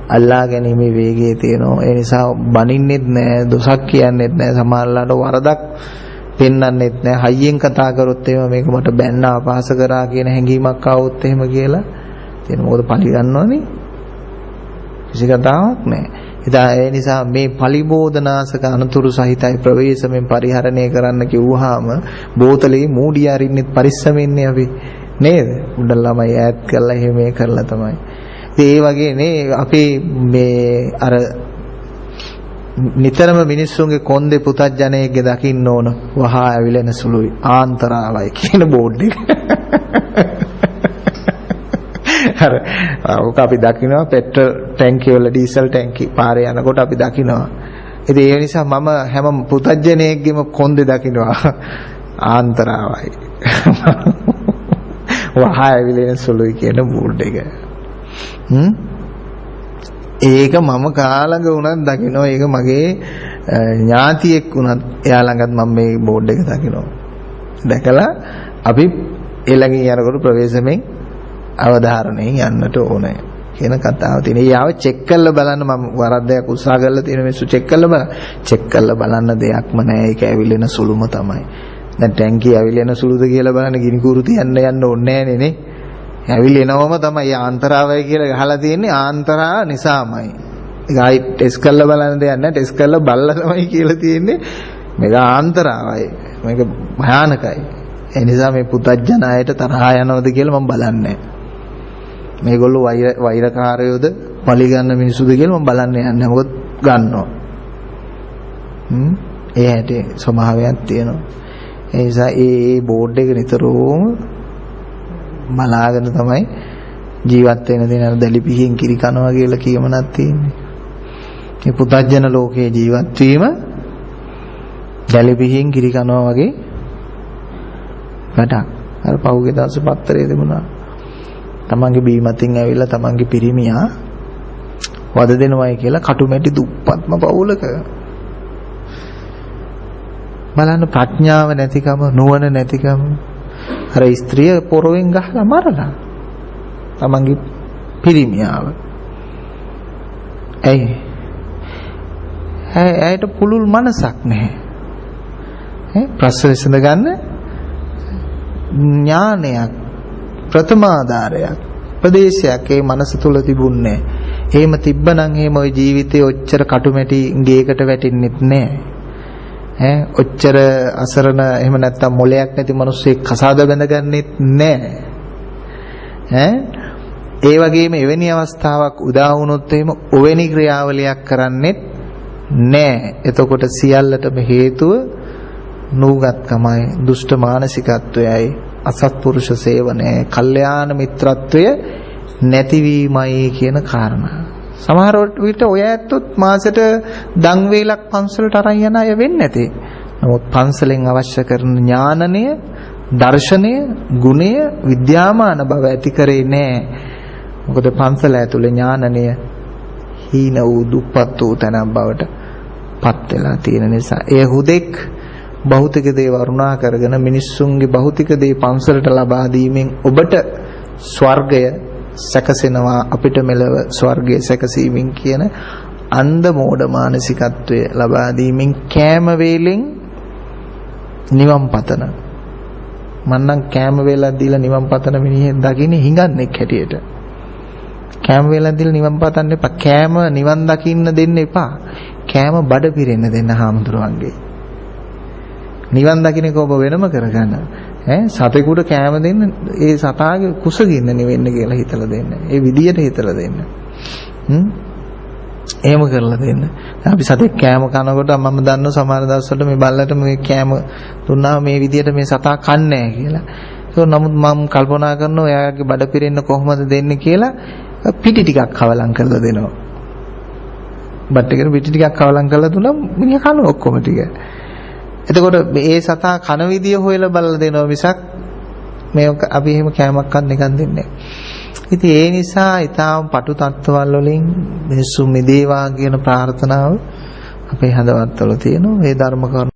අල්ලා ගැනීමේ වේගය තියෙනවා. ඒ නිසා බනින්නෙත් නෑ, දොසක් කියන්නෙත් නෑ, සමහරලාට වරදක් පෙන්වන්නෙත් නෑ. හයියෙන් කතා කරොත් එහෙම මේක මට බැන්න අපහාස කරා කියන හැඟීමක් ආවොත් එහෙම කියලා තියෙන. මොකද පලි ගන්නවනේ. කිසි කතාවක් නෑ. ඒ නිසා මේ පලිබෝධනාසක අනතුරු සහිතයි ප්‍රවේශමෙන් පරිහරණය කරන්න කිව්වහම බෝතලේ මූඩිය අරින්නෙත් පරිස්සමෙන්නේ අපි නේද? උඩ ළමයි ඈත් කරලා එහෙම මේ කරලා තමයි. ඒ වගේ නේ අපි මේ අර නිතරම මිනිස්සුන්ගේ කොන්දේ පුතඥයෙක්ගේ දකින්න ඕන වහා ඇවිලෙන සුළුයි ආන්තරාවයි කියන බෝඩ් එක. අර ඔක අපි දකිනවා පෙට්‍රල් ටැංකිය වල ඩීසල් ටැංකි පාරේ යනකොට අපි දකිනවා. ඉතින් ඒ නිසා මම හැම පුතඥයෙක්ගේම කොන්දේ දකිනවා ආන්තරාවයි. වහා ඇවිලෙන සුළුයි කියන බෝඩ් එක. ඒක මම කාලඟ වුණත් දකිනවා. ඒක මගේ ඥාතියෙක් වුණත් එයා ළඟත් මම මේ බෝඩ් එක දකිනවා. දැකලා අපි ඊළඟින් යනකොට ප්‍රවේශමෙන් අවධාරණයෙන් යන්නට ඕනේ කියන කතාව තියෙනවා. යාව චෙක් කරලා බලන්න මම වරද්දයක් උත්සාහ කරලා තියෙන මිනිස්සු චෙක් කරලා බලන්න. චෙක් කරලා බලන්න දෙයක්ම නැහැ. ඒක ඇවිලෙන සුළුම තමයි. දැන් ටැංකිය ඇවිලෙන සුළුද කියලා බලන්න ගිනි කූරු තියන්න යන්න ඕනේ නැහැ නේ. ඇවිලෙනවම තමයි ආන්තරාවයි කියලා ගහලා තියෙන්නේ. ආන්තරා නිසාමයි. ඒක ආයි ටෙස්ට් කරලා බලන්න දෙයක් නැහැ. ටෙස්ට් කරලා බලලා තමයි කියලා තියෙන්නේ. මේක ආන්තරාවයි. මේක භයානකයි. ඒ නිසා මේ පුතඥායට තරහා යනවද කියලා මම බලන්නේ. මේගොල්ලෝ වෛරකාරයෝද පලි ගන්න මිනිස්සුද කියලා මම බලන්න යන්නේ. මොකද ගන්නවා. ඒ හැටි ස්වභාවයක් තියෙනවා. ඒ නිසා ඒ බෝඩ් එක නිතරම බලාගෙන තමයි ජීවත් වෙන දේ. නේද දැලිපිහින් කිරි කනවා කියලා කියමනක් තියෙන්නේ. මේ පුතඥ ලෝකයේ ජීවත් වීම දැලිපිහින් කිරි කනවා වගේ වැඩක්. අර පහුගිය දවසේ පත්තරේ තිබුණා. තමන්ගේ බීමතින් ඇවිල්ලා තමන්ගේ පිරිමියා වද දෙනවයි කියලා කටුමැටි දුප්පත්ම පවුලක. බලන්න ප්‍රඥාව නැතිකම, නුවණ නැතිකම. අර ස්ත්‍රිය පොරවෙන් ගහලා මරලා තමන්ගේ පිරිමියාව. ඇයට පුළුල් මනසක් නැහැ. ප්‍රශ්න විසඳ ගන්න ඥානයක්, ප්‍රථමාධාරයක්, ප්‍රදේශයක් ඒ මනස තුල තිබුණේ. එහෙම තිබ්බනම් එහෙම ওই ජීවිතේ ඔච්චර කටුමැටි ගේකට වැටෙන්නෙත් නැහැ. ඔච්චර අසරණ එහෙම නැත්තම් මොලයක් නැති මිනිස්සෙක් කසාද බැඳගන්නෙත් නැහැ. ඒ වගේම එවැනි අවස්ථාවක් උදා වුණොත් එහෙම ඔවැනි ක්‍රියාවලියක් කරන්නෙත් නැහැ. එතකොට සියල්ලටම හේතුව නූගත්කමයි, දුෂ්ට මානසිකත්වයයි, අසත්පුරුෂ සේවනය, කල්යාණ මිත්‍රත්වය නැතිවීමයි කියන කාරණා. සමහර විට ඔය ඇත්තොත් මාසෙට දන් වේලක් පන්සලට අරන් යන අය වෙන්නේ නැතේ. නමුත් පන්සලෙන් අවශ්‍ය කරන ඥානනය, දර්ශනය, ගුණය, විද්‍යාමාන බව ඇති කරේ නැහැ. මොකද පන්සල ඇතුලේ ඥානනය හීන වූ දුප්පත් වූ තැනක් බවට පත් වෙලා තියෙන නිසා. එය හුදෙක් භෞතික දේ වරුණා කරගෙන මිනිස්සුන්ගේ භෞතික දේ පන්සලට ලබා දීමෙන් ඔබට ස්වර්ගය සැකසෙනවා අපිට මෙලව ස්වර්ගයේ සැකසීමෙන් කියන අන්ධ මෝඩ මානසිකත්වය ලබා දීමෙන් කෑම වේලෙන් නිවන් පතන මන්නම් කෑම වේලක් දීලා නිවන් පතන මිනිහෙක් දකින්නේ හිඟන්නේක් හැටියට. කෑම වේලක් දීලා නිවන් පතන්න එපා. කෑම නිවන් දකින්න දෙන්න එපා. කෑම බඩ පිරෙන්න දෙන්න හාමුදුරුවන්ගේ. නිවන් දකින්න එක ඔබ වෙනම කරගන්න. සතෙකුට කෑම දෙන්න ඒ සතාගේ කුසගින්න නෙවෙන්න කියලා හිතලා දෙන්න. ඒ විදියට හිතලා දෙන්න. එහෙම කරලා දෙන්න. අපි සතෙක් කෑම කනකොට මම දන්නවා සමහර දවස්වල මේ බල්ලට මේ කෑම දුන්නාම මේ විදියට මේ සතා කන්නේ නැහැ කියලා. ඒක නමුත් මම කල්පනා කරනවා එයාගේ බඩ පිරෙන්න කොහොමද දෙන්නේ කියලා පිටි ටිකක් කවලම් කරලා දෙනවා. බත් එකට පිටි ටිකක් කවලම් කරලා දුන්නා මිනිහා කනවා ඔක්කොම ටික. එතකොට මේ සතා කන විදිය හොයලා බලලා දෙනවා මිසක් මේ අපි එහෙම කෑමක් කන්න එකක් දෙන්නේ නැහැ. ඉතින් ඒ නිසා ඊටාම් පටු තත්ත්වවල වලින් මිනිස්සු මිදේවා කියන ප්‍රාර්ථනාව අපේ හදවත්වල තියෙනවා. මේ ධර්ම කරුණ